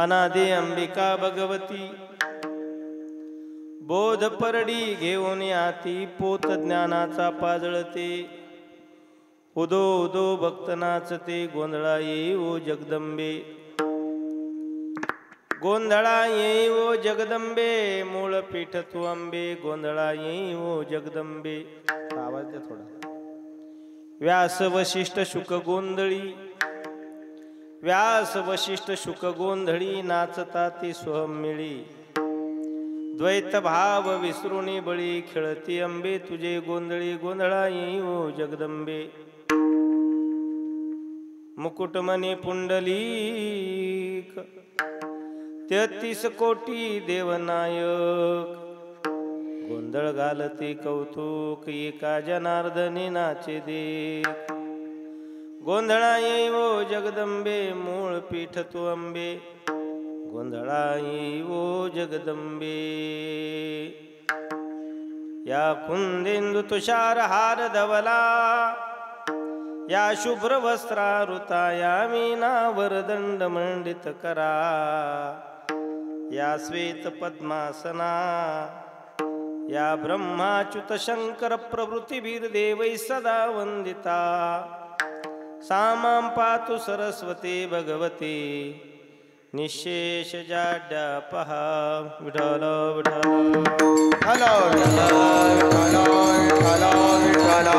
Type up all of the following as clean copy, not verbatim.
अनादि अंबिका भगवती बोध परडी घेऊन आती पोत ज्ञानाचा पाजळते उदो उदो भक्त नाचते गोंधळा येई ओ जगदंबे गोंधळा येई ओ जगदंबे मूळ पीठ तू अंबे गोंधळा येई ओ जगदंबे आवाज द्या थोडा व्यास वशिष्ठ शुक गोंधळी व्यास वशिष्ठ शुक गोंधळी नाचता ती सोहम मिळी द्वैत भाव विसरुणी बळी खेळती अंबे तुझे गोंधळी गोंधळा येई ओ जगदंबे मुकुटमणी पुंडलीक 33 कोटी देवनायक गोंधळ घालते कौतुक एका जनार्दनी नाचे देख गोंधळा येई ओ जगदंबे मूळ पीठ तू अंबे गोंधळा येई ओ जगदंबे या कुंदेंदु तुषार हार धवला या शुभ्र वस्त्रारुता या मीना वरदंड मंडित करा या श्वेत पद्मासना या ब्रह्माच्युत शंकर प्रभृतीवीर देवै सदा वंदिता सामां पातु सरस्वती भगवती निशेष जाड्यापः Vitthal Vitthal hello hello hello hello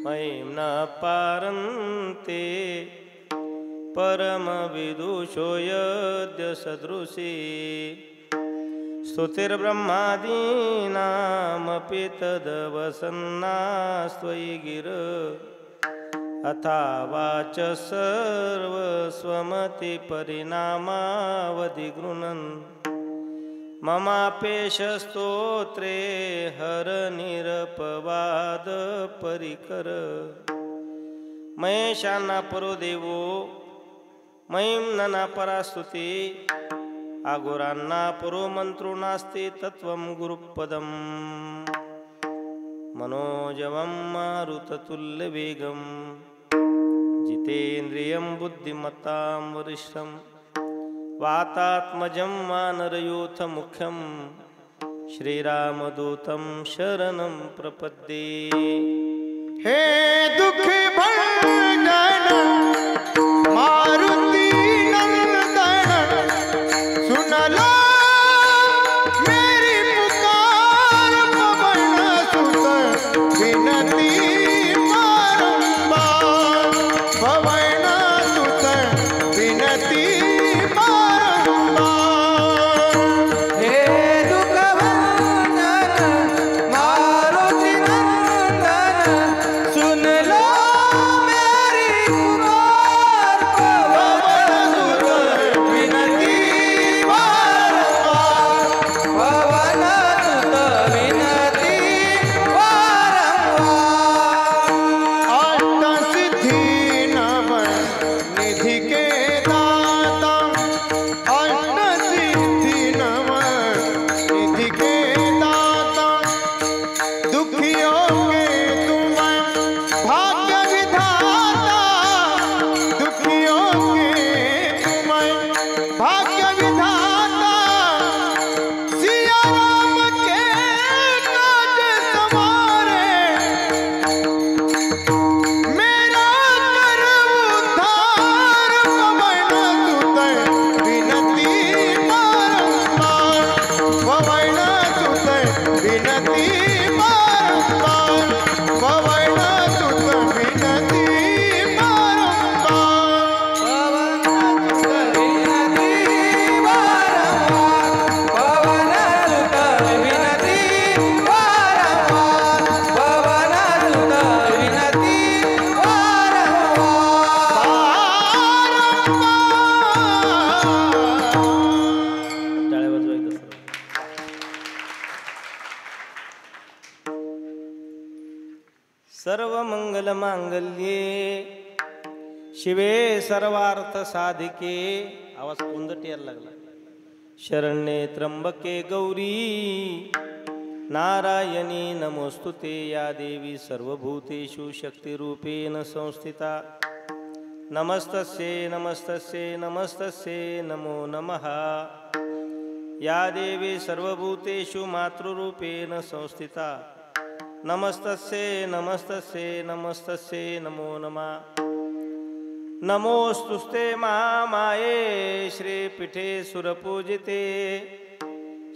महिम्ना पारन्ते परम विदुषोऽद्य सदृशी स्तुतिर्ब्रह्मादीनामपि तदवसन्नास्त्वयि गिर अथावाच सर्वस्वमति परिणामावधि गृह्णन् ममापेशस्तोत्रे हर निरपवाद परिकर महेशाना परो देवो महिम्नना परास्तुती आगोरांना परो मंत्रो नास्ते तत्वं गुरुपदम मनोजवं मारुततुल्यवेगं जितेन्द्रियं बुद्धिमतां वरिष्ठं वातात्मजं वानरयूथ मुख्यं श्रीरामदूतं शरणं प्रपद्ये हे दुख भंजन मारुति नंदन सुन लो मेरी पुकार पवन सुत विनती बारंबार पवन सुत विनती बारंबार हे दुख भंजन मारुति नंदन सुन लो मेरी पुकार पवन सुत विनती बारंबार पवन सुत विनती बारंबार अष्ट सिद्धि नव निधि के दाता अष्ट सिद्धि नव निधि के दाता दुखियों के तुम भाग्य विधाता दुखियों के तुम भाग्य विधाता सिया राम के काज सवारे मेरा कर उद्धार पवन सुत विनती बारंबार पवन सुत विनती बारंबार पवन सुत विनती बारंबार पवन सुत विनती बारंबार पवन सुत विनती बारंबार पवन सुत विनती बारंबार टाळ्या वाजवायचं सर्व. सर्व मंगल मांगल्ये शिवे सर्वार्थ साधिके आवाज कोंदट यायला लागला शरण्ये त्र्यंबके गौरी नारायणी नमोस्तुते या देवी सर्वभूतेषु शक्तिरूपेण संस्थिता नमस्तस्ये नमस्तस्ये नमस्तस्ये नमो नमः या देवी सर्वभूतेषु मातृरूपेण संस्थिता नमस्तस्ये नमस्तस्ये नमस्तस्ये नमो नमः नमोस्तुस्ते महामाये श्रीपीठे सुरपूजिते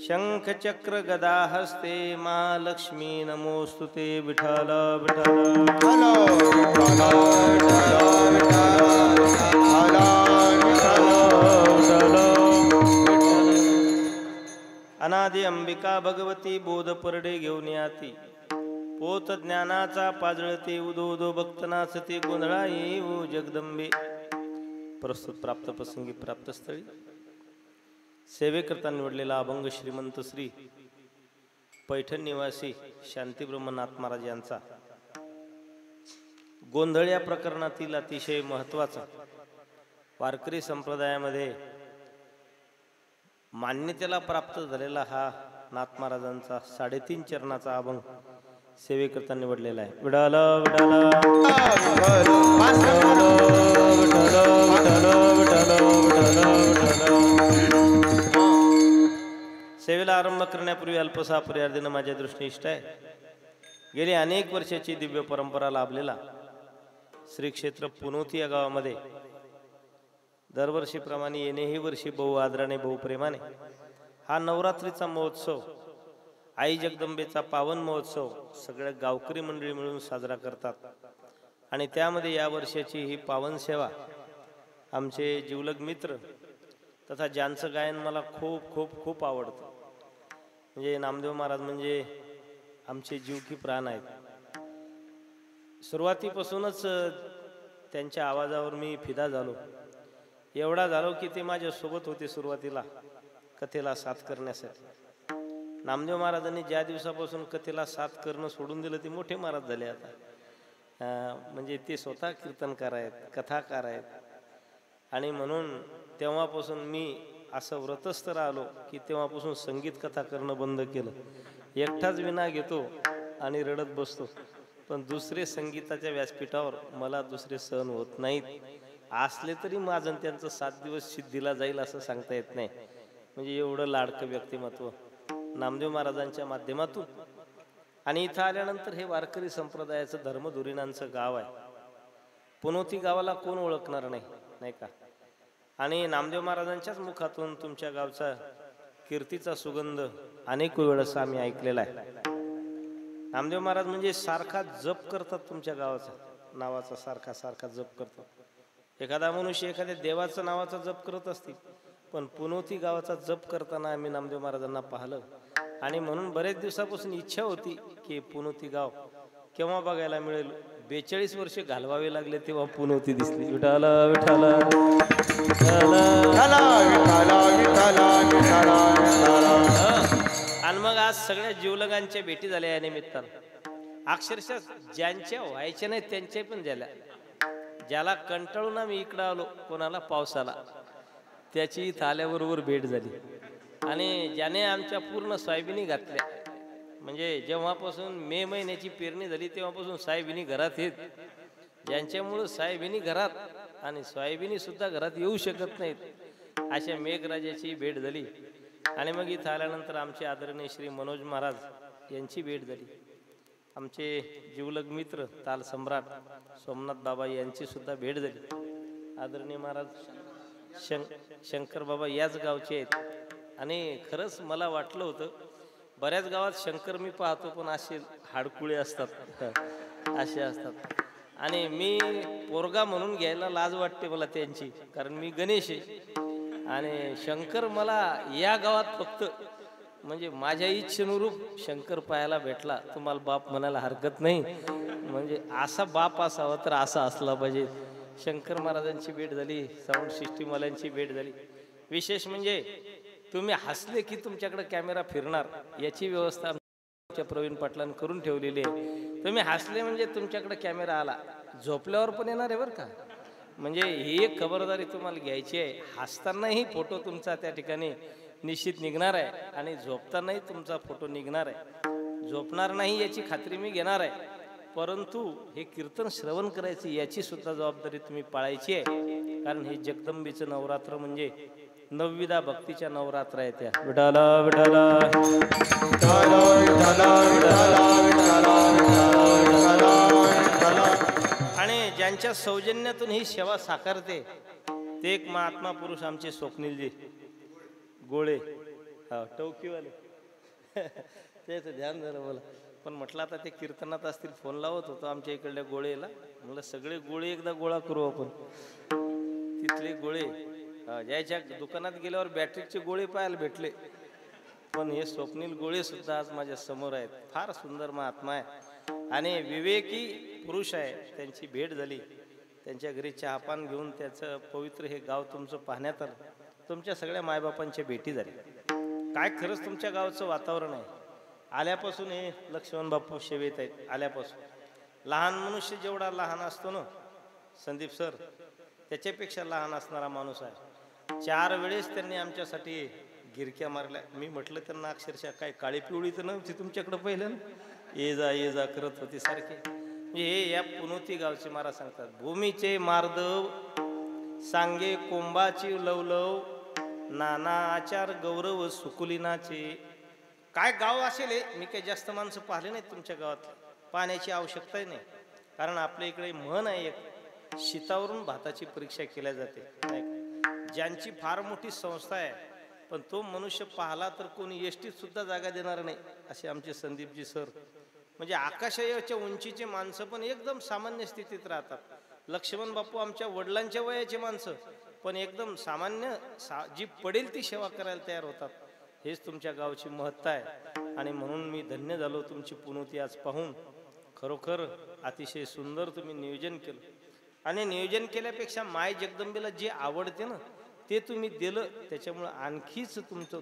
शंखचक्र गदाहस्ते महालक्ष्मी नमोस्तुते विठ्ठल विठ्ठल हलो अनादि अंबिका भगवती बोध परडे घेऊन याती पोत ज्ञानाचा पाजळते उदो उदो भक्तनाचते गोंधळा येऊ जगदंबे. प्रस्तुत प्राप्त प्रसंगी प्राप्त स्थळी सेवेकरता निवडलेला अभंग श्रीमंत श्री पैठण निवासी शांतीब्रह्मनाथ महाराज यांचा गोंधळ या प्रकरणातील अतिशय महत्वाचा वारकरी संप्रदायामध्ये मान्यतेला प्राप्त झालेला हा नाथ महाराजांचा 3.5 चरणाचा अभंग सेवेकरता निवडलेला आहे. विडाल विडाल सेवेला आरंभ करण्यापूर्वी अल्पसा पर्यार्धीनं माझ्या दृष्टी इष्ट आहे. गेली अनेक वर्षाची दिव्य परंपरा लाभलेला श्री क्षेत्र पुनोती या गावामध्ये दरवर्षीप्रमाणे येणेही वर्षी बहु आदराने बहु प्रेमाने हा नवरात्रीचा महोत्सव आई जगदंबेचा पावन महोत्सव सगळ्या गावकरी मंडळी मिळून साजरा करतात. आणि त्यामध्ये या वर्षाची ही पावन सेवा आमचे जीवलग मित्र तथा ज्यांचं गायन मला खूप खूप खूप आवडतं म्हणजे नामदेव महाराज म्हणजे आमचे जीव की प्राण आहेत. सुरुवातीपासूनच त्यांच्या आवाजावर मी फिदा झालो. एवढा झालो की ते माझ्यासोबत होते सुरुवातीला कथेला साथ करण्यासाठी. नामदेव महाराजांनी ज्या दिवसापासून कथेला साथ करणं सोडून दिलं ते मोठे महाराज झाले आता. म्हणजे ते स्वतः कीर्तनकार आहेत, कथाकार आहेत. आणि म्हणून तेव्हापासून मी असं व्रतस्थ राहिलो की तेव्हापासून संगीत कथा करणं बंद केलं. एकटाच विना घेतो आणि रडत बसतो. पण दुसरे संगीताच्या व्यासपीठावर मला दुसरे सहन होत नाहीत. असले तरी माझं त्यांचं 7 दिवस सिद्धीला जाईल असं सांगता येत नाही. म्हणजे एवढं लाडकं व्यक्तिमत्व नामदेव महाराजांच्या माध्यमातून. आणि इथं आल्यानंतर हे वारकरी संप्रदायाचं धर्मधुरीणांचं गाव आहे. पुनोती गावाला कोण ओळखणार नाही, नाही का. आणि नामदेव महाराजांच्याच मुखातून तुमच्या गावचा कीर्तीचा सुगंध अनेक वेळेस आम्ही ऐकलेला आहे. नामदेव महाराज म्हणजे सारखा जप करतात तुमच्या गावाचा नावाचा सारखा सारखा जप करतात. एखादा मनुष्य एखाद्या देवाचं नावाचा जप करत असतील पण पुनोती गावाचा जप करताना आम्ही नामदेव महाराजांना पाहिलं. आणि म्हणून बरेच दिवसापासून इच्छा होती की पुनोती गाव केव्हा बघायला मिळेल. 42 वर्ष घालवावे लागले तेव्हा पुनोती दिसली. विठाला विठाला आणि मग आज सगळ्या जीवलगांच्या भेटी झाल्या या निमित्तानं. अक्षरशः ज्यांच्या व्हायच्या नाही त्यांच्या पण झाल्या. ज्याला कंटाळून आम्ही इकडं आलो कोणाला पावसाला त्याची इथं आल्याबरोबर भेट झाली. आणि ज्याने आमच्या पूर्ण सोयाबिनी घातल्या म्हणजे जेव्हापासून मे महिन्याची पेरणी झाली तेव्हापासून सोयाबिनी घरात येत. ज्यांच्यामुळं सोयाबिनी घरात आणि सोयाबिनी सुद्धा घरात येऊ शकत नाहीत अशा मेघराजाची भेट झाली. आणि मग इथं आल्यानंतर आमचे आदरणीय श्री मनोज महाराज यांची भेट झाली. आमचे जीवलग मित्र ताल सम्राट सोमनाथ बाबा यांची सुद्धा भेट झाली. आदरणीय महाराज शंकर बाबा याच गावचे आहेत. आणि खरंच मला वाटलं होतं बऱ्याच गावात शंकर मी पाहतो पण असे हाडकुळे असतात असे असतात. आणि मी पोरगा म्हणून घ्यायला लाज वाटते मला त्यांची कारण मी गणेश आहे. आणि शंकर मला या गावात फक्त म्हणजे माझ्या इच्छेनुरूप शंकर पाहायला भेटला तुम्हाला बाप म्हणायला हरकत नाही. म्हणजे असा बाप असावा तर असा असला पाहिजे. शंकर महाराजांची भेट झाली, साऊंड सिस्टीमवाल्यांची भेट झाली. विशेष म्हणजे तुम्ही हसले की तुमच्याकडे कॅमेरा फिरणार याची व्यवस्था आमच्या प्रवीण पाटलांनी करून ठेवलेली आहे. तुम्ही हसले म्हणजे तुमच्याकडे कॅमेरा आला. झोपल्यावर पण येणार आहे बरं का. म्हणजे ही एक खबरदारी तुम्हाला घ्यायची आहे. हसतानाही फोटो तुमचा त्या ठिकाणी निश्चित निघणार आहे आणि झोपतानाही तुमचा फोटो निघणार आहे. झोपणार नाही याची खात्री मी घेणार आहे, परंतु हे कीर्तन श्रवण करायचं याची सुद्धा जबाबदारी तुम्ही पाळायची आहे. कारण हे जगदंबीचं नवरात्र म्हणजे 9 भक्तीच्या नवरात्र आहे त्या. विठाला विठाला आणि ज्यांच्या सौजन्यातून ही सेवा साकारते ते एक महात्मा पुरुष आमचे स्वप्नीलजी गोळे, हा टवकीवाले. त्याचं ध्यान झालं मला, पण म्हटलं आता ते कीर्तनात असतील, फोन लावत होतो आमच्या इकडल्या गोळेला. म्हणलं सगळे गोळे एकदा गोळा करू आपण. तिथले गोळे ज्याच्या दुकानात गेल्यावर बॅटरीचे गोळे पाहायला भेटले, पण हे स्वप्नील गोळे सुद्धा आज माझ्या समोर आहेत. फार सुंदर महात्मा आहे आणि विवेकी पुरुष आहे. त्यांची भेट झाली, त्यांच्या घरी चहापान घेऊन त्याचं पवित्र हे गाव तुमचं पाहण्यात आलं. तुमच्या सगळ्या मायबापांच्या भेटी झाल्या. काय खरंच तुमच्या गावचं वातावरण आहे. आल्यापासून हे लक्ष्मण बापू सेवेत आहेत. आल्यापासून लहान मनुष्य जेवढा लहान असतो ना संदीप सर, त्याच्यापेक्षा लहान असणारा माणूस आहे. 4 वेळेस त्यांनी आमच्यासाठी गिरक्या मारल्या. मी म्हटलं त्यांना अक्षरशः काय काळी पिवळी तर नव्हती तुमच्याकडं पहिलं, ये जा करत होती सारखे. हे या पुनोती गावचे महाराज सांगतात, भूमीचे मार्दव सांगे कोंबाची लवलव, नाना आचार गौरव सुकुलिनाचे. काय गाव असेल हे. मी काही जास्त माणसं पाहिले नाहीत तुमच्या गावात. पाण्याची आवश्यकताही नाही, कारण आपल्या इकडे म्हण आहे एक, शीतावरून भाताची परीक्षा केल्या जाते. ज्यांची फार मोठी संस्था आहे, पण तो मनुष्य पाहला तर कोणी एसटीत सुद्धा जागा देणार नाही, असे आमचे संदीपजी सर. म्हणजे आकाशाच्या उंचीचे माणसं पण एकदम सामान्य स्थितीत राहतात. लक्ष्मण बापू आमच्या वडिलांच्या वयाचे माणसं, पण एकदम सामान्य जी पडेल ती सेवा करायला तयार होतात. हेच तुमच्या गावची महत्ता आहे. आणि म्हणून मी धन्य झालो तुमची पुनोती आज पाहून. खरोखर अतिशय सुंदर तुम्ही नियोजन केलं. आणि नियोजन केल्यापेक्षा माय जगदंबेला जे आवडते ना ते तुम्ही दिलं, त्याच्यामुळे आणखीच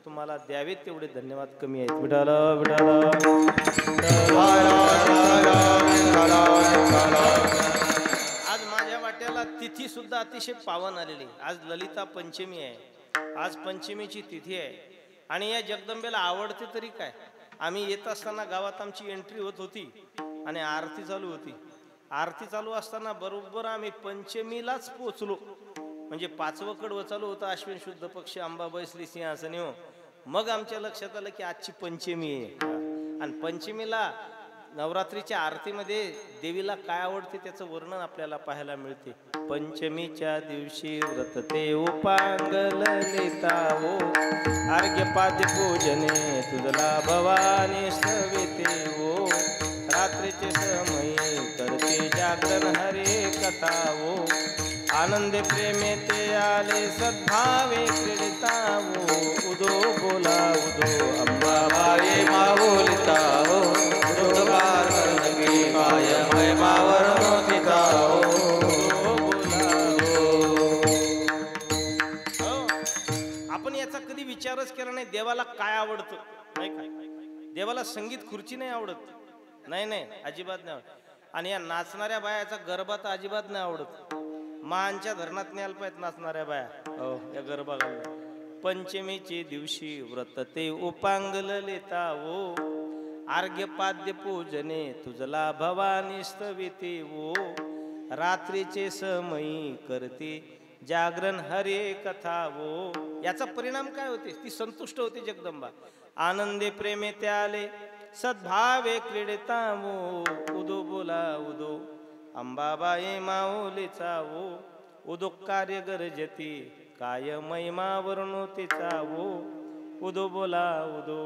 तुम्हाला द्यावे तेवढे धन्यवाद कमी आहेत. विठाला विठाला. आज माझ्या वाट्याला तिथी सुद्धा अतिशय पावन आलेली. आज ललिता पंचमी आहे. आज पंचमीची तिथी आहे. आणि या जगदंबेला आवडते तरी काय. आम्ही येत असताना गावात आमची एंट्री होत होती आणि आरती चालू होती. आरती चालू असताना बरोबर आम्ही पंचमीलाच पोचलो. म्हणजे 5वं कडवं चालू होतं, अश्विन शुद्ध पक्ष, अंबा बैसली सिंहासनी. हो, मग आमच्या लक्षात आलं की आजची पंचमी आहे. आणि पंचमीला नवरात्रीच्या आरतीमध्ये देवीला काय आवडते त्याचं वर्णन आपल्याला पाहायला मिळते. पंचमीच्या दिवशी व्रत ते उपांगल लेतावो, अर्घ्यपाद्य पूजने तुझला भवानी सविते हो, रात्रीचे समयी करते जागरण हरे कथावो, आनंदे प्रेमे ते आले सद्भावे क्रीडितावो, उदो बोला उदो अंबाबाई माऊलितावो, उदो पार्वती माय महिमावर मोदितावो, उदो बोला. आपण याचा कधी विचारच केला नाही देवाला काय आवडतं. नाही काय, देवाला संगीत खुर्ची नाही आवडत. नाही अजिबात नाही आवडत. आणि या नाचणाऱ्या बायाचा गरबा तर अजिबात नाही आवडत. मानच्या धरणात न्यायला पाहिजेत नाचणाऱ्या बाया. हो, या गरबा घालून. पंचमीचे दिवशी व्रत ते उपांगल लेतावो, अर्घ्यपाद्य पूजने तुझला भवानी स्तविते वो, रात्रीचे समयी करते जागरण हरे कथा वो. याचा परिणाम काय होते. ती संतुष्ट होते जगदंबा. आनंदे प्रेमे त्याले सद्भावे क्रीडितावो, उदो बोला उदो अंबाबाई माऊलीचा वो, उदो कार्य गरजती काय महिमा वर्णोतीचा वो, उदो बोला उदो.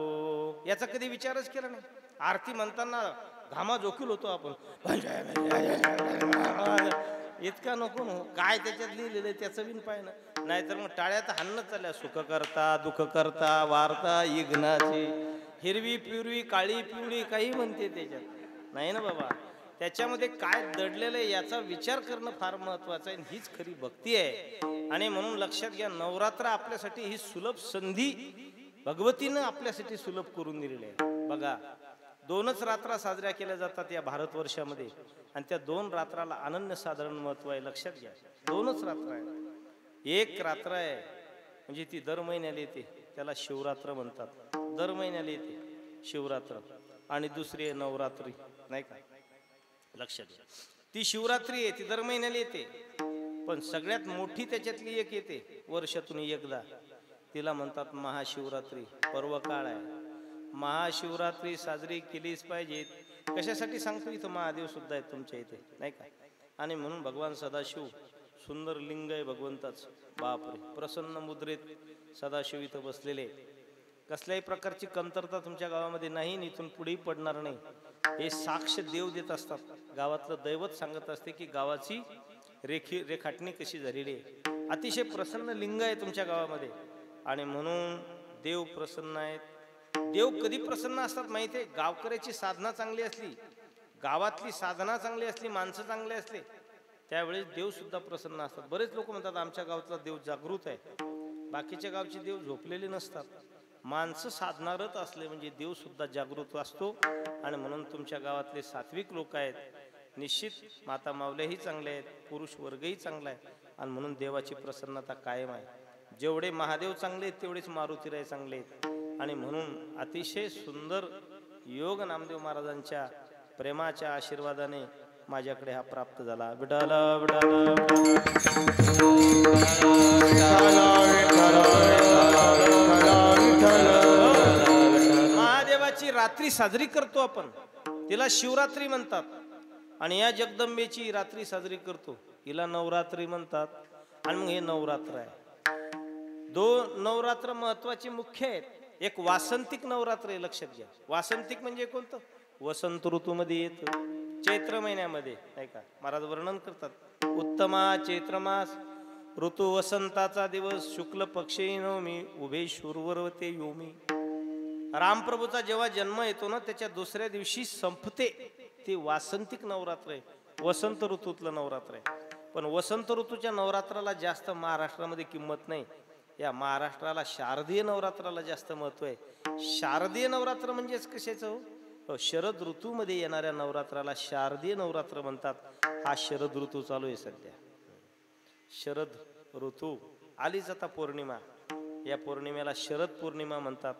याचा कधी विचारच केला नाही. आरती म्हणताना घामा जोखील होतो आपण. इतका नको नो. काय त्याच्यात लिहिलेलं त्याचं बिन पाय ना. नाहीतर मग टाळ्यात हाणणं चालल्या. सुख करता दुःख करता वार्ता इग्नाची, हिरवी पिवळी काळी पिवळी काही म्हणते त्याच्यात. नाही ना बाबा. त्याच्यामध्ये काय दडलेलं आहे याचा विचार करणं फार महत्वाचं आहे. हीच खरी भक्ती आहे. आणि म्हणून लक्षात घ्या, नवरात्र आपल्यासाठी ही सुलभ संधी भगवतीनं आपल्यासाठी सुलभ करून दिलेली आहे. बघा, 2च रात्रा साजऱ्या केल्या जातात या भारतवर्षामध्ये. आणि त्या 2 रात्राला अनन्यसाधारण महत्व आहे. लक्षात घ्या, 2च रात्र आहे. एक रात्र आहे म्हणजे ती दर महिन्याला येते, त्याला शिवरात्र म्हणतात. दर महिन्याला येते शिवरात्र. आणि दुसरी आहे नवरात्री, नाही का? लक्षात घ्या, ती शिवरात्री आहे, ती दर महिन्याला येते, पण सगळ्यात मोठी त्याच्यातली एक येते वर्षातून एकदा, तिला म्हणतात महाशिवरात्री. पर्व काळ आहे, महाशिवरात्री साजरी केलीच पाहिजे. कशासाठी सांगतो, इथं महादेव सुद्धा आहेत तुमच्या इथे, नाही का? आणि म्हणून भगवान सदाशिव, सुंदर लिंग आहे भगवंताच, बापरे, प्रसन्न मुद्रेत सदाशिव इथं बसलेले. कसल्याही प्रकारची कमतरता तुमच्या गावामध्ये नाही, इथून पुढेही पडणार नाही. हे साक्ष देव देत असतात. गावातलं दैवत सांगत असते की गावाची रेखाटणी कशी झालेली आहे. अतिशय प्रसन्न लिंग आहे तुमच्या गावामध्ये, आणि म्हणून देव प्रसन्न आहेत. देव कधी प्रसन्न असतात माहिती आहे? गावकऱ्याची साधना चांगली असली, गावातली साधना चांगली असली, माणसं चांगली असले, त्यावेळेस देव सुद्धा प्रसन्न असतात. बरेच लोक म्हणतात आमच्या गावचा देव जागृत आहे, बाकीच्या गावचे देव झोपलेले नसतात. माणसं साधणारच असले म्हणजे देव सुद्धा जागृत असतो. आणि म्हणून तुमच्या गावातले सात्विक लोक आहेत, निश्चित माता मावल्याही चांगले आहेत, पुरुष वर्गही चांगला आहे, आणि म्हणून देवाची प्रसन्नता कायम आहे. जेवढे महादेव चांगले आहेत तेवढेच मारुतीराय चांगले आहेत. आणि म्हणून अतिशय सुंदर योग नामदेव महाराजांच्या प्रेमाच्या आशीर्वादाने माझ्याकडे हा प्राप्त झाला. विठाला विठाला महादेवाची रात्री साजरी करतो आपण, तिला शिवरात्री म्हणतात. आणि या जगदंबेची रात्री साजरी करतो, हिला नवरात्री म्हणतात. आणि मग हे नवरात्र आहे. दोन नवरात्र महत्वाचे मुख्य आहेत. एक वासंतिक नवरात्र आहे, लक्षात घ्या. वासंतिक म्हणजे कोणतं? वसंत ऋतूमध्ये येतं, चैत्र महिन्यामध्ये, नाही का? महाराज वर्णन करतात, उत्तमा चैत्र मास, ऋतू वसंताचा दिवस, शुक्ल पक्षी नवमी, उभे शूरवरते योमी. रामप्रभूचा जेव्हा जन्म येतो ना, त्याच्या दुसऱ्या दिवशी संपते. ते वासंतिक नवरात्र आहे, वसंत ऋतूतलं नवरात्र आहे. पण वसंत ऋतूच्या नवरात्राला जास्त महाराष्ट्रामध्ये किंमत नाही. या महाराष्ट्राला शारदीय नवरात्राला जास्त महत्व आहे. शारदीय नवरात्र म्हणजेच कशाचं हो? शरद ऋतूमध्ये येणाऱ्या नवरात्राला शारदीय नवरात्र म्हणतात. हा शरद ऋतू चालू आहे सध्या. शरद ऋतू आलीच आता पौर्णिमा, या पौर्णिमेला शरद पौर्णिमा म्हणतात.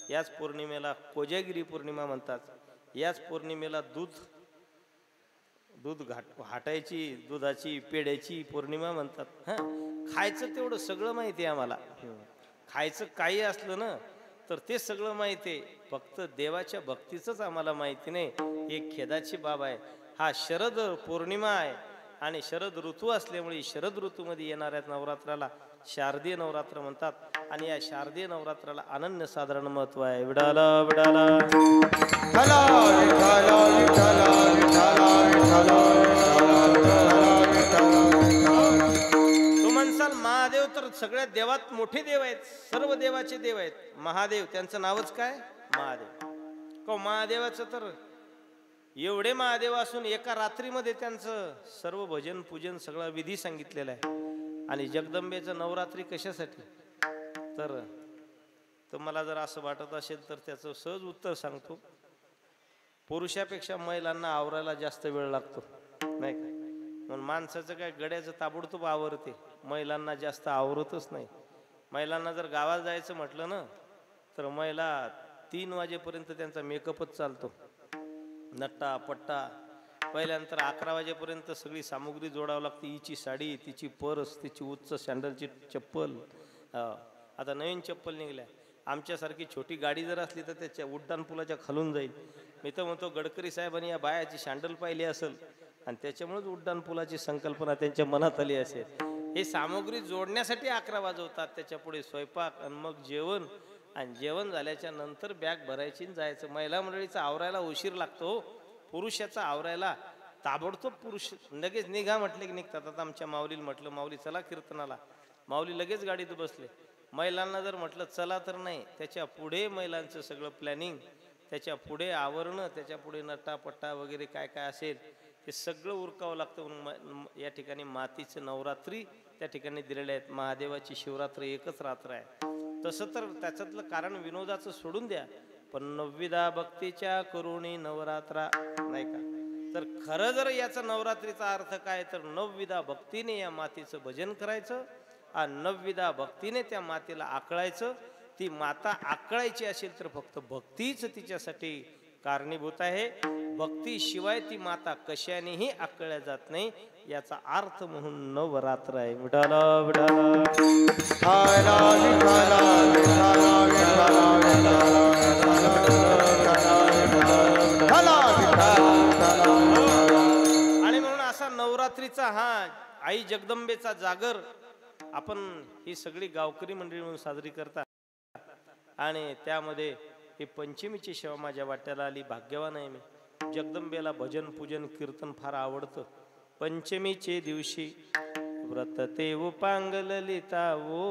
याच पौर्णिमेला कोजागिरी पौर्णिमा म्हणतात. याच पौर्णिमेला दूध हाटायची, दुधाची पेड्याची पौर्णिमा म्हणतात. हा, खायचं तेवढं सगळं माहिती आहे आम्हाला. खायचं काही असलं ना तर ते सगळं माहिती आहे, फक्त देवाच्या भक्तीचंच आम्हाला माहिती नाही. ही खेदाची बाब आहे. हा शरद पौर्णिमा आहे, आणि शरद ऋतू असल्यामुळे शरद ऋतूमध्ये येणाऱ्या नवरात्राला शारदीय नवरात्र म्हणतात. आणि या शारदीय नवरात्राला अनन्य साधारण महत्व आहे. विडाला विडाला तू म्हणसाल महादेव तर सगळ्या देवात मोठे देव आहेत, सर्व देवाचे देव आहेत. महादेव त्यांचं नावच काय? महादेव. महादेवाचं तर एवढे महादेव असून एका रात्रीमध्ये त्यांचं सर्व भजन पूजन सगळा विधी सांगितलेला आहे. आणि जगदंबेचं नवरात्री कशासाठी? तर तुम्हाला जर असं वाटत असेल तर त्याचं सहज उत्तर सांगतो. पुरुषापेक्षा महिलांना आवरायला जास्त वेळ लागतो, नाही का? म्हणून माणसाचं काय गड्याचं ताबडतोब आवरते, महिलांना जास्त आवरतच नाही. महिलांना जर गावात जायचं म्हटलं ना तर महिला 3 वाजेपर्यंत त्यांचा मेकअपच चालतो, नट्टा पट्टा. पहिल्यानंतर 11 वाजेपर्यंत सगळी सामुग्री जोडावं लागते. हिची साडी, तिची पर्स, तिची उच्च सँडलची चप्पल. आता नवीन चप्पल निघल्या. आमच्यासारखी छोटी गाडी जर असली तर त्याच्या उड्डाणपुलाच्या खालून जाईल. मी तर म्हणतो गडकरी साहेबांनी या बायाची सँडल पाहिली असेल आणि त्याच्यामुळेच उड्डाणपुलाची संकल्पना त्यांच्या मनात आली असेल. हे सामुग्री जोडण्यासाठी 11 वाजवतात, त्याच्या पुढे स्वयंपाक आणि मग जेवण, आणि जेवण झाल्याच्या नंतर बॅग भरायची जायचं. महिला मंडळीचा आवरायला उशीर लागतो. पुरुषाचा आवरायला ताबडतोब पुरुष लगेच निघा म्हटले की निघतात. आता आमच्या माऊलीला म्हटलं, माऊली चला कीर्तनाला, माऊली लगेच गाडीत बसले. महिलांना जर म्हटलं चला तर नाही, त्याच्या पुढे महिलांचं सगळं प्लॅनिंग, त्याच्या पुढे आवरणं, त्याच्या पुढे नटापट्टा वगैरे काय काय असेल ते सगळं उरकावं लागतं. म्हणून या ठिकाणी मातीचं नवरात्री त्या ठिकाणी दिलेले आहेत. महादेवाची शिवरात्री एकच रात्र आहे. तसं तर त्याच्यातलं कारण विनोदाचं सोडून द्या, पण नवविधा भक्तीच्या करुणी नवरात्रा, नाही का? तर खरं जर याचा नवरात्रीचा अर्थ काय तर नवविधा भक्तीने या मातीचं भजन करायचं आणि नवविधा भक्तीने त्या मातेला आकळायचं. ती माता आकळायची असेल तर फक्त भक्तीच तिच्यासाठी कारणीभूत आहे. भक्तीशिवाय ती माता कशानेही आकळल्या जात नाही, याचा अर्थ म्हणून नवरात्र आहे. विठाला विठाला विठाला विठाला विठाला आणि म्हणून असा नवरात्रीचा हा आई जगदंबेचा जागर आपण ही सगळी गावकरी मंडळी म्हणून साजरी करतात. आणि त्यामध्ये ही पंचमीची सेवा माझ्या वाट्याला आली. भाग्यवान आहे मी. जगदंबेला भजन पूजन कीर्तन फार आवडतं. पंचमीचे दिवशी व्रत ते उपांग ललिता वो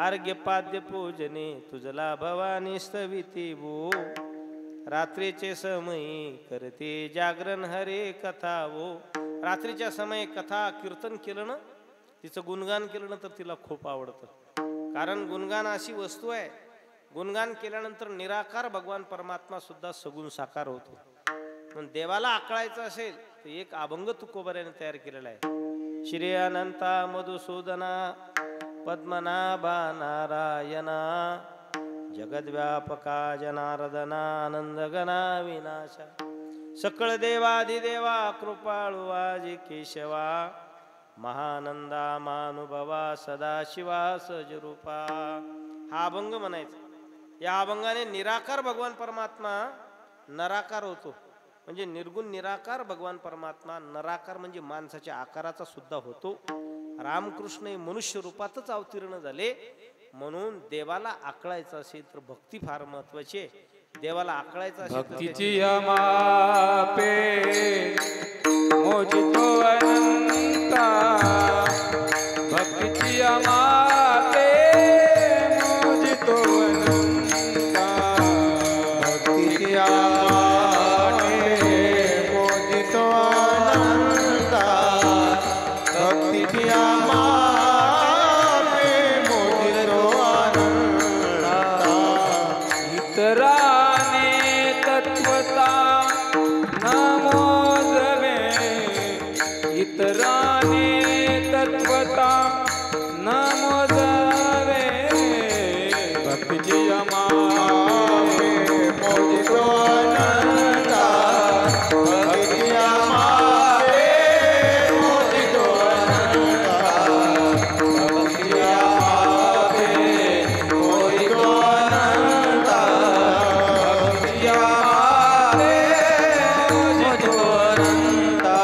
अर्घ्य पाद्य पूजने तुझला भवानी स्तविती वो रात्रीचे समयी करते जागरण हरे कथा वो. रात्रीच्या समयी कथा कीर्तन केलं ना, तिचं गुणगान केलं ना, तर तिला खूप आवडतं. कारण गुणगान अशी वस्तू आहे, गुणगान केल्यानंतर निराकार भगवान परमात्मा सुद्धा सगुण साकार होतो. पण देवाला आकळायचं असेल तर एक अभंग तुकोबाऱ्याने तयार केलेला आहे. श्री अनंता मधुसूदना पद्मनाभा नारायणा जगद्व्यापका जनार्दना आनंद गणा विनाशा सकळ देवाधिदेवा कृपाळू आजी केशवा महानंदा मानुभवा सदाशिवा सजरूपा. हा अभंग म्हणायचा. या अभंगाने निराकार भगवान परमात्मा नराकार होतो. म्हणजे निर्गुण निराकार भगवान परमात्मा नराकार म्हणजे माणसाच्या आकाराचा सुद्धा होतो. रामकृष्ण हे मनुष्य रूपातच अवतीर्ण झाले. म्हणून देवाला आकळायचं असेल तर भक्ती फार महत्वाची आहे. देवाला आकळायचं असेल भक्तीची अमापे मोजितो अनंता भक्तीची अमापे मोजितो अनंता भक्तीची आमापे मोजितो अनंता भक्तीची आमापे मोजितो अनंता इतराने तत्वता नमोजवे इतराने तत्वता नमोजवे भक्तीची अमापे मोजितो अनंता भक्तीची आमापे मोजितो अनंता भक्तीची आमापे मोजितो अनंता भक्तीची आमापे मोजितो अनंता.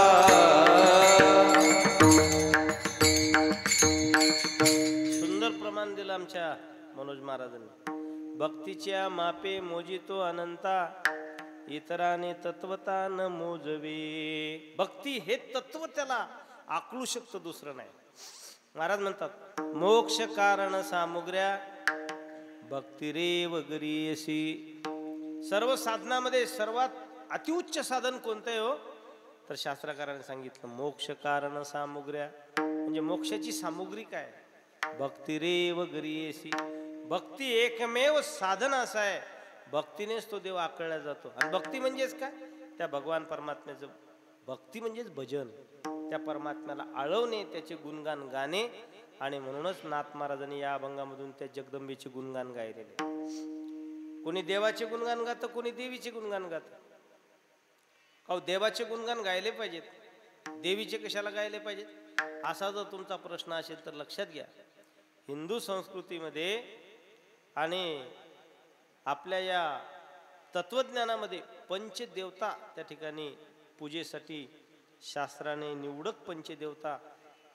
सुंदर प्रमाण दिलं आमच्या मनोज महाराजांनी. भक्तीच्या मापे मोजितो अनंता इतराने तत्वता न मोजवे. भक्ती हे तत्व त्याला आकळू शकतं, दुसरं नाही. महाराज म्हणतात मोक्ष कारण सामुग्र्या भक्ती रे वगरीयसी. सर्व साधनामध्ये सर्वात अतिउच्च साधन कोणतं आहे हो, तर शास्त्रकाराने सांगितलं मोक्ष कारण सामुग्र्या. म्हणजे मोक्षाची सामुग्री काय, भक्ती रे वगरीयसी. भक्ती एकमेव साधन असं आहे, भक्तीनेच तो देव आकळला जातो. आणि भक्ती म्हणजेच काय, त्या भगवान परमात्म्याचं भक्ती म्हणजेच भजन, त्या परमात्म्याला आळवणे, त्याचे गुणगान गाणे. आणि म्हणूनच नाथ महाराजांनी या अभंगामधून त्या जगदंबेचे गुणगान गायलेले. कोणी देवाचे गुणगान गातं, कोणी देवीचे गुणगान गातं. अहो देवाचे गुणगान गायले पाहिजेत, देवीचे कशाला गायले पाहिजेत, असा जर तुमचा प्रश्न असेल तर लक्षात घ्या. हिंदू संस्कृतीमध्ये आणि आपल्या या तत्वज्ञानामध्ये पंचदेवता त्या ठिकाणी पूजेसाठी शास्त्राने निवडक पंचदेवता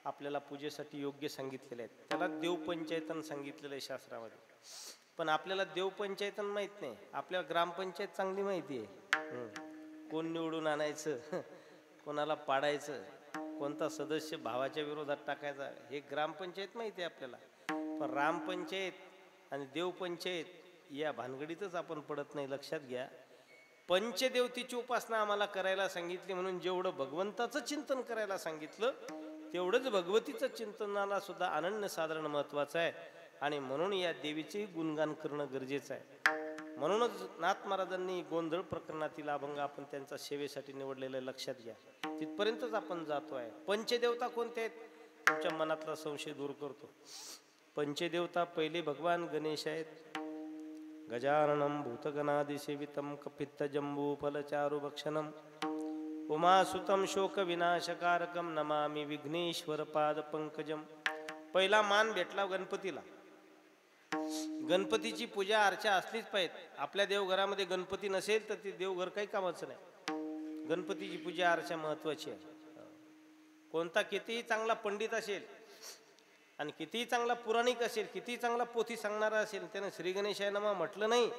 आपल्याला पूजेसाठी योग्य सांगितलेले आहेत. त्याला देवपंचायतन सांगितलेलं आहे शास्त्रामध्ये. पण आपल्याला देवपंचायतन माहित नाही, आपल्याला ग्रामपंचायत चांगली माहिती आहे. कोण निवडून आणायचं, कोणाला पाडायचं, कोणता सदस्य भावाच्या विरोधात टाकायचा, हे ग्रामपंचायत माहिती आहे आपल्याला. पण रामपंचायत आणि देवपंचायत या भानगडीतच आपण पडत नाही. लक्षात घ्या, पंचदेवतेची उपासना आम्हाला करायला सांगितली म्हणून जेवढं भगवंताचं चिंतन करायला सांगितलं तेवढंच भगवतीचं चिंतनाला सुद्धा अनन्य साधारण महत्वाचं आहे. आणि म्हणून या देवीचे गुणगान करणं गरजेचं आहे. म्हणूनच नाथ महाराजांनी गोंधळ प्रकरणातील अभंग आपण त्यांच्या सेवेसाठी निवडलेलं लक्षात घ्या. तिथपर्यंतच आपण जातो आहे. पंचदेवता कोणत्या आहेत, तुमच्या मनातला संशय दूर करतो. पंचदेवता पहिले भगवान गणेश आहेत, गजाननं भूतगणादिसेवितं कपित्तजम्बूफलचारुभक्षणम् उमासुतं शोकविनाशकारकं नमामि विघ्नेश्वरपादपंकजं. पहिला मान भेटला गणपतीला. गणपतीची पूजा अर्चा असलीच पाहिजे. आपल्या देवघरामध्ये गणपती नसेल तर ते देवघर काही कामाचं नाही. गणपतीची पूजा अर्चा महत्वाची आहे. कोणता कितीही चांगला पंडित असेल आणि कितीही चांगला पुराणिक असेल, कितीही चांगला पोथी सांगणारा असेल, त्याने श्री गणेशाय नमः म्हटलं नाही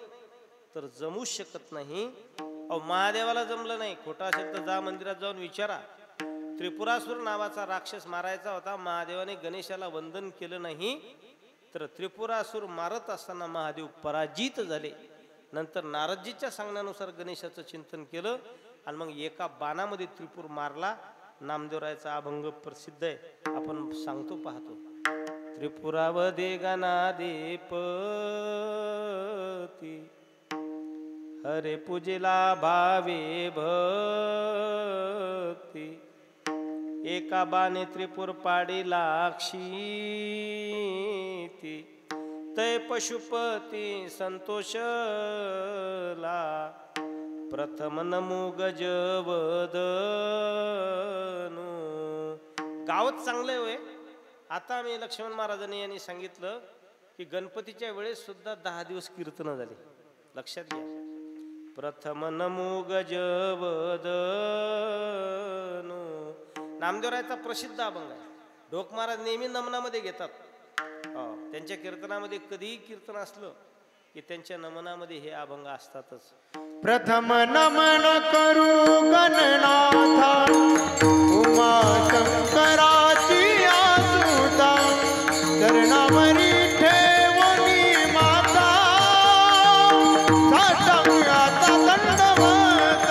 तर जमूच शकत नाही. अहो महादेवाला जमलं नाही. खोटा असेल तर जा मंदिरात जाऊन विचारा. त्रिपुरासूर नावाचा राक्षस मारायचा होता. महादेवाने गणेशाला वंदन केलं नाही तर त्रिपुरासूर मारत असताना महादेव पराजित झाले. नंतर नारदजीच्या सांगण्यानुसार गणेशाचं चिंतन केलं आणि मग एका बाणामध्ये त्रिपुर मारला. नामदेवरायाचा अभंग प्रसिद्ध आहे, आपण सांगतो पाहतो. त्रिपुरावदे गणाधिपती हरे पूजेला भावे भक्ती. एका बाणे त्रिपुर पाडीला क्षिती. तय पशुपती संतोषला प्रथम नमो गजवदनू. गावच चांगलं होय. आता मी लक्ष्मण महाराजांनी यांनी सांगितलं की गणपतीच्या वेळेस सुद्धा 10 दिवस कीर्तन झाले. लक्षात घ्या. प्रथम नमो गजवदनू नामदेवरायाचा प्रसिद्ध अभंग आहे. ढोक महाराज नेहमी नमनामध्ये घेतात. त्यांच्या कीर्तनामध्ये कधीही कीर्तन असलं की त्यांच्या नमनामध्ये हे अभंग असतातच. प्रथम नमन करू गणनाथा उमा शंकराची आसुता. चरणावरी ठेवणी माता साष्टांग आता दंडवत.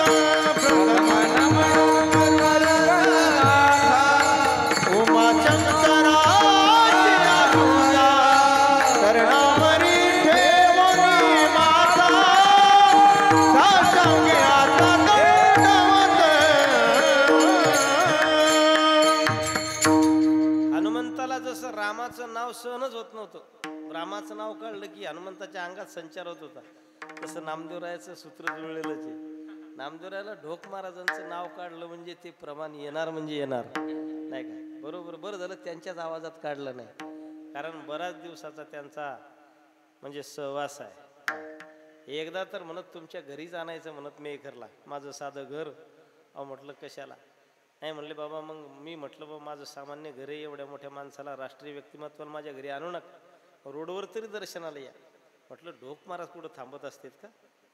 प्रथम नमन करू गणनाथा उमा शंकराची आसुता. चरणावरी ठेवणी माता साष्टांग आता दंडवत. हनुमंताला जसं रामाचं नाव सहनच होत नव्हतं, रामाचं नाव कळलं की हनुमंताच्या अंगात संचार होत होता, तसं नामदेवरायाचं सूत्र जुळलेलंच आहे. नामदेवरायाला ढोक महाराजांचं नाव काढलं म्हणजे ते प्रमाण येणार म्हणजे येणार नाही का. बरोबर. बरं झालं त्यांच्याच आवाजात काढलं नाही, कारण बऱ्याच दिवसाचा त्यांचा म्हणजे सहवास आहे. एकदा तर म्हणत तुमच्या घरीच आणायचं म्हणत मेघरला. माझं साधं घर. अहो म्हटलं कशाला. नाही म्हणले बाबा. मग मी म्हटलं बाबा माझं सामान्य घर आहे, एवढ्या मोठ्या माणसाला राष्ट्रीय व्यक्तिमत्वाला माझ्या घरी आणू नका, रोडवर तरी दर्शनाला या. म्हटलं ढोक महाराज कुठं थांबत असतात का.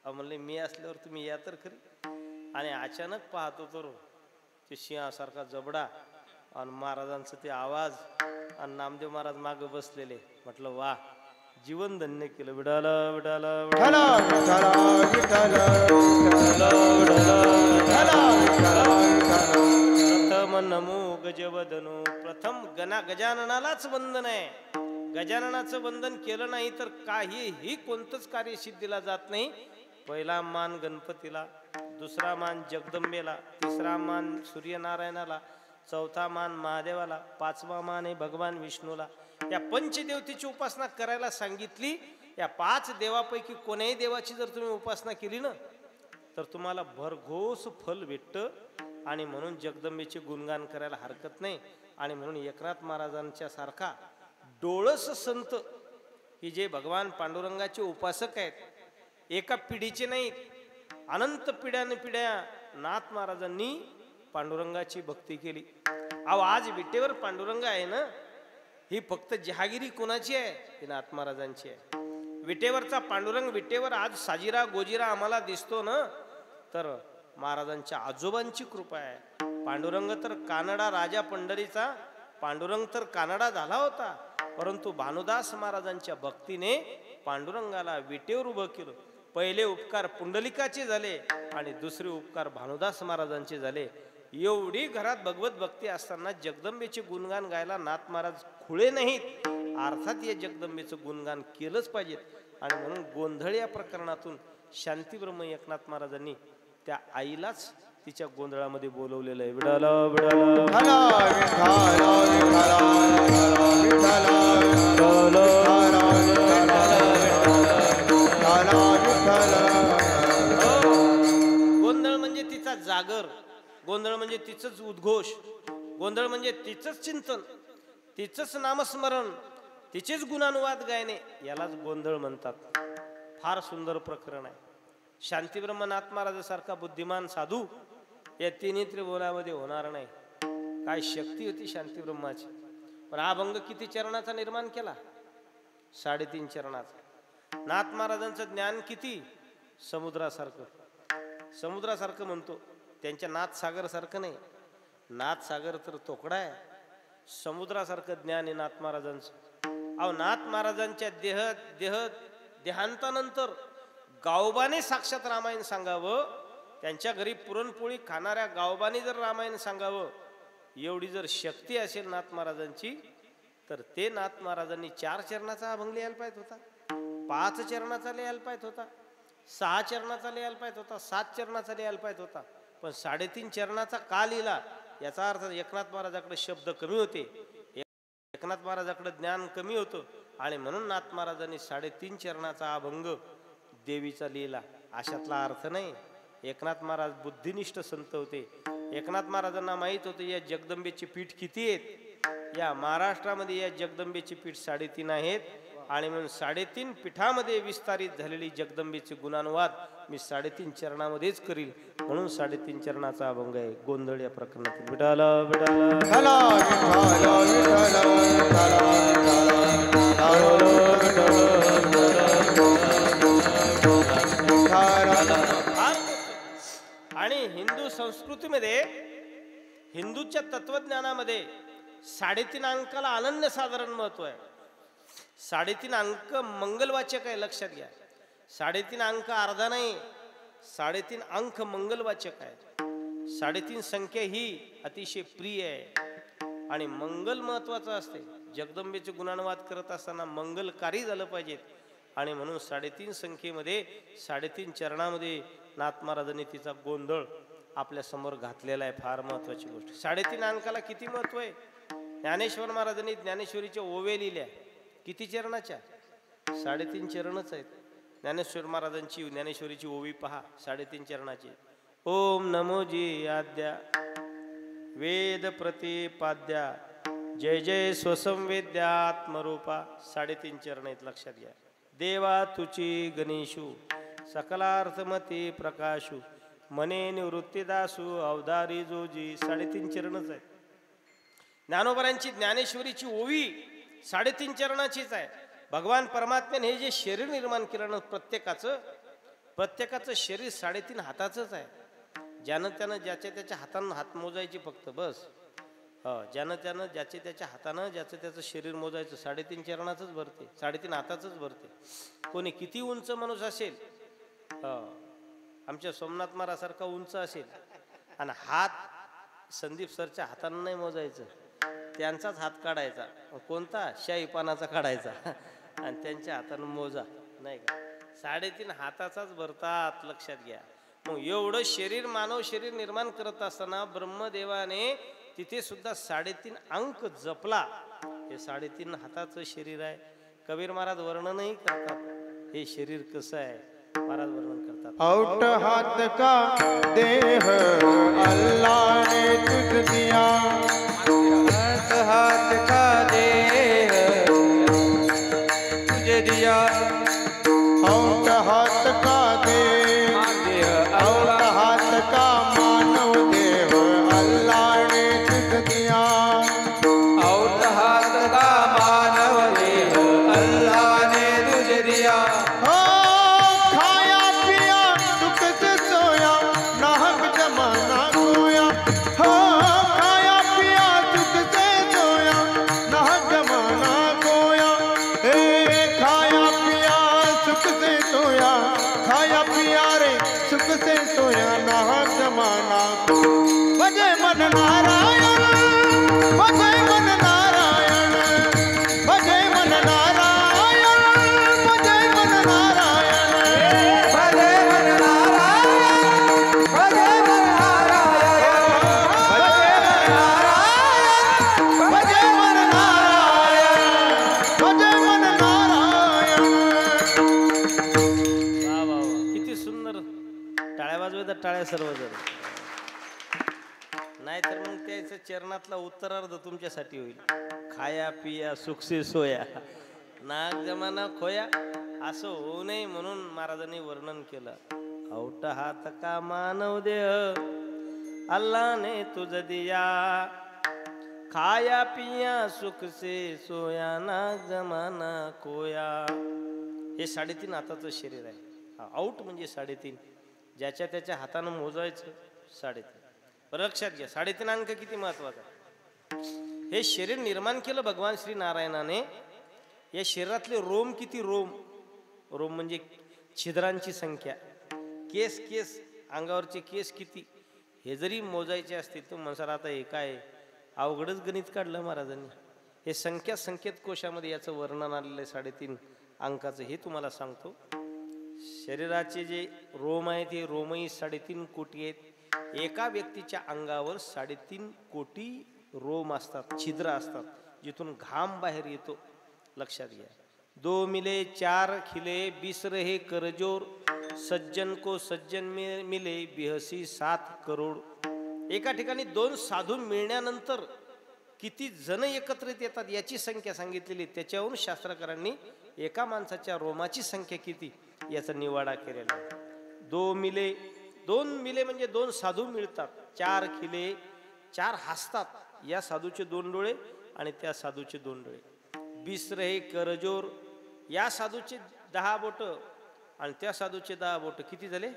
अहो म्हणले मी असल्यावर तुम्ही या तर खरी. आणि अचानक पाहतो तर ते सिंहासारखा जबडा आणि महाराजांचं ते आवाज आणि नामदेव महाराज मागं बसलेले. म्हटलं वा, जीवन धन्य केलं. विडाला विडाला विठ्ठला विठ्ठला विठ्ठला विठ्ठला विठ्ठला. प्रथम नमो गजवदनो. प्रथम गजाननालाच वंदन आहे. गजाननाचं वंदन केलं नाही तर काहीही कोणतंच कार्य सिद्धीला जात नाही. पहिला मान गणपतीला, दुसरा मान जगदंबेला, तिसरा मान सूर्यनारायणाला, चौथा मान महादेवाला, पाचवा मान आहे भगवान विष्णूला. या पंचदेवतेची उपासना करायला सांगितली. या 5 देवापैकी कोण्याही देवाची जर तुम्ही उपासना केली ना तर तुम्हाला भरघोस फल भेटतं. आणि म्हणून जगदंबेचे गुणगान करायला हरकत नाही. आणि म्हणून एकनाथ महाराजांच्या सारखा डोळस संत की जे भगवान पांडुरंगाचे उपासक आहेत, एका पिढीचे नाहीत, अनंत पिढ्याने पिढ्या नाथ महाराजांनी पांडुरंगाची भक्ती केली. अहो आज विटेवर पांडुरंग आहे ना, ही फक्त जहागिरी कोणाची आहे? ही नाथ महाराजांची आहे. विटेवरचा पांडुरंग, विटेवर आज साजिरा गोजिरा आम्हाला दिसतो ना, तर महाराजांच्या आजोबांची कृपा आहे. पांडुरंग तर कानडा राजा पंढरीचा पांडुरंग तर कानडा झाला होता, परंतु भानुदास महाराजांच्या भक्तीने पांडुरंगाला विटेवर उभं केलं. पहिले उपकार पुंडलिकाचे झाले आणि दुसरे उपकार भानुदास महाराजांचे झाले. एवढी घरात भगवत भक्ती असताना जगदंबेचे गुणगान गायला नाथ महाराज खुळे नाहीत. अर्थात या जगदंबेचं गुणगान केलंच पाहिजे. आणि म्हणून गोंधळ या प्रकरणातून शांतीब्रह्म एकनाथ महाराजांनी त्या आईलाच तिच्या गोंधळामध्ये बोलवलेलं आहे. विडाला विडाला विठ्ठल गोंधळ म्हणजे तिचा जागर, गोंधळ म्हणजे तिचंच उद्घोष, गोंधळ म्हणजे तिचंच चिंतन, तिचंच नामस्मरण, तिचेच गुणानुवाद गायने, यालाच गोंधळ म्हणतात. फार सुंदर प्रकरण आहे. शांतीब्रह्मनाथ महाराजासारखा बुद्धिमान साधू या तिन्ही त्रिभुवनामध्ये होणार नाही. काय शक्ती होती शांतीब्रह्माची. पण हा अभंग किती चरणाचा निर्माण केला? 3.5 चरणाचा. नाथ महाराजांचं ज्ञान किती? समुद्रासारखं. समुद्रासारखं म्हणतो, त्यांच्या नाथसागर सारखं नाही. नाथसागर तर तोकडा आहे, समुद्रासारखं ज्ञान आहे नाथ महाराजांचं. अहो, नाथ महाराजांच्या देहांतानंतर गावबाने साक्षात रामायण सांगावं, त्यांच्या घरी पुरणपोळी खाणाऱ्या गावबाने जर रामायण सांगावं, एवढी जर शक्ती असेल नाथ महाराजांची, तर ते नाथ महाराजांनी 4 चरणाचा अभंग लिहायला पाहिजे होता, 5 चरणाचा लिहायला पाहिजे होता, 6 चरणाचा लिहायला पाहिजे होता, 7 चरणाचा लिहायला पाहिजे होता. पण 3.5 चरणाचा का लिहिला? याचा अर्थ एकनाथ महाराजाकडे शब्द कमी होते, एकनाथ महाराजाकडे ज्ञान कमी होतं, आणि म्हणून नाथ महाराजांनी 3.5 चरणाचा अभंग देवीचा लिहिला, अशातला अर्थ नाही. एकनाथ महाराज बुद्धिनिष्ठ संत होते. एकनाथ महाराजांना माहीत होते या जगदंबेची पीठ किती आहेत. या महाराष्ट्रामध्ये या जगदंबेची पीठ 3.5 आहेत, आणि म्हणून 3.5 पीठामध्ये विस्तारित झालेली जगदंबेचे गुणानुवाद मी 3.5 चरणामध्येच करील. म्हणून 3.5 चरणाचा अभंग आहे गोंधळ या प्रकरणात. विठाल विठाल आणि हिंदू संस्कृतीमध्ये, हिंदूच्या तत्वज्ञानामध्ये 3.5 अंकाला अनन्यसाधारण महत्व आहे. 3.5 अंक मंगलवाचक आहे, लक्षात घ्या. 3.5 अंक अर्धा नाही, 3.5 अंक मंगलवाचक आहे. 3.5 संख्या ही अतिशय प्रिय आहे आणि मंगल महत्वाचं असते. जगदंबेचे गुणानुवाद करत असताना मंगलकारी झालं पाहिजेत, आणि म्हणून 3.5 संख्येमध्ये 3.5 चरणामध्ये नाथ महाराजांनी तिचा गोंधळ आपल्या समोर घातलेला आहे. फार महत्वाची गोष्ट. 3.5 अंकाला किती महत्व आहे. ज्ञानेश्वर महाराजांनी ज्ञानेश्वरीच्या ओवे लिहिल्या. किती चरणाच्या? 3.5 चरणच आहेत. ज्ञानेश्वर महाराजांची ज्ञानेश्वरीची ओवी पहा, 3.5 चरणाची. ओम नमोजी आद्या वेद प्रतिपाद्या जय जय स्वसंवेद्या आत्मरूपा. 3.5 चरण आहेत, लक्षात घ्या. देवा तुची गणेशू सकलार्थमती प्रकाशू मने निवृत्तीदासू अवधारी जोजी. 3.5 चरणच आहेत. ज्ञानोबरांची ज्ञानेश्वरीची ओवी 3.5 चरणाचीच आहे. भगवान परमात्म्याने हे जे शरीर निर्माण केलं ना, प्रत्येकाचं शरीर 3.5 हाताचंच आहे. ज्यानं त्यानं ज्याच्या त्याच्या हातानं हात मोजायची फक्त, बस. ज्यानं त्यानं ज्याच्या त्याच्या हातानं ज्याचं त्याचं शरीर मोजायचं. 3.5 चरणाचंच भरते, 3.5 हाताचंच भरते. कोणी किती उंच माणूस असेल, आमच्या सोमनाथ महाराजासारखा उंच असेल, आणि हात संदीप सरच्या हातानं नाही मोजायचं, त्यांचाच हात काढायचा. कोणता? शाहीपानाचा काढायचा, आणि त्यांच्या हातानं मोजा, नाही का. 3.5 हाताचाच भरतात, लक्षात घ्या. मग एवढं शरीर, मानव शरीर निर्माण करत असताना ब्रह्मदेवाने तिथे सुद्धा 3.5 अंक जपला. हे 3.5 हाताचं शरीर आहे. कबीर महाराज वर्णनही करतात हे शरीर कसं आहे. महाराज वर्णन करतात. औट हाथ का देह अल्लाह ने तुझ दिया, औट हाथ का देह तुझे दिया, औट हाथ का देह, औट हाथ का मानव देह अल्लाह ने तुझ दिया, औट हाथ का मानव देह अल्लाह ने तुझे दिया. खाया पिया सुख से सोया नाहक जमाना खोया. खाया पिया सुख से सोया नाहक जमाना खोया. खाया पिया सुख से सोया, खाया पिया रे सुख से सोया नाहक जमाना. भजे मन नारायण, भजे मन नारायण, भजे मन नारायण, भजे मन नारायण, भजे मन नारायण, भजे मन नारायण, भजे मन नारायण, भजे मन नारायण. नजर. नाहीतर मग त्याचं चरणातला उत्तरार्ध तुमच्यासाठी होईल. खाया पिया सुखसे सोया नाग जमाना खोया. असं होऊ नये म्हणून महाराजांनी वर्णन केलं. औट हात का मानव देह अल्लाने तुझ दिया, खाया पिया सुख से सोया नाग जमाना खोया. हे 3.5 हाताचं शरीर आहे. आऊट म्हणजे 3.5. ज्याच्या त्याच्या हातानं मोजायचं 3.5. लक्षात घ्या 3.5 अंक किती महत्वाचा. हे शरीर निर्माण केलं भगवान श्री नारायणाने. या शरीरातले रोम किती? रोम म्हणजे छिद्रांची संख्या. केस अंगावरचे केस किती हे जरी मोजायचे असतील तर म्हणसार आता हे काय अवघडच गणित काढलं महाराजांनी. हे संकेत कोशामध्ये याचं वर्णन आलेलं आहे 3.5 अंकाचं. हे तुम्हाला सांगतो. शरीराचे जे रोम आहेत हे रोमही 3.5 कोटी आहेत. एका व्यक्तीच्या अंगावर 3.5 कोटी रोम असतात, छिद्र असतात, जिथून घाम बाहेर येतो. लक्षात घ्या. 2 मिले 4 खिले 20 रहे करजोर, सज्जन को सज्जन मिले बिहसी 7 करोड. एका ठिकाणी 2 साधू मिळण्यानंतर किती जण एकत्रित येतात याची संख्या सांगितलेली. त्याच्यावरून शास्त्रकारांनी एका माणसाच्या रोमाची संख्या किती याचा निवाडा केलेला आहे. 2 मिले म्हणजे 2 साधू मिळतात. 4 खिले 4 हसतात. या साधूचे 2 डोळे आणि त्या साधूचे 2 डोळे. 20 रहे करजोर, या साधूचे 10 बोट आणि त्या साधूचे 10 बोट. किती झाले?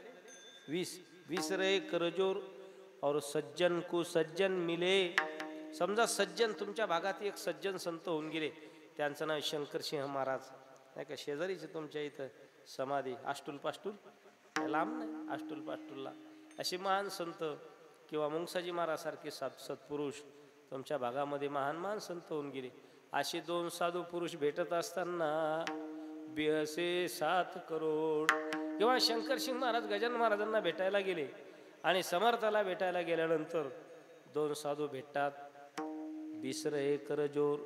20 रहे करजोर. और सज्जन को सज्जन मिले. समजा सज्जन तुमच्या भागात एक सज्जन संत होऊन गेले. त्यांचं नाव शंकरसिंह महाराज नाही का. शेजारीचे तुमच्या इथं समाधी आष्टुल पाष्टुल लांब नाही, आष्टुल पाष्टुलला असे महान संत किंवा मुंगसाजी महाराज सारखे सत्पुरुष तुमच्या भागामध्ये महान संत होऊन गेले. असे 2 साधू पुरुष भेटत असताना बिहसे 7 करोड. किंवा शंकरसिंह महाराज गजानन महाराजांना भेटायला गेले आणि समर्थाला भेटायला गेल्यानंतर 2 साधू भेटतात. 20 रहे करजोर,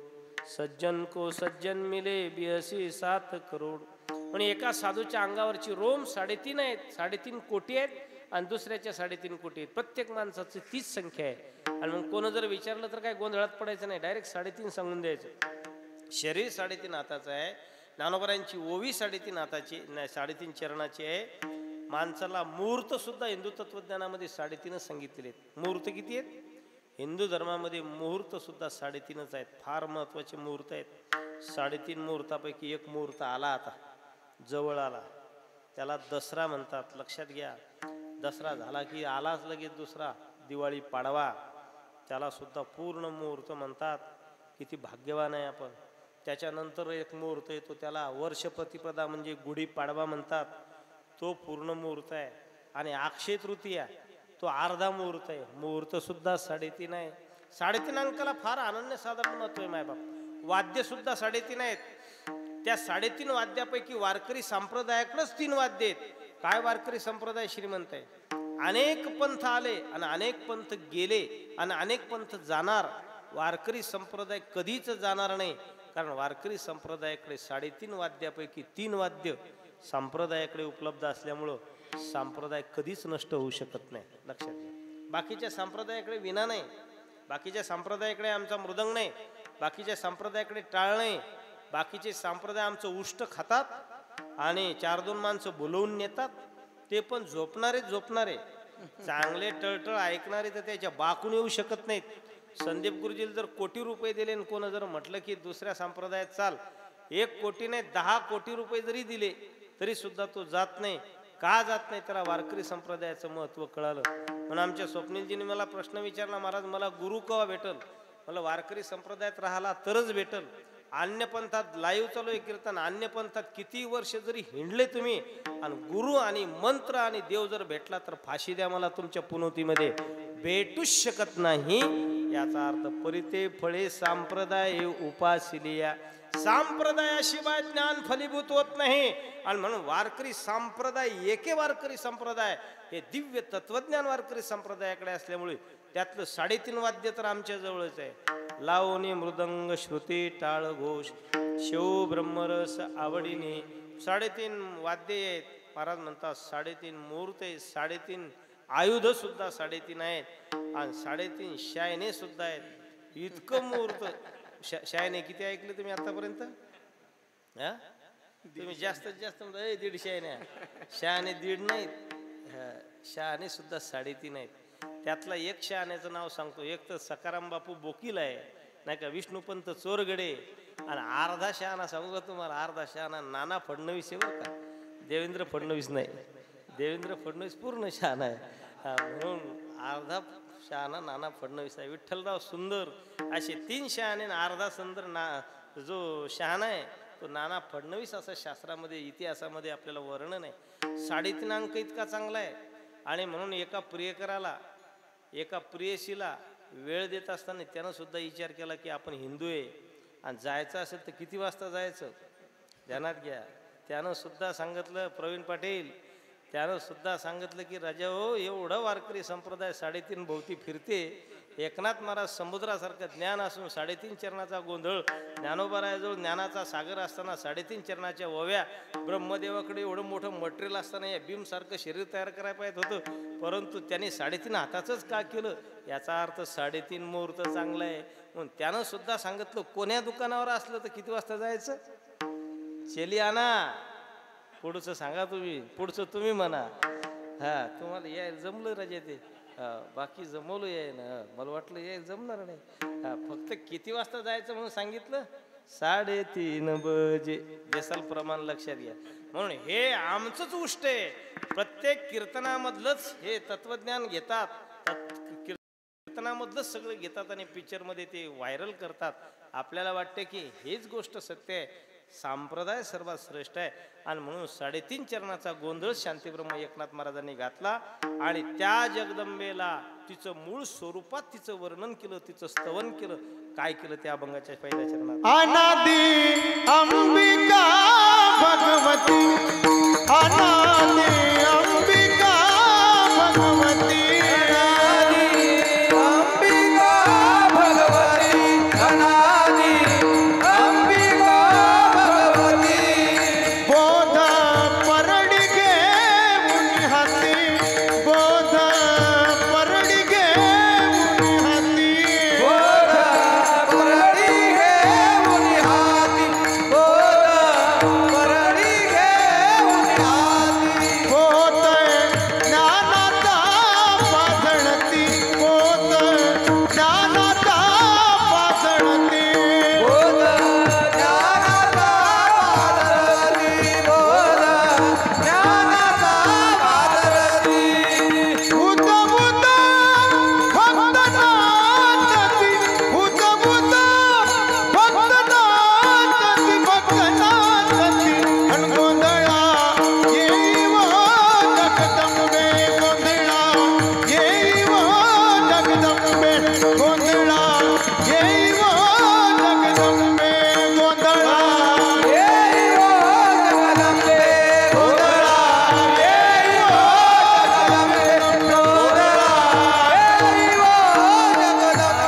सज्जन को सज्जन मिले बिहसी 7 करोड. म्हणजे एका साधूच्या अंगावरची रोम 3.5 आहेत, 3.5 कोटी आहेत आणि दुसऱ्याच्या 3.5 कोटी आहेत. प्रत्येक माणसाची तीच संख्या आहे. आणि मग कोण जर विचारलं तर काय गोंधळात पडायचं नाही, डायरेक्ट 3.5 सांगून द्यायचं. शरीर 3.5 हाताचं आहे. ज्ञानोबरांची ओवी 3.5 हाताची नाही 3.5 चरणाची आहे. माणसाला मुहूर्त सुद्धा हिंदू तत्वज्ञानामध्ये 3.5 सांगितलेले आहेत. मुहूर्त किती आहेत? हिंदू धर्मामध्ये मुहूर्त सुद्धा 3.5 आहेत. फार महत्वाचे मुहूर्त आहेत. 3.5 मुहूर्तापैकी एक मुहूर्त आला, आता जवळ आला, त्याला दसरा म्हणतात. लक्षात घ्या. दसरा झाला की आलाच लगेच दुसरा दिवाळी पाडवा, त्याला सुद्धा पूर्ण मुहूर्त म्हणतात. किती भाग्यवान आहे आपण. त्याच्यानंतर एक मुहूर्त येतो त्याला वर्षप्रतिपदा म्हणजे गुढीपाडवा म्हणतात. तो पूर्ण मुहूर्त आहे. आणि अक्षय तृतीया तो अर्धा मुहूर्त आहे. मुहूर्त सुद्धा 3.5 आहे. 3.5 अंकाला फार अनन्यसाधारण महत्व आहे मायबाप. वाद्य सुद्धा 3.5 आहेत. त्या 3.5 वाद्यापैकी वारकरी संप्रदायाकडेच 3 वाद्य आहेत. काय वारकरी संप्रदाय श्रीमंत आहे. अनेक पंथ आले आणि अनेक पंथ गेले आणि अनेक पंथ जाणार. वारकरी संप्रदाय कधीच जाणार नाही. कारण वारकरी संप्रदायाकडे 3.5 वाद्यापैकी 3 वाद्य संप्रदायाकडे उपलब्ध असल्यामुळं संप्रदाय कधीच नष्ट होऊ शकत नाही. लक्षात घ्या. बाकीच्या संप्रदायाकडे विना नाही, बाकीच्या संप्रदायाकडे आमचा मृदंग नाही, बाकीच्या संप्रदायाकडे टाळ नाही. बाकीचे संप्रदाय आमचं उष्ट खातात आणि 4-2 माणसं बोलवून नेतात. ते पण झोपणारे चांगले टळटळ ऐकणारे तर त्याच्या बाकून येऊ शकत नाहीत. संदीप गुरुजीला जर कोटी रुपये दिले आणि कोण जर म्हटलं की दुसऱ्या संप्रदायात चाल, 1 कोटी नाही 10 कोटी रुपये जरी दिले तरी सुद्धा तो जात नाही. का जात नाही? त्याला वारकरी संप्रदायाचं महत्त्व कळालं. म्हणून आमच्या स्वप्नीलजीने मला प्रश्न विचारला, महाराज मला गुरु केव्हा भेटल? मला वारकरी संप्रदायात राहिला तरच भेटल. अन्य पंथात लाईव्ह चालू आहे कीर्तन, अन्य पंथात किती वर्ष जरी हिंडले तुम्ही आणि गुरु आणि मंत्र आणि देव जर भेटला तर फाशी द्या, मला तुमच्या पुनवतीमध्ये भेटूच शकत नाही. याचा अर्थ परिते फळे संप्रदाय उपासिलिया. संप्रदायाशिवाय ज्ञान फलीभूत होत नाही. आणि म्हणून वारकरी संप्रदाय एके वारकरी संप्रदाय हे दिव्य तत्वज्ञान वारकरी संप्रदायाकडे असल्यामुळे त्यातलं 3.5 वाद्य तर आमच्या जवळच आहे. लावणी मृदंग श्रुती टाळ घोष शिव ब्रह्मरस आवडीने 3.5 वाद्य आहेत. महाराज म्हणतात 3.5 मुहूर्त आहे. 3.5 आयुध सुद्धा 3.5 आहेत आणि 3.5 शायने सुद्धा आहेत. इतकं मुहूर्त. शायने किती ऐकले तुम्ही आतापर्यंत? हा, तुम्ही जास्तीत जास्त 1.5 शायने. शहाणे 1.5 नाहीत, शहाणे सुद्धा 3.5 आहेत. त्यातला एक शहाण्याचं नाव सांगतो. एक तर सकाराम बापू बोकील आहे, नाही का, विष्णुपंत चोरगडे, आणि अर्धा शहाणा सांगू का तुम्हाला? अर्धा शहाणा नाना फडणवीस आहे बरं का, देवेंद्र फडणवीस नाही. देवेंद्र फडणवीस पूर्ण शहाणा आहे, म्हणून अर्धा शहाणा नाना फडणवीस आहे. विठ्ठलराव सुंदर, असे 3 शहाणे आणि अर्धा सुंदर जो शहाणा आहे तो नाना फडणवीस, असं शास्त्रामध्ये इतिहासामध्ये आपल्याला वर्णन आहे. 3.5 अंक इतका चांगला आहे. आणि म्हणून एका प्रियकराला, एका प्रियसीला वेळ देत असताना त्यानं सुद्धा विचार केला की आपण हिंदू आहे आणि जायचं असेल तर किती वाजता जायचं, ध्यानात घ्या. त्यानं सुद्धा सांगितलं, प्रवीण पाटील, त्यानं सुद्धा सांगितलं की राजा हो, एवढं वारकरी संप्रदाय 3.5 भोवती फिरते, एकनाथ महाराज समुद्रासारखं ज्ञान असून 3.5 चरणाचा गोंधळ, ज्ञानोबारायाजवळ ज्ञानाचा सागर असताना 3.5 चरणाच्या ओव्या, ब्रह्मदेवाकडे एवढं मोठं मटेरियल असताना या भीमसारखं शरीर तयार करायला पाहिजे होतं, परंतु त्यांनी 3.5 हाताचंच का केलं? याचा अर्थ 3.5 मुहूर्त चांगला आहे. म्हणून त्यानं सुद्धा सांगितलं, कोण्या दुकानावर असलं तर किती वाजता जायचं? चेली आणा, पुढचं सांगा तुम्ही, पुढचं तुम्ही म्हणा. हा, तुम्हाला यायला जमलं राजा ते, बाकी जमवलं याय ना, मला वाटलं यायला जमणार नाही. हा, फक्त किती वाजता जायचं म्हणून सांगितलं, 3:30 बजे. देसाल प्रमाण लक्षात घ्या. म्हणून हे आमचंच उष्ट आहे. प्रत्येक कीर्तनामधलंच हे तत्वज्ञान घेतात, कीर्तनामधलंच सगळं घेतात आणि पिक्चरमध्ये ते व्हायरल करतात. आपल्याला वाटते की हेच गोष्ट सत्य आहे, संप्रदाय सर्वात श्रेष्ठ आहे. आणि म्हणून 3.5 चरणाचा गोंधळ शांतीब्रह्म एकनाथ महाराजांनी घातला आणि त्या जगदंबेला तिचं मूळ स्वरूपात तिचं वर्णन केलं, तिचं स्तवन केलं. काय केलं त्या अभंगाच्या पहिल्या चरणात? अनादि अंबिका भगवती, अनादि अंबिका भगवती, अंबिका भगवती, अनादि अंबिका भगवती. बोध परडिगे मुनि हाती, बोध परडिगे मुनि हाती, बोध परडी गे मुनि हाती, बोध परडी गे मुनि हाती. बोध ज्ञानाचा पाजळती, बोध ज्ञानाचा पाजळती, बोध ज्ञानाचा पादरती, बोध ज्ञानाचा पादरती. भूत भूत भक्त नाचती, भूत भूत भक्त नाचती, भक्त नाचती, अन गोंधळा येई वो जगदंबे, गोंधळा येई वो जगदंबे, गोंधळा येई वो जगदंबे, गोंधळा येई वो जगदंबे, गोंधळा येई वो जगदंबे, गोंधळा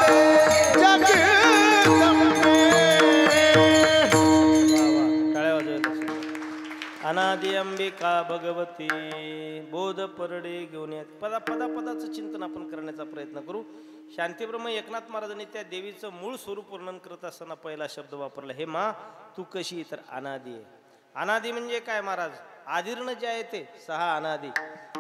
येई वो जगदंबे. टाळ्या वाजवायला सुरू. अनादि अंबिका भगवती, बोध परडे घेऊन येत. पदाचं चिंतन आपण करण्याचा प्रयत्न करू. शांतीब्रह्म एकनाथ महाराजांनी त्या देवीचं मूळ स्वरूप वर्णन करत असताना पहिला शब्द वापरला, हे मा तू कशी? तर अनादि आहे. अनादि म्हणजे काय महाराज? आदिर्न जे आहे ते 6 अनादि,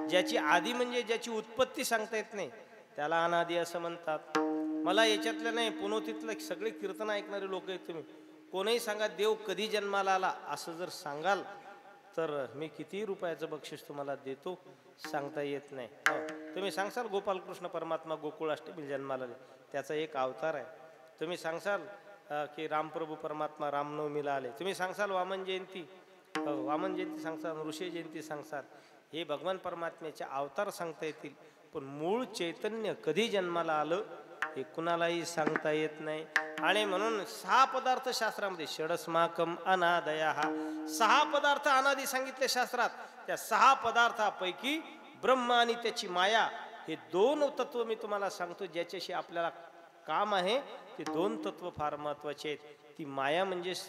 ज्याची आदि म्हणजे ज्याची उत्पत्ती सांगता येत नाही त्याला अनादि असं म्हणतात. मला याच्यातलं नाही, पुनोतीतलं सगळे कीर्तन ऐकणारे लोक आहेत तुम्ही, कोणीही सांगा देव कधी जन्माला आला असं जर सांगाल तर मी किती रुपयाचं बक्षीस तुम्हाला देतो, सांगता येत नाही. तुम्ही सांगसाल गोपालकृष्ण परमात्मा गोकुळाष्टमी जन्माला आले, त्याचा एक अवतार आहे. तुम्ही सांगसाल की रामप्रभू परमात्मा रामनवमीला आले, तुम्ही सांगसाल वामन जयंती सांगसाल, ऋषी जयंती सांगसाल, हे भगवान परमात्म्याचे अवतार सांगता येतील. पण मूळ चैतन्य कधी जन्माला आलं हे कुणालाही सांगता येत नाही. आणि म्हणून 6 पदार्थ शास्त्रामध्ये, षडस्माकम अनादया, 6 पदार्थ अनादि सांगितले शास्त्रात. त्या 6 पदार्थापैकी ब्रह्म आणि त्याची माया हे 2 तत्व मी तुम्हाला सांगतो, ज्याच्याशी आपल्याला काम आहे. ते 2 तत्व फार महत्वाचे आहेत. ती माया म्हणजेच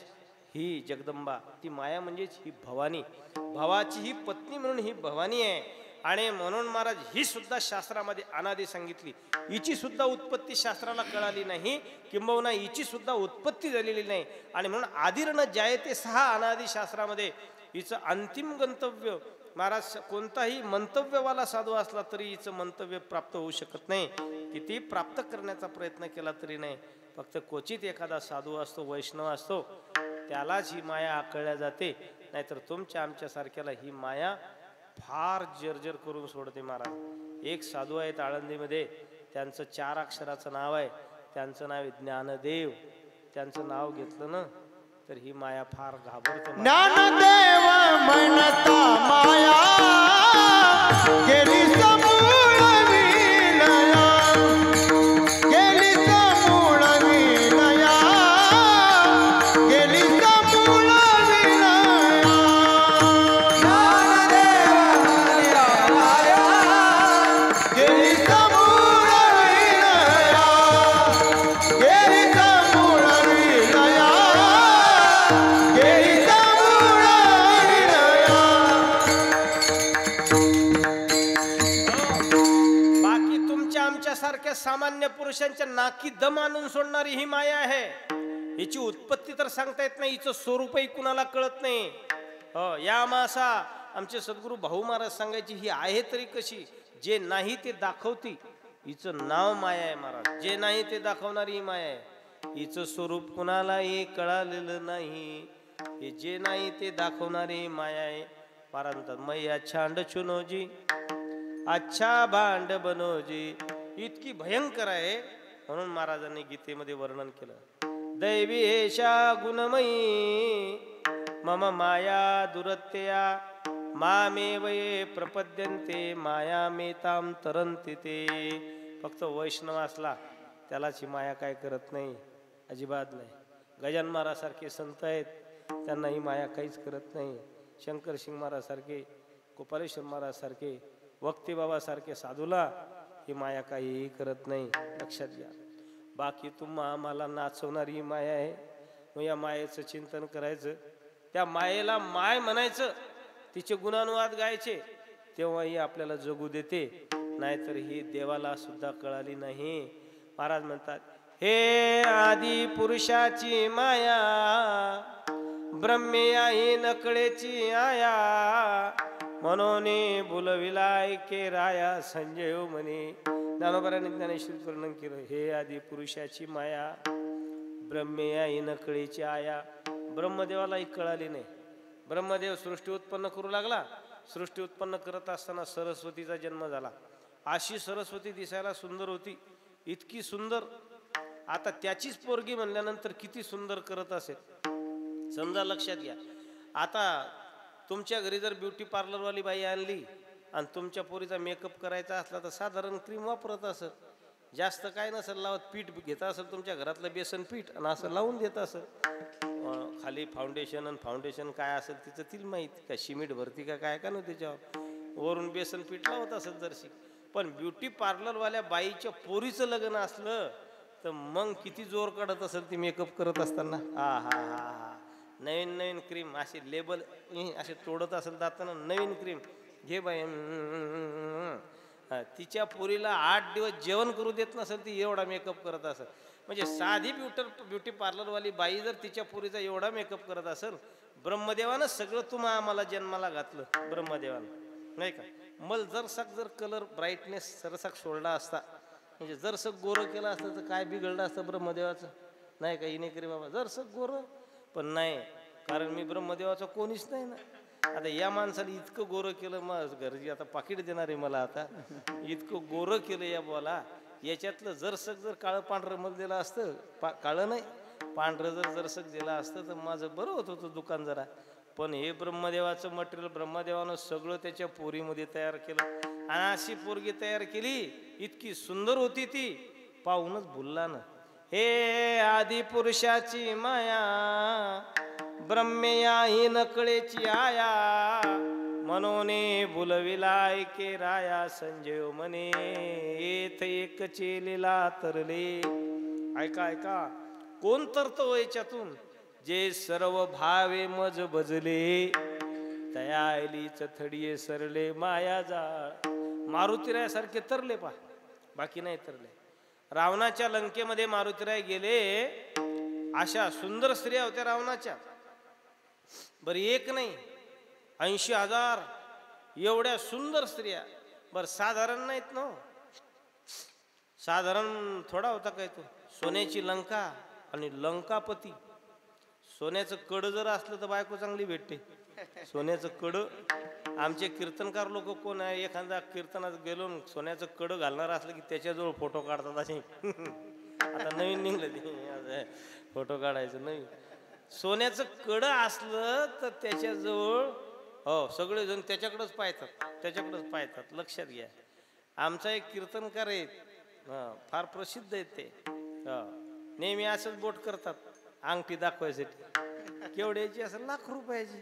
ही जगदंबा, ती माया म्हणजेच ही भवानी, भावाची ही पत्नी म्हणून ही भवानी आहे. आणि म्हणून महाराज ही सुद्धा शास्त्रामध्ये अनादी सांगितली. हिची सुद्धा उत्पत्ती शास्त्राला कळाली नाही, किंबहुना हिची सुद्धा उत्पत्ती झालेली नाही. आणि म्हणून आदिर्न जायते सहा अनादी शास्त्रामध्ये हिचं अंतिम गंतव्य महाराज कोणताही मंतव्यवाला साधू असला तरी हिचं मंतव्य प्राप्त होऊ शकत नाही. किती प्राप्त करण्याचा प्रयत्न केला तरी नाही. फक्त क्वचित एखादा साधू असतो, वैष्णव असतो, त्यालाच ही माया आकळल्या जाते. नाहीतर तुमच्या आमच्या सारख्याला ही माया फार जर्जर करून सोडते महाराज. एक साधू आहेत आळंदीमध्ये, त्यांचं 4 अक्षराचं नाव आहे, त्यांचं नाव आहे ज्ञानदेव. त्यांचं नाव घेतलं ना तर ही माया फार घाबरते. ज्ञानदेव म्हणता माया गेली समूळ विलया, गेली समूळ विलया, गेली समूळ विलया. गेली समूळ विलया, गेली समूळ विलया, गेली समूळ विलया. बाकी तुमच्या आमच्या सारख्या सामान्य पुरुषांच्या नाकी दम आणून सोडणारी ही माया आहे. हिची उत्पत्ती तर सांगता येत नाही, हिचं स्वरूपही कुणाला कळत नाही. हो, या मासा आमचे सद्गुरू भाऊ महाराज सांगायची, ही आहे तरी कशी, जे नाही ते दाखवती. हिचं नाव माया आहे महाराज, जे नाही ते दाखवणारी ही माया आहे. हिचं स्वरूप कुणालाही कळालेलं नाही, हे जे नाही ते दाखवणारी माया आहे. महाराज मैया छांड चुनोजी, अच्छा भांड बनोजी, इतकी भयंकर आहे. म्हणून महाराजांनी गीतेमध्ये वर्णन केलं, दैवी एषा गुणमयी मम माया दुरत्यया मामेव ये प्रपद्यन्ते माया मेताम तरन्ति ते. फक्त वैष्णव असला त्यालाच ही माया काय करत नाही, अजिबात नाही. गजानन महाराजसारखे संत आहेत, त्यांना ही माया काहीच करत नाही. शंकर सिंग महाराजसारखे, गोपालेश्वर महाराजसारखे, वक्ती बाबासारखे साधूला ही माया काहीही करत नाही. लक्षात घ्या. बाकी तुम्हा आम्हाला नाचवणारी ही माया आहे. मग या मायेचं चिंतन करायचं, त्या मायेला माय म्हणायचं, तिचे गुणानुवाद गायचे, तेव्हाही आपल्याला जगू देते. नाहीतर ही देवाला सुद्धा कळाली नाही. महाराज म्हणतात, हे आदी पुरुषाची माया ब्रह्मे आई नकळेची आया, म्हणून बुलविलाय के राया संजय म्हणे. ज्ञानोबाराने ज्ञानेश्वरी वर्णन केलं, हे आदी पुरुषाची माया ब्रह्मे आई नकळेची आया. ब्रह्मदेवालाही कळाली नाही. ब्रह्मदेव सृष्टी उत्पन्न करू लागला. सृष्टी उत्पन्न करत असताना सरस्वतीचा जन्म झाला. अशी सरस्वती दिसायला सुंदर होती, इतकी सुंदर. आता त्याचीच पोरगी म्हणल्यानंतर किती सुंदर करत असेल समजा. लक्षात घ्या. आता तुमच्या घरी जर ब्युटी पार्लरवाली बाई आणली आणि तुमच्या पोरीचा मेकअप करायचा असला तर साधारण क्रीम वापरत असेल, जास्त काय नसेल लावत, पीठ घेत असेल तुमच्या घरातलं बेसन पीठ आणि असं लावून देत असेल. खाली फाउंडेशन आणि फाउंडेशन काय असेल तिचं तिला माहिती, काय सिमेंट भरती का काय का ना त्याच्यावर, वरून बेसन पीठ लावत असेल जरशी. पण ब्युटी पार्लरवाल्या बाईच्या पोरीचं लग्न असलं तर मग किती जोर काढत असेल ती मेकअप करत असताना. हा हा हा हा, नवीन नवीन क्रीम असे लेबल असे तोडत असेल जाताना, नवीन क्रीम घे बाई. तिच्या पोरीला 8 दिवस जेवण करू देत नसेल ती, एवढा मेकअप करत असेल. म्हणजे साधी ब्युटी पार्लरवाली बाई जर तिच्या पोरीचा एवढा मेकअप करत असेल, ब्रह्मदेवानं सगळं तुम्हा आम्हाला जन्माला घातलं. ब्रह्मदेवानं नाही का. मल जर कलर ब्राईटनेस सरसाक सोडला असता, म्हणजे जरसं गोरं केलं असतं तर काय बिघडलं असतं ब्रह्मदेवाचं, नाही का. हिने करी बाबा जरसं गोरं, पण नाही, कारण मी ब्रह्मदेवाचा कोणीच नाही ना. आता या माणसाला इतकं गोरं केलं, मग घरची आता पाकिट देणार आहे मला. आता इतकं गोरं केलं या बोला, याच्यातलं जरसक जर काळं पांढरं मग दिलं असतं, काळं नाही पांढरं जरसक दिलं असतं तर माझं बरं होत होतं दुकान जरा. पण हे ब्रह्मदेवाचं मटेरियल ब्रह्मदेवानं सगळं त्याच्या पोरीमध्ये तयार केलं. आणि अशी पोरगी तयार केली, इतकी सुंदर होती ती, पाहूनच भुलला ना. हे आदी पुरुषाची माया ब्रह्मेया ही नकळेची आया, म्हणून बुलविलाय के राया संजय म्हणे. येथ एक चेलेला तरले. ऐका ऐका, कोण तरतो याच्यातून, जे सर्व भावे मज बजले. तया आयलीच थडिये सरले माया जाळ. मारुतीरायासारखे तरले पा, बाकी नाही तरले. रावणाच्या लंकेमध्ये मारुतीराय गेले, अशा सुंदर स्त्रिया होत्या रावणाच्या. बरं एक नाही 80,000 एवढ्या सुंदर स्त्रिया. बर साधारण नाहीत ना, साधारण थोडा होता काय तो. सोन्याची लंका आणि लंकापती. सोन्याचं कड जर असलं तर बायको चांगली भेटते. सोन्याचं कड. आमचे कीर्तनकार लोक कोण आहे, एखादा कीर्तनात गेलो सोन्याचं कड घालणार असलं की त्याच्याजवळ फोटो काढतात असे. आता नवीन निघलं ते फोटो काढायचं नवीन. सोन्याचं कड असलं तर त्याच्याजवळ हो सगळेजण त्याच्याकडेच पाहतात, त्याच्याकडेच पाहतात. लक्षात घ्या. आमचा एक कीर्तनकार आहेत, फार प्रसिद्ध आहेत ते. नेहमी असंच बोट करतात अंगठी दाखवायसाठी. केवढ्याची असं लाख रुपयाची.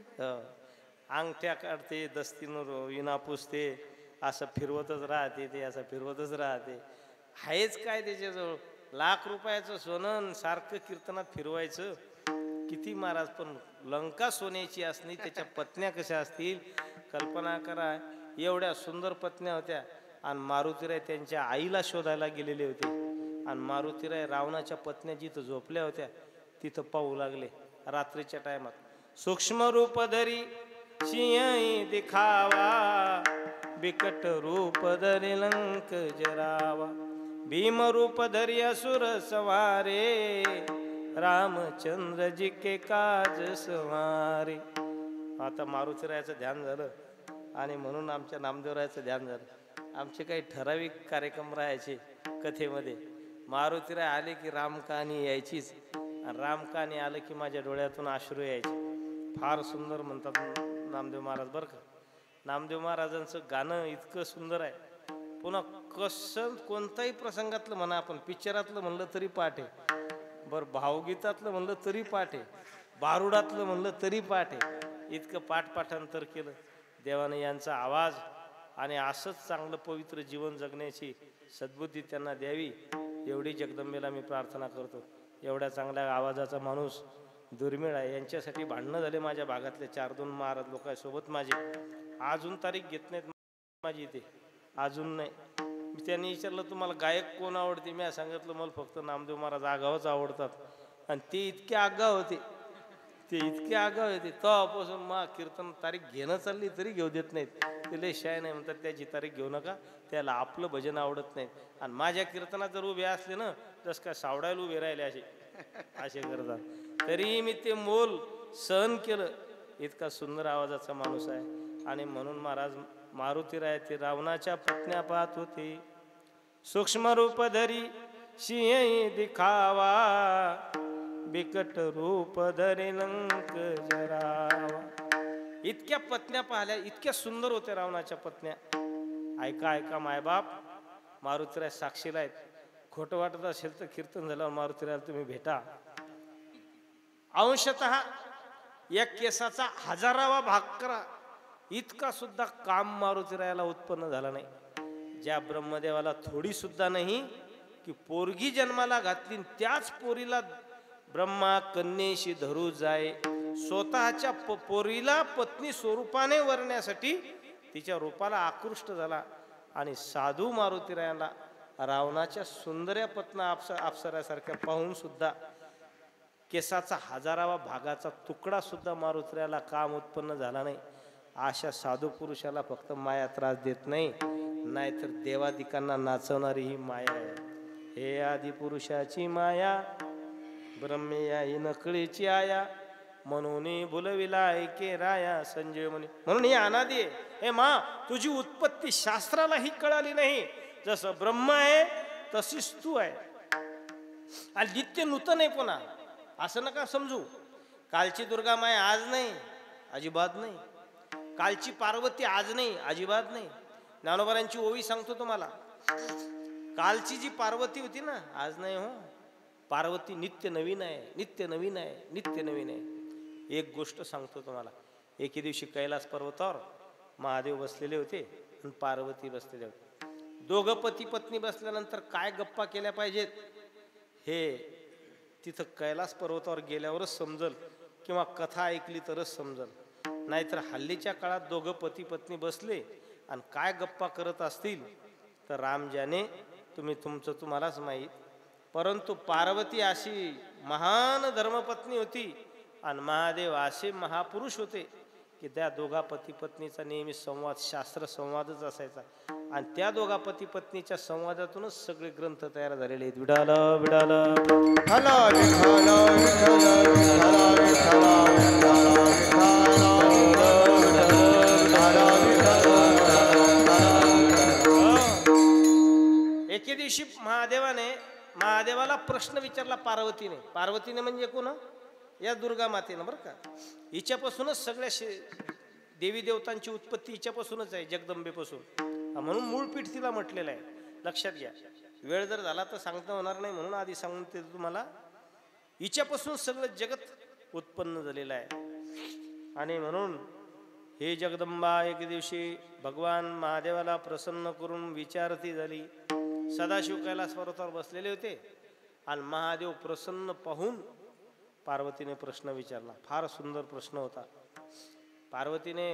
अंगठ्या काढते, दस्तीनं विना पुसते, असं फिरवतच राहते ते, असं फिरवतच राहते. आहेच काय त्याच्याजवळ लाख रुपयाचं सोनं, सारखं कीर्तनात फिरवायचं. किती महाराज. पण लंका सोन्याची असणी, त्याच्या पत्न्या कशा असतील कल्पना करा. एवढ्या सुंदर पत्न्या होत्या. आणि मारुतीराय त्यांच्या आईला शोधायला गेलेले होते. आणि मारुतीराय रावणाच्या पत्न्या जिथं झोपल्या होत्या तिथं पाहू लागले रात्रीच्या टायमात. सूक्ष्म रूप धरी सिंह दिखावा, बिकट रूप धरी लंक जरावा. भीम रूप धरी असुर सवारे, रामचंद्र जी के काज सवारे. आता मारुतीरायाचं ध्यान झालं आणि म्हणून आमच्या नामदेवरायाचं ध्यान झालं. आमचे काही ठराविक कार्यक्रम राहायचे कथेमध्ये. मारुतीराय आले की रामकहाणी यायचीच. आणि रामकहाणी आलं की माझ्या डोळ्यातून अश्रू यायचे. फार सुंदर म्हणतात नामदेव महाराज बरं का. नामदेव महाराजांचं गाणं इतकं सुंदर आहे. पुन्हा कसं कोणताही प्रसंगातलं म्हणा, आपण पिक्चरातलं म्हणलं तरी पाठ आहे, बरं भावगीतातलं म्हणलं तरी पाठ आहे, भारुडातलं म्हणलं तरी पाठ आहे. इतकं पाठांतर केलं देवाने. यांचा आवाज आणि असंच चांगलं पवित्र जीवन जगण्याची सद्बुद्धी त्यांना द्यावी, एवढी जगदंबेला मी प्रार्थना करतो. एवढ्या चांगल्या आवाजाचा माणूस दुर्मिळ आहे. यांच्यासाठी भांडणं झाले माझ्या भागातले 4-2 महाराज लोक आहे सोबत माझे. अजून तारीख घेत नाहीत माझी इथे, अजून नाही. त्यांनी विचारलं तुम्हाला गायक कोण आवडते, मी सांगितलं मला फक्त नामदेव महाराज आगावच आवडतात. आणि ते इतके आगाव होते, ते इतके आगाव होते. तेव्हापासून मग कीर्तन तारीख घेणं चालली तरी घेऊ देत नाहीत. ते लय शाय नाही म्हणतात, त्याची तारीख घेऊ नका, त्याला आपलं भजन आवडत नाही. आणि माझ्या कीर्तनात जर उभे असले ना जस काय सावडायला उभे राहिले असे असे करतात. तरी मी ते मोल सहन केलं. इतका सुंदर आवाजाचा माणूस आहे. आणि म्हणून महाराज मारुतीराय ते रावणाच्या पत्न्या पाहत होते. सूक्ष्म रूप धरी सिंह दिखावा, बिकट रूप धरी लंक जरावा. इतक्या पत्न्या पाहिल्या, इतक्या सुंदर होत्या रावणाच्या पत्न्या. ऐका ऐका मायबाप, मारुतीराय साक्षीला आहेत. खोटं वाटत असेल तर कीर्तन झाल्यावर मारुतीरायला तुम्ही भेटा. अंशतः या केसाचा 1000वा भाग करा, इतका सुद्धा काम मारुतीरायाला उत्पन्न झाला नाही. ज्या ब्रह्मदेवाला थोडी सुद्धा नाही की पोरगी जन्माला घातली, त्याच पोरीला ब्रह्मा कन्येशी धरू जाय. स्वतःच्या पोरीला पत्नी स्वरूपाने वरण्यासाठी तिच्या रूपाला आकृष्ट झाला. आणि साधू मारुतीरायाला रावणाच्या सुंदर्या पत्ना अप्सऱ्यासारख्या पाहून सुद्धा केसाचा 1000वा भागाचा तुकडा सुद्धा मारुतीरायाला काम उत्पन्न झाला नाही. अशा साधू पुरुषाला फक्त माया त्रास देत नाही, नाहीतर देवादिकांना नाचवणारी ही माया आहे. हे आदि पुरुषाची माया, ब्रह्मेया ही नकळीची आया, म्हणून भुलविला ऐके राया. संजय म्हणे म्हणून ही अनादी आहे. हे मा, तुझी उत्पत्ती शास्त्रालाही कळाली नाही. जसं ब्रह्म आहे तशीच तू आहे. आणि नित्य नूतन आहे. पुन्हा असं नका समजू कालची दुर्गा माय आज नाही, अजिबात नाही. कालची पार्वती आज नाही, अजिबात नाही. ज्ञानोबारांची ओवी सांगतो तुम्हाला. कालची जी पार्वती होती ना आज नाही हो. पार्वती नित्य नवीन आहे, नित्य नवीन आहे, नित्य नवीन आहे. एक गोष्ट सांगतो तुम्हाला. एके दिवशी कैलास पर्वतावर महादेव बसलेले होते आणि पार्वती बसलेले होते. दोघं पती पत्नी बसल्यानंतर काय गप्पा केल्या पाहिजेत हे तिथं कैलास पर्वतावर गेल्यावरच समजल, किंवा कथा ऐकली तरच समजल. नाहीतर हल्लीच्या काळात दोघं पती पत्नी बसले आणि काय गप्पा करत असतील तर राम जाने, तुमचं तुम्हालाच माहीत. परंतु पार्वती अशी महान धर्मपत्नी होती आणि महादेव असे महापुरुष होते की त्या दोघा पती पत्नीचा नेहमी संवाद शास्त्र संवादच असायचा. आणि त्या दोघा पती पत्नीच्या संवादातूनच सगळे ग्रंथ तयार झालेले आहेत. विडाला विडाला हला विठाला विठाला विठाला विठाला एके दिवशी महादेवाला प्रश्न विचारला पार्वतीने म्हणजे कोण? या दुर्गा मातेनं, बरं का. हिच्यापासूनच सगळ्या देवी देवतांची उत्पत्ती हिच्यापासूनच आहे, जगदंबेपासून. म्हणून मूळ पीठ तिला म्हटलेलं आहे. लक्षात घ्या, वेळ जर झाला तर सांगता होणार नाही म्हणून आधी सांगून ते तुम्हाला. हिच्यापासून सगळं जगत उत्पन्न झालेलं आहे. आणि म्हणून हे जगदंबा एक दिवशी भगवान महादेवाला प्रसन्न करून विचारती झाली. सदाशिव कैलास पर्वतावर बसलेले होते आणि महादेव प्रसन्न पाहून पार्वतीने प्रश्न विचारला. फार सुंदर प्रश्न होता. पार्वतीने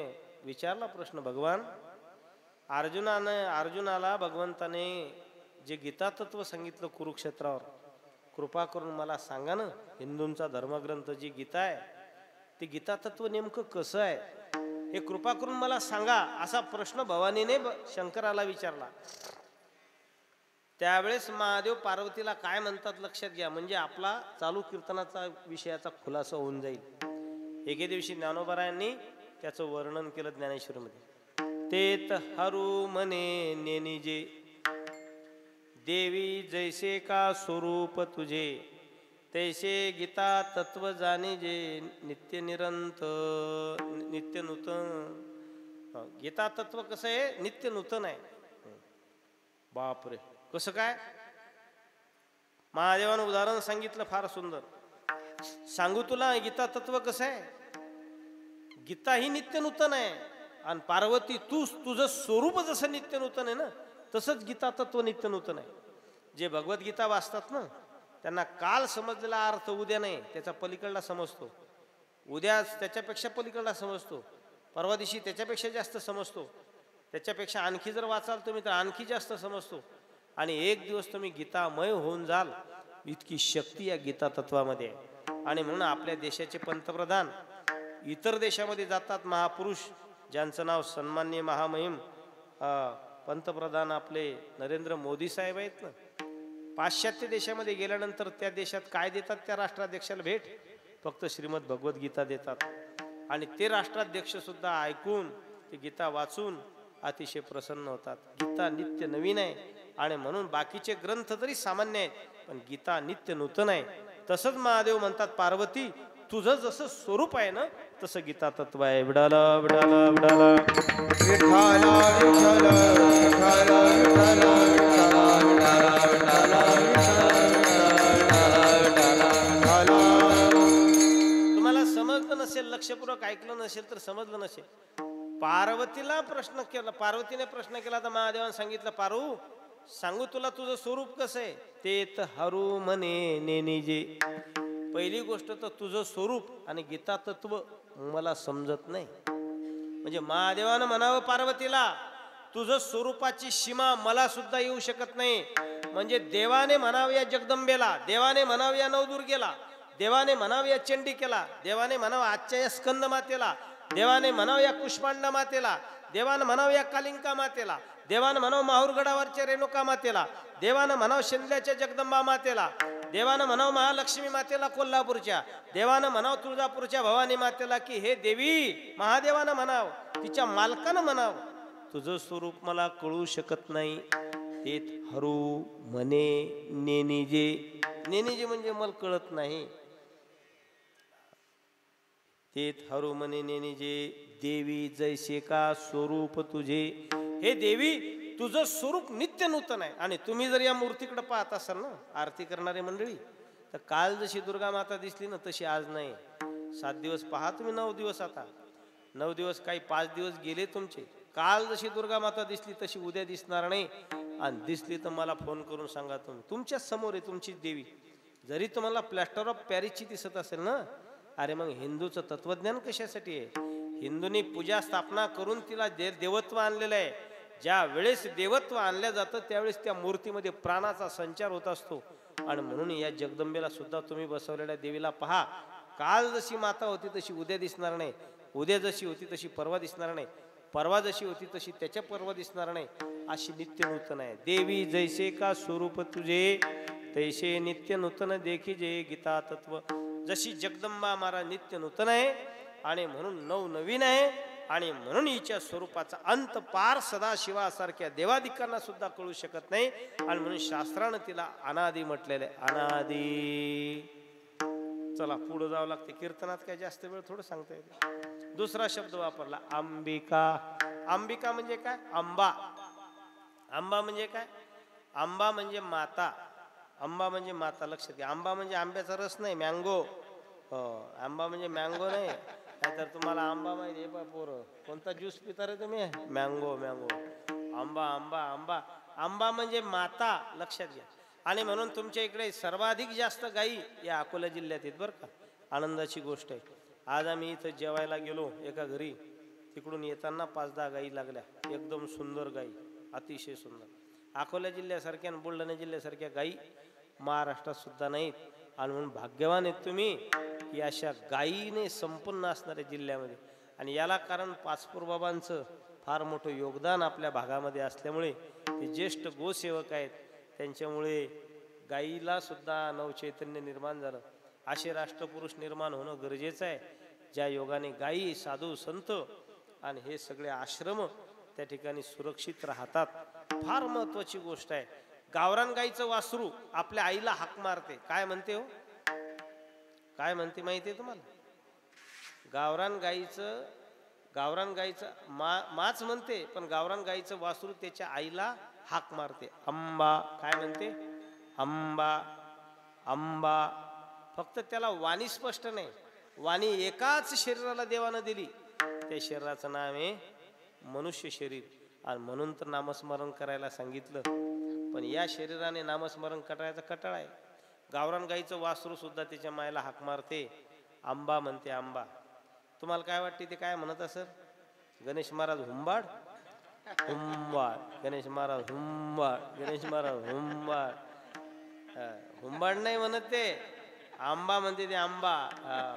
विचारला प्रश्न, भगवान अर्जुनाला भगवंताने जे गीता तत्व सांगितलं कुरुक्षेत्रावर, कृपा करून मला सांगा ना, हिंदूंचा धर्मग्रंथ जी गीता आहे ते गीता तत्व नेमकं कसं आहे हे कृपा करून मला सांगा, असा प्रश्न भवानीने शंकराला विचारला. त्यावेळेस महादेव पार्वतीला काय म्हणतात लक्षात घ्या, म्हणजे आपला चालू कीर्तनाचा विषयाचा खुलासा होऊन जाईल. एके दिवशी ज्ञानोबारायांनी त्याचं वर्णन केलं ज्ञानेश्वरीमध्ये. तेत हरू मने नेनिजे देवी जैसे का स्वरूप तुझे, तैसे गीता तत्व जाणे जे नित्य नूतन. गीता तत्व कसं आहे? नित्य नूतन आहे. बापरे, कसं काय? महादेवानं उदाहरण सांगितलं फार सुंदर. सांगू तुला गीता तत्व कसं आहे? गीता ही नित्य नूतन आहे आणि पार्वती तुझं स्वरूप जसं नित्य नूतन आहे ना, तसंच गीता तत्व नित्य नूतन आहे. जे भगवद्गीता वाचतात ना त्यांना काल समजलेला अर्थ उद्या नाही, त्याचा पलीकडला समजतो. उद्या त्याच्यापेक्षा पलीकडला समजतो, परवा दिवशी त्याच्यापेक्षा जास्त समजतो, त्याच्यापेक्षा आणखी जर वाचाल तुम्ही तर आणखी जास्त समजतो. आणि एक दिवस तुम्ही गीतामय होऊन जाल, इतकी शक्ती या गीता तत्वामध्ये आहे. आणि म्हणून आपल्या देशाचे पंतप्रधान इतर देशामध्ये जातात, महापुरुष ज्यांचं नाव सन्माननीय महामहिम पंतप्रधान आपले नरेंद्र मोदी साहेब आहेत ना. पाश्चात्य देशामध्ये गेल्यानंतर त्या देशात काय देतात त्या राष्ट्राध्यक्षाला भेट? फक्त श्रीमद भगवद्गीता देतात. आणि ते राष्ट्राध्यक्ष सुद्धा ऐकून ती गीता वाचून अतिशय प्रसन्न होतात. गीता नित्य नवीन आहे आणि म्हणून बाकीचे ग्रंथ तरी सामान्य आहेत पण गीता नित्य नूतन आहे. तसंच महादेव म्हणतात, पार्वती तुझं जसं स्वरूप आहे ना तसं गीता तत्व आहे. विडाला विडाला विडाला विठाला विठ्ठल विठाला विठाला तुम्हाला समजलं नसेल, लक्षपूर्वक ऐकलं नसेल तर समजलं नसेल. पार्वतीला प्रश्न केला, पार्वतीने प्रश्न केला तर महादेवाने सांगितलं, पार्वू सांगू तुला तुझं स्वरूप कसं आहे? तेत हरू मने नेनिजे. पहिली गोष्ट तर तुझं स्वरूप आणि गीता तत्व मला समजत नाही. म्हणजे महादेवानं म्हणावं पार्वतीला, तुझं स्वरूपाची सीमा मला सुद्धा येऊ शकत नाही. म्हणजे देवाने म्हणावं या जगदंबेला, देवाने म्हणावं या नवदुर्गेला, देवाने म्हणावं या चंडिकेला, देवाने म्हणावं आजच्या या स्कंद मातेला, देवाने म्हणावं या कुष्मांडा मातेला, देवानं म्हणावं या कालिंका मातेला, देवानं म्हणावं माहूरगडावरच्या रेणुका मातेला, देवानं म्हणावं शेंद्याच्या जगदंबा मातेला, देवानं म्हणावं महालक्ष्मी मातेला कोल्हापूरच्या, देवानं म्हणावं तुळजापूरच्या भवानी मातेला, की हे देवी महादेवानं म्हणावं, तिच्या मालकानं म्हणावं, तुझं स्वरूप मला कळू शकत नाही. तेत हरू म्हणे नेनिजे. नेनिजे म्हणजे मला कळत नाही. तेत हरू म्हणे नेनिजे देवी जैसे का स्वरूप तुझे. हे देवी तुझं स्वरूप नित्य नूतन आहे. आणि तुम्ही जर या मूर्तीकडे पाहत असाल ना, आरती करणारी मंडळी, तर काल जशी दुर्गा माता दिसली ना तशी आज नाही. 7 दिवस पहा तुम्ही, 9 दिवस, आता 9 दिवस काही 5 दिवस गेले तुमचे. काल जशी दुर्गा माता दिसली तशी उद्या दिसणार नाही. आणि दिसली तर मला फोन करून सांगा. तुमच्या समोर आहे तुमची देवी. जरी तुम्हाला प्लॅस्टर ऑफ पॅरिसची दिसत असेल ना, अरे मग हिंदूचं तत्वज्ञान कशासाठी आहे? हिंदूंनी पूजा स्थापना करून तिला देवत्व आणलेलं आहे. ज्या वेळेस देवत्व आणलं जातं त्यावेळेस त्या मूर्तीमध्ये प्राणाचा संचार होत असतो. आणि म्हणून या जगदंबेला सुद्धा तुम्ही बसवलेल्या देवीला पहा. काल जशी माता होती तशी उद्या दिसणार नाही, उद्या जशी होती तशी परवा दिसणार नाही, परवा जशी होती तशी त्याच्या परवा दिसणार नाही, अशी नित्य नूतन आहे. देवी जैसे का स्वरूप तुझे तैसे नित्य नूतन देखी जे गीता तत्व. जशी जगदंबा महाराज नित्य नूतन आहे आणि म्हणून नवनवीन आहे आणि म्हणून हिच्या स्वरूपाचा अंत पार सदाशिवासारख्या देवादिकांना सुद्धा कळू शकत नाही. आणि म्हणून शास्त्रानं तिला अनादी म्हटलेलं आहे. अनादी. चला पुढे जावं लागते. कीर्तनात काय जास्त वेळ थोडं सांगता येते. दुसरा शब्द वापरला अंबिका. अंबिका म्हणजे काय? आंबा. आंबा म्हणजे काय? आंबा म्हणजे माता. आंबा म्हणजे माता. लक्षात घ्या. आंबा म्हणजे आंब्याचा रस नाही, मँगो. हो, आंबा म्हणजे मँगो नाही. नाहीतर तुम्हाला आंबा माहिती आहे पोरं, कोणता ज्यूस पिता रे तुम्ही? मँगो. मँगो. आंबा आंबा आंबा. आंबा म्हणजे माता. लक्षात घ्या. आणि म्हणून तुमच्या इकडे सर्वाधिक जास्त गायी या अकोला जिल्ह्यात आहेत बरं का. आनंदाची गोष्ट आहे. आज आम्ही इथं जेवायला गेलो एका घरी, तिकडून येताना 5-10 गायी लागल्या. एकदम सुंदर गायी, अतिशय सुंदर. अकोला जिल्ह्यासारख्या आणि बुलढाणा जिल्ह्यासारख्या गायी महाराष्ट्रात सुद्धा नाहीत. आणि म्हणून भाग्यवान आहेत तुम्ही की अशा गायीने संपन्न असणाऱ्या जिल्ह्यामध्ये. आणि याला कारण पाचपूर बाबांचं फार मोठं योगदान आपल्या भागामध्ये असल्यामुळे ते ज्येष्ठ गोसेवक आहेत. त्यांच्यामुळे गायीला सुद्धा नवचैतन्य निर्माण झालं. असे राष्ट्रपुरुष निर्माण होणं गरजेचं आहे, ज्या योगाने गायी, साधू, संत आणि हे सगळे आश्रम त्या ठिकाणी सुरक्षित राहतात. फार महत्वाची गोष्ट आहे. गावरान गाईचं वासरू आपल्या आईला हाक मारते. काय म्हणते हो? काय म्हणते माहिती आहे तुम्हाला? गावरान गाईचं माच म्हणते, पण गावरान गाईचं वासरू त्याच्या आईला हाक मारते. अंबा. काय म्हणते? अंबा. अंबा. फक्त त्याला वाणी स्पष्ट नाही. वाणी एकाच शरीराला देवानं दिली, त्या शरीराचं नाव आहे मनुष्य शरीर. आणि म्हणून तर नामस्मरण करायला सांगितलं. पण या शरीराने नामस्मरण करायचा कटाळा आहे. गावरान गाईचं वासरू सुद्धा त्याच्या मायला हाक मारते, आंबा म्हणते. आंबा. तुम्हाला काय वाटते ते काय म्हणत असेल? गणेश महाराज हुंबाड. हुंबाड. गणेश महाराज हुंबाड. गणेश महाराज हुंबाड. हुंबाड नाही म्हणत ते, आंबा म्हणते ते. आंबा.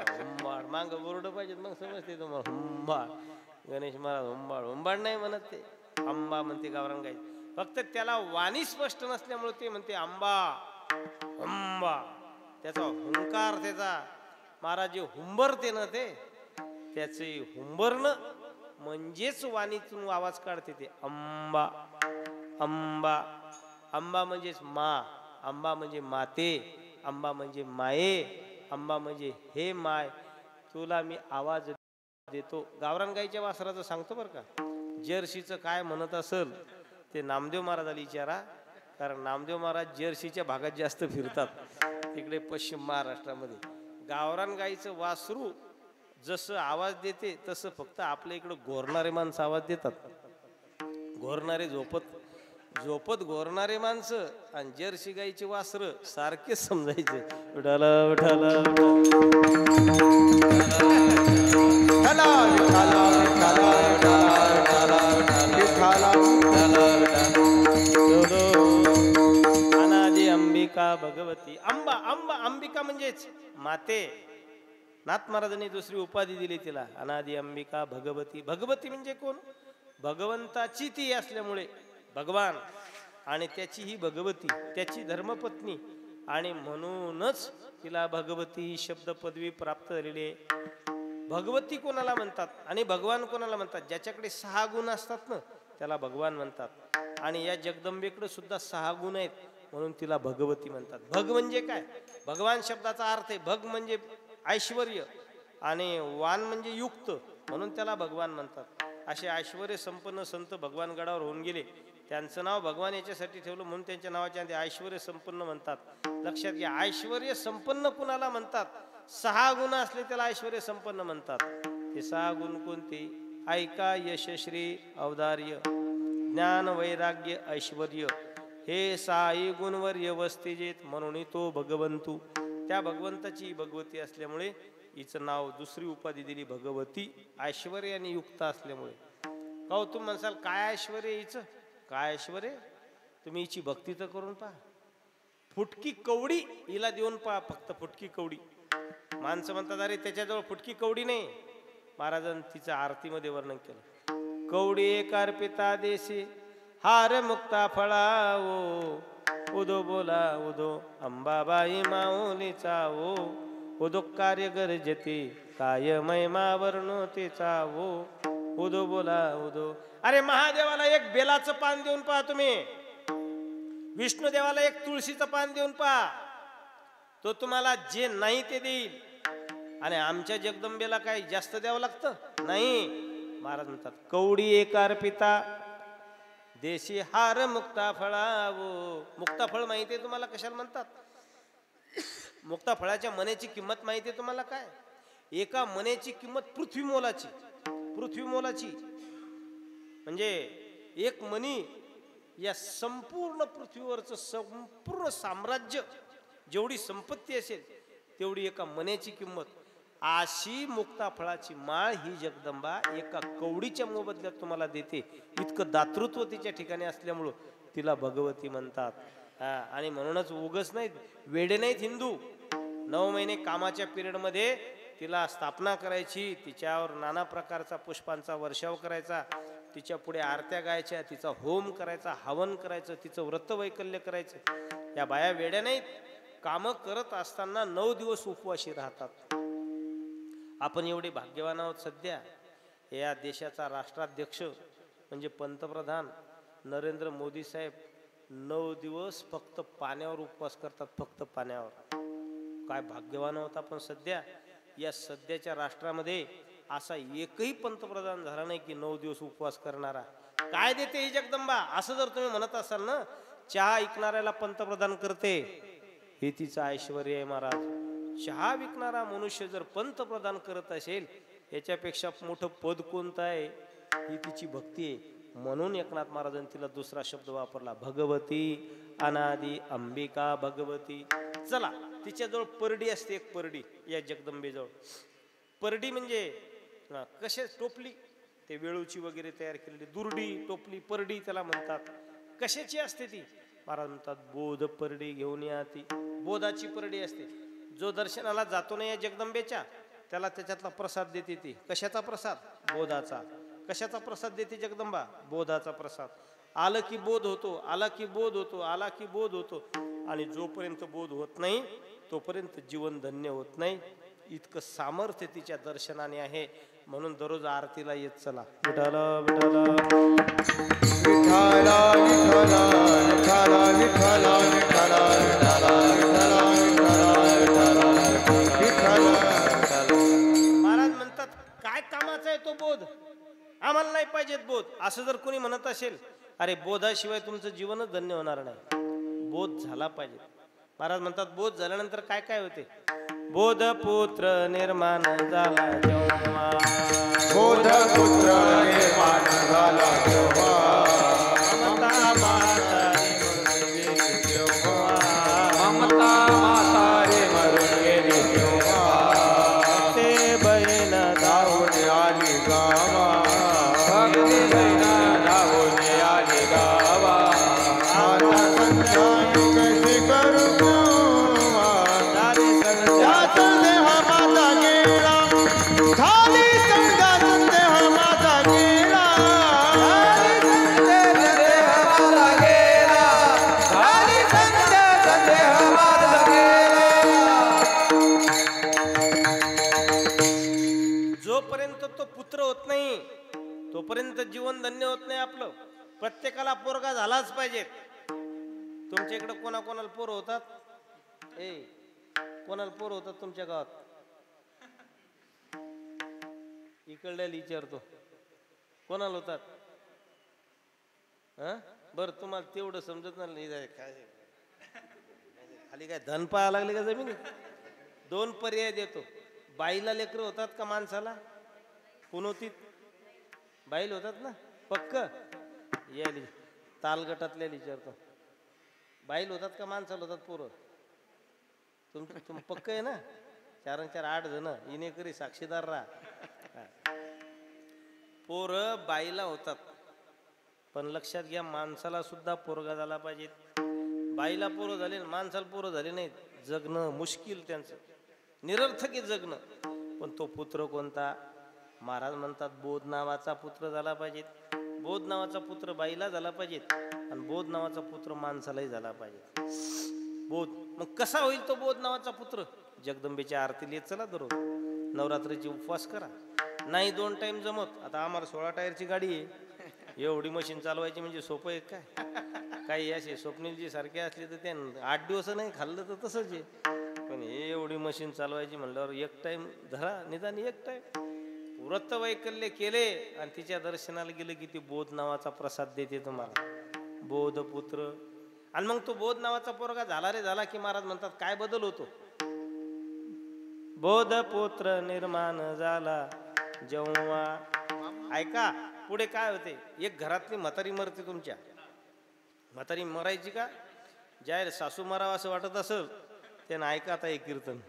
हुंबाड. मांग बोर्ड पाहिजेत मग समजते तुम्हाला. हुंबाड. गणेश महाराज हुंबाड. हुंबाड नाही म्हणत ते, आंबा म्हणते गावरान गाई. फक्त त्याला वाणी स्पष्ट नसल्यामुळे ते म्हणते आंबा. अंबा. त्याचा हुंकार, त्याचा महाराज जे हुंबरते ना ते, त्याचे हुंबरणं म्हणजेच वाणीतून आवाज काढते ते अंबा. अंबा. अंबा म्हणजेच मा. अंबा म्हणजे माते. अंबा म्हणजे माये. अंबा म्हणजे हे माय, तुला मी आवाज देतो. गावरान गाईच्या वासराचं सांगतो बरं का. जर्सीचं काय म्हणत असेल ते नामदेव महाराजाला विचारा, कारण नामदेव महाराज जर्सीच्या भागात जास्त फिरतात, तिकडे पश्चिम महाराष्ट्रामध्ये. गावरान गाईचं वासरू जसं आवाज देते तसं फक्त आपल्या इकडं घोरणारे माणसं आवाज देतात. घोरणारे झोपत घोरणारे माणसं आणि जर्सी गाईचे वासर सारखेच समजायचे. उठाला उठाला अनादी अंबिका भगवती. अंबा. अंबा. अंबिका म्हणजेच माते. नाथ महाराजांनी दुसरी उपाधी दिली तिला, अनादी अंबिका भगवती. भगवती म्हणजे कोण? भगवंताची ती असल्यामुळे भगवान, आणि त्याची ही भगवती, त्याची धर्मपत्नी, आणि म्हणूनच तिला भगवती ही शब्द पदवी प्राप्त झालेली आहे. भगवती कोणाला म्हणतात आणि भगवान कोणाला म्हणतात? ज्याच्याकडे 6 गुण असतात ना त्याला भगवान म्हणतात. आणि या जगदंबेकडे सुद्धा 6 गुण आहेत, म्हणून तिला भगवती म्हणतात. भग म्हणजे काय? भगवान शब्दाचा अर्थ आहे भग म्हणजे ऐश्वर्य, आणि वान म्हणजे युक्त, म्हणून त्याला भगवान म्हणतात. असे ऐश्वर्य संपन्न संत भगवान गडावर होऊन गेले, त्यांचं नाव भगवान याच्यासाठी ठेवलं म्हणून त्यांच्या नावाच्या आधी ऐश्वर्य संपन्न म्हणतात. लक्षात घ्या, ऐश्वर्य संपन्न कुणाला म्हणतात? 6 गुण असले त्याला ऐश्वर्य संपन्न म्हणतात. ते 6 गुण कोणते? ऐका, यशश्री, औदार्य, ज्ञान, वैराग्य, ऐश्वर्य, हे 6 गुणवर व्यवस्थित म्हणून तो भगवंतू. त्या भगवंताची भगवती असल्यामुळे हिचं नाव दुसरी उपाधी दिली भगवती, ऐश्वर्याने युक्त असल्यामुळे. का हो, तुम्ही म्हणसाल काय ऐश्वर्य हिचं, काय ऐश्वर्य? तुम्ही हिची भक्ती तर करून पहा. फुटकी कवडी हिला देऊन पहा, फक्त फुटकी कवडी. माणसं म्हणतात अरे त्याच्याजवळ फुटकी कवडी नाही. महाराजांनी तिचं आरतीमध्ये वर्णन केलं. कवडी एक अर्पिता देशी हार मुक्ता फळावो, उदो बोला उदो अंबाबाई माऊलीचा वो, उदो कार्य गरजती काय महिमा वर्णोतीचा वो, उदो बोला उदो. अरे महादेवाला एक बेलाचं पान देऊन पहा तुम्ही, विष्णुदेवाला एक तुळशीचं पान देऊन पहा, तो तुम्हाला जे नाही ते देईल. आणि आमच्या जगदंबेला काही जास्त द्यावं लागतं नाही. महाराज म्हणतात कवडी एक अर्पिता देशी हार मुक्ता फळावो. मुक्ता फळ माहितीये तुम्हाला कशाला म्हणतात? मुक्ता फळाच्या मण्याची किंमत माहितीये तुम्हाला काय? एका मण्याची किंमत पृथ्वी मोलाची. पृथ्वी मोलाची म्हणजे एक मणी या संपूर्ण पृथ्वीवरचं संपूर्ण साम्राज्य, जेवढी संपत्ती असेल तेवढी एका मण्याची किंमत. अशी मुक्ता फळाची माळ ही जगदंबा एका कवडीच्या मोबदल्यात तुम्हाला देते. इतकं दातृत्व तिच्या ठिकाणी असल्यामुळं तिला भगवती म्हणतात. आणि म्हणूनच उगच नाहीत, वेडे नाहीत हिंदू. 9 महिने कामाच्या पिरियडमध्ये तिला स्थापना करायची, तिच्यावर नाना प्रकारचा पुष्पांचा वर्षाव करायचा, तिच्या पुढे आरत्या गायच्या, तिचा होम करायचा, हवन करायचं, तिचं व्रतवैकल्य करायचं. या बाया वेड्या नाहीत. कामं करत असताना 9 दिवस उपवाशी राहतात. आपण एवढे भाग्यवान आहोत. सध्या या देशाचा राष्ट्राध्यक्ष म्हणजे पंतप्रधान नरेंद्र मोदी साहेब 9 दिवस फक्त पाण्यावर उपवास करतात, फक्त पाण्यावर. काय भाग्यवान आहोत आपण सध्या. या सध्याच्या राष्ट्रामध्ये असा एकही पंतप्रधान झाला नाही की 9 दिवस उपवास करणारा. काय देते ही जगदंबा असं जर तुम्ही म्हणत असाल ना, चहा ऐकणाऱ्याला पंतप्रधान करते, हे तिचं ऐश्वर्य आहे महाराज. चहा विकणारा मनुष्य जर पंतप्रधान करत असेल, याच्यापेक्षा मोठं पद कोणतं आहे? ही तिची भक्ती आहे. म्हणून एकनाथ महाराजांनी तिला दुसरा शब्द वापरला, भगवती अनादी अंबिका भगवती. चला, तिच्याजवळ परडी असते, एक परडी या जगदंबेजवळ. परडी म्हणजे कशा टोपली, ते वेळूची वगैरे तयार केलेली दुर्डी टोपली परडी त्याला म्हणतात. कशाची असते ती? महाराज म्हणतात बोध परडी घेऊन या. ती बोधाची परडी असते. जो दर्शनाला जातो ना या जगदंबेच्या, त्याला त्याच्यातला प्रसाद देते ती. कशाचा प्रसाद? बोधाचा. कशाचा प्रसाद देते जगदंबा? बोधाचा प्रसाद. आलं की बोध होतो, आला की बोध होतो, आला की बोध होतो. आणि जोपर्यंत बोध होत नाही तोपर्यंत जीवन धन्य होत नाही. इतकं सामर्थ्य तिच्या दर्शनाने आहे. म्हणून दररोज आरतीला येत चला. विठ्ठल विठ्ठल विठ्ठल विठ्ठल विठ्ठल विठ्ठल. महाराज म्हणतात काय कामाचा आहे तो बोध? आम्हाला नाही पाहिजेत बोध. असं जर कोणी म्हणत असेल, अरे बोधाशिवाय तुमचं जीवनच धन्य होणार नाही. बोध झाला पाहिजे. महाराज म्हणतात बोध झाल्यानंतर काय काय होते? बोध पुत्र निर्माण झाला जेव्हा, बोध पुत्र निर्माण झाला जेव्हा, ममता म्हातारी मरून गेली तेव्हा, ममता म्हातारी मरून गेली तेव्हा ते बहीण धावून आली गावा, भक्ती बहिणा धावून आली गावा. आता संध्याकाळी कशी करू गोवा, झाली संध्या या संदेह माझा गेला, झाली संध्या संदेह माझा गेला. जोपर्यंत तो पुत्र होत नाही तोपर्यंत जीवन धन्य होत नाही आपलं. प्रत्येकाला पोरगा झालाच पाहिजे. तुमच्या इकडे कोणाकोणाला पोर होतात? कोणाला पोर होतात तुमच्या गावात? इकडल्याला विचारतो, कोणाला होतात? बर, तुम्हाला तेवढं समजत नाही. काय खाली काय धन पाहायला लागले का जमिनी? 2 पर्याय देतो. बाईला लेकरं होतात का माणसाला? कोण होती? बाईला होतात ना पक्क. यायला तालगटातल्या विचारतो, बाईला होतात का माणसाला होतात पोरं? तुम पक्क आहे ना? चार चार 8 जण इनेकरी साक्षीदार राहा. पोरं बाईला होतात, पण लक्षात घ्या माणसाला सुद्धा पोरगा झाला पाहिजे. बाईला पोरं झाले माणसाला पोरं झाले नाहीत, जगणं मुश्किल त्यांचं, निरर्थक आहे जगणं. पण तो पुत्र कोणता? महाराज म्हणतात बोध नावाचा पुत्र झाला पाहिजे. बोध नावाचा पुत्र बाईला झाला पाहिजे आणि बोध नावाचा पुत्र माणसालाही झाला पाहिजे. बोध मग कसा होईल तो बोध नावाचा पुत्र? जगदंबेच्या आरतीला येत चला दररोज, नवरात्रीचे उपवास करा. नाही 2 टाइम जमत. आता आम्हाला 16 टायरची गाडी आहे, एवढी मशीन चालवायची म्हणजे सोपं आहे काय? काही असे स्वप्नीलजी सारखे असले तर त्यानं 8 दिवस नाही खाल्लं तर तसंच आहे. पण हे एवढी मशीन चालवायची म्हणल्यावर 1 टाइम धरा, निदान 1 टाइम व्रत वैकल्य केले आणि तिच्या दर्शनाला गेले की ती बोध नावाचा प्रसाद देते तुम्हाला, बोध पुत्र. आणि मग तो बोध नावाचा पोरगा झाला रे झाला की महाराज म्हणतात काय बदल होतो? बोध पुत्र निर्माण झाला जेव्हा. ऐका पुढे काय होते. एक घरातली म्हातारी मरते तुमच्या. म्हातारी मरायची का? ज्या सासू मारावं असं वाटत असेल त्यानं ऐका आता एक कीर्तन,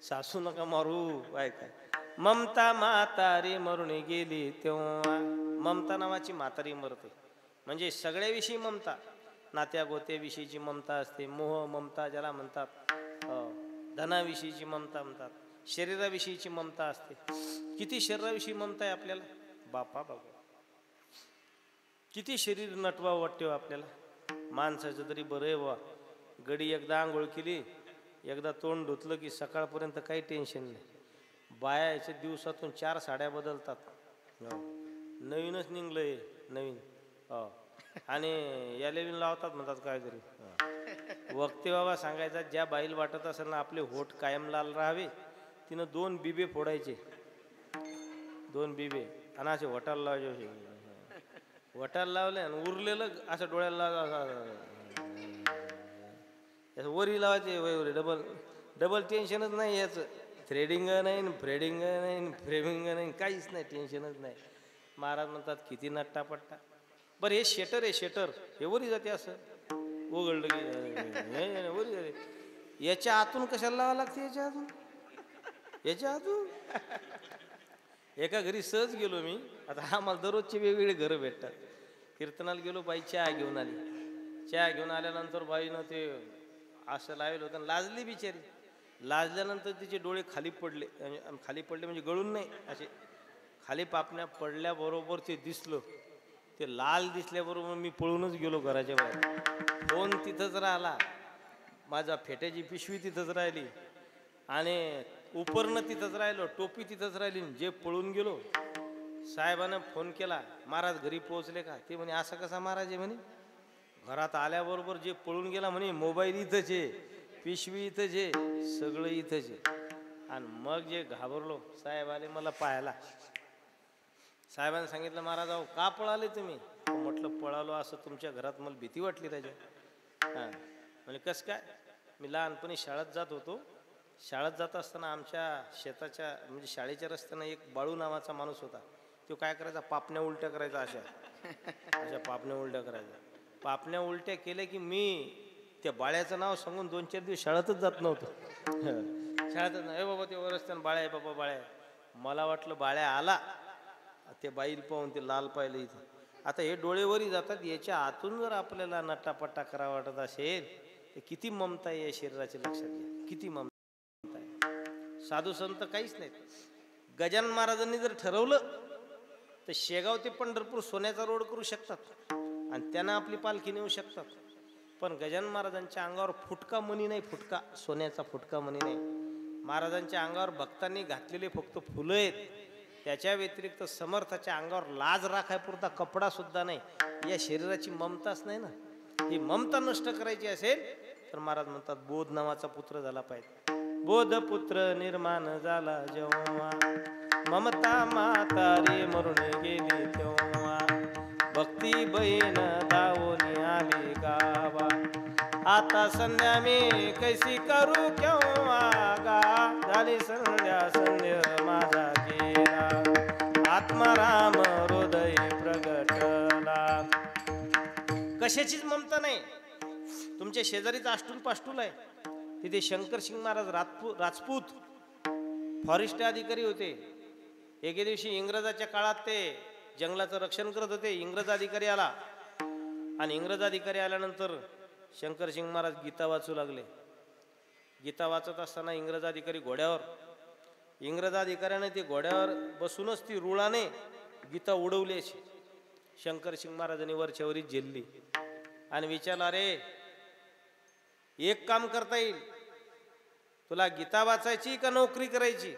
सासू नका मारू. ऐका, ममता म्हातारी मरून गेली तेव्हा. ममता नावाची म्हातारी मरते म्हणजे सगळ्याविषयी ममता, नात्या गोत्याविषयीची ममता असते, मोह ममता ज्याला म्हणतात, धनाविषयीची ममता म्हणतात, शरीराविषयीची ममता असते. किती शरीराविषयी ममता आहे आपल्याला? बापा बाबा, किती शरीर नटवा वाटते आपल्याला. माणसाचं तरी बरं आहे वा, गडी एकदा आंघोळ केली, एकदा तोंड धुतलं की सकाळपर्यंत काही टेन्शन नाही. बायाच्या दिवसातून 4 साड्या बदलतात, नवीनच निघलंय नवीन. आणि याला लावतात म्हणतात काहीतरी. वक्ते बाबा सांगायचा, ज्या बाईला वाटत असेल ना आपले होठ कायम लाल राहावे, तिनं 2 बिबे फोडायचे, 2 बिबे आणि असे वटाला लावायचे. वटाला लावले आणि उरलेलं असं डोळ्याला वरी लावायचे. वरी डबल टेन्शनच नाही याचं. थ्रेडिंग नाही, फ्रेडिंग नाही, फ्रेमिंग नाही, काहीच नाही, टेन्शनच नाही. महाराज म्हणतात किती नट्टापट्टा. बरं हे शेटर आहे, शेटर हे वरी जाते असं उघडलं की वरी जाते. याच्या आतून कशाला लावा लागते? याच्या आतून एका घरी सहज गेलो मी. आता आम्हाला दररोजचे वेगवेगळे घरं भेटतात. कीर्तनाला गेलो, बाई चहा घेऊन आली. चहा घेऊन आल्यानंतर बाईनं ते असं लावलं होतं, लाजली बिचारी. लाजल्यानंतर तिचे डोळे खाली पडले, खाली पडले म्हणजे गळून नाही, असे खाली पापण्या पडल्याबरोबर ते दिसलं. ते लाल दिसल्याबरोबर मी पळूनच गेलो घराच्या बाहेर. फोन तिथंच राहिला, माझा फेट्याची पिशवी तिथंच राहिली आणि उपरणं तिथंच राहिलं, टोपी तिथंच राहिली. जे पळून गेलो. साहेबानं फोन केला, महाराज घरी पोहोचले का? ते म्हणे असं कसा महाराज आहे म्हणे. घरात आल्याबरोबर जे पळून गेला म्हणे, मोबाईल इथंच आहे, पिशवी इथंच आहे, सगळं इथंच आहे. आणि मग जे घाबरलो, साहेब आले मला पाहायला. साहेबांनी सांगितलं, महाराज अहो का पळाले तुम्ही? म्हटलं पळालो असं तुमच्या घरात मला भीती वाटली त्याच्या. हां म्हणजे कसं काय? मी लहानपणी शाळेत जात होतो. शाळेत जात असताना आमच्या शेताच्या म्हणजे शाळेच्या रस्त्यानं एक बाळू नावाचा माणूस होता. तो काय करायचा, पापण्या उलट्या करायचा, अशा पापण्या उलट्या करायचा. पापण्या उलट्या केल्या की मी त्या बाळ्याचं नाव सांगून 2-4 दिवस शाळेतच जात नव्हतो. शाळेतच नाही बाबा, ते रस्त्यानं बाळ्या आहे बाबा, बाळ्या. मला वाटलं बाळ्या आला, ते बाईल पाहून ते लाल पाहिलं इथं. आता हे डोळेवरी जातात, याच्या आतून जर आपल्याला नटापट्टा करा वाटत असेल तर किती ममता आहे या शरीराची, लक्षात घ्या किती ममता आहे. साधू संत काहीच नाहीत. गजानन महाराजांनी जर ठरवलं तर शेगाव ते पंढरपूर सोन्याचा रोड करू शकतात आणि त्यांना आपली पालखी नेऊ शकतात. पण गजानन महाराजांच्या अंगावर फुटका मणी नाही, फुटका सोन्याचा फुटका मणी नाही. महाराजांच्या अंगावर भक्तांनी घातलेले फक्त फुलं आहेत. त्याच्या व्यतिरिक्त समर्थाच्या अंगावर लाज राखायपुरता कपडा सुद्धा नाही. या शरीराची ममताच नाही ना. ही ममता नष्ट करायची असेल तर महाराज म्हणतात बोध नावाचा पुत्र झाला पाहिजे. बोध पुत्र निर्माण झाला जेव्हा, ममता म्हातारी मरून गेली तेव्हा. भक्ती बहीण दावून आली गावा, आता संध्या मी कैसी करू केव्हा गा. झाली संध्या संध्या माझा गेला, आत्माराम हृदय प्रगटला. कशाचीच ममता नाही. तुमच्या शेजारीच आष्टूल पाष्टूल आहे, तिथे शंकरसिंग महाराज राजपूत फॉरेस्ट अधिकारी होते. एके दिवशी इंग्रजाच्या काळात ते जंगलाचं रक्षण करत होते. इंग्रज अधिकारी आला आणि इंग्रज अधिकारी आल्यानंतर शंकरसिंग महाराज गीता वाचू लागले. गीता वाचत असताना इंग्रज अधिकारी घोड्यावर, इंग्रज अधिकाऱ्याने ते घोड्यावर बसूनच ती रुळाने गीता उडवली अशी. शंकरसिंग महाराजांनी वरच्यावरी झेलली आणि विचारलं, अरे एक काम करता येईल, तुला गीता वाचायची का नोकरी करायची?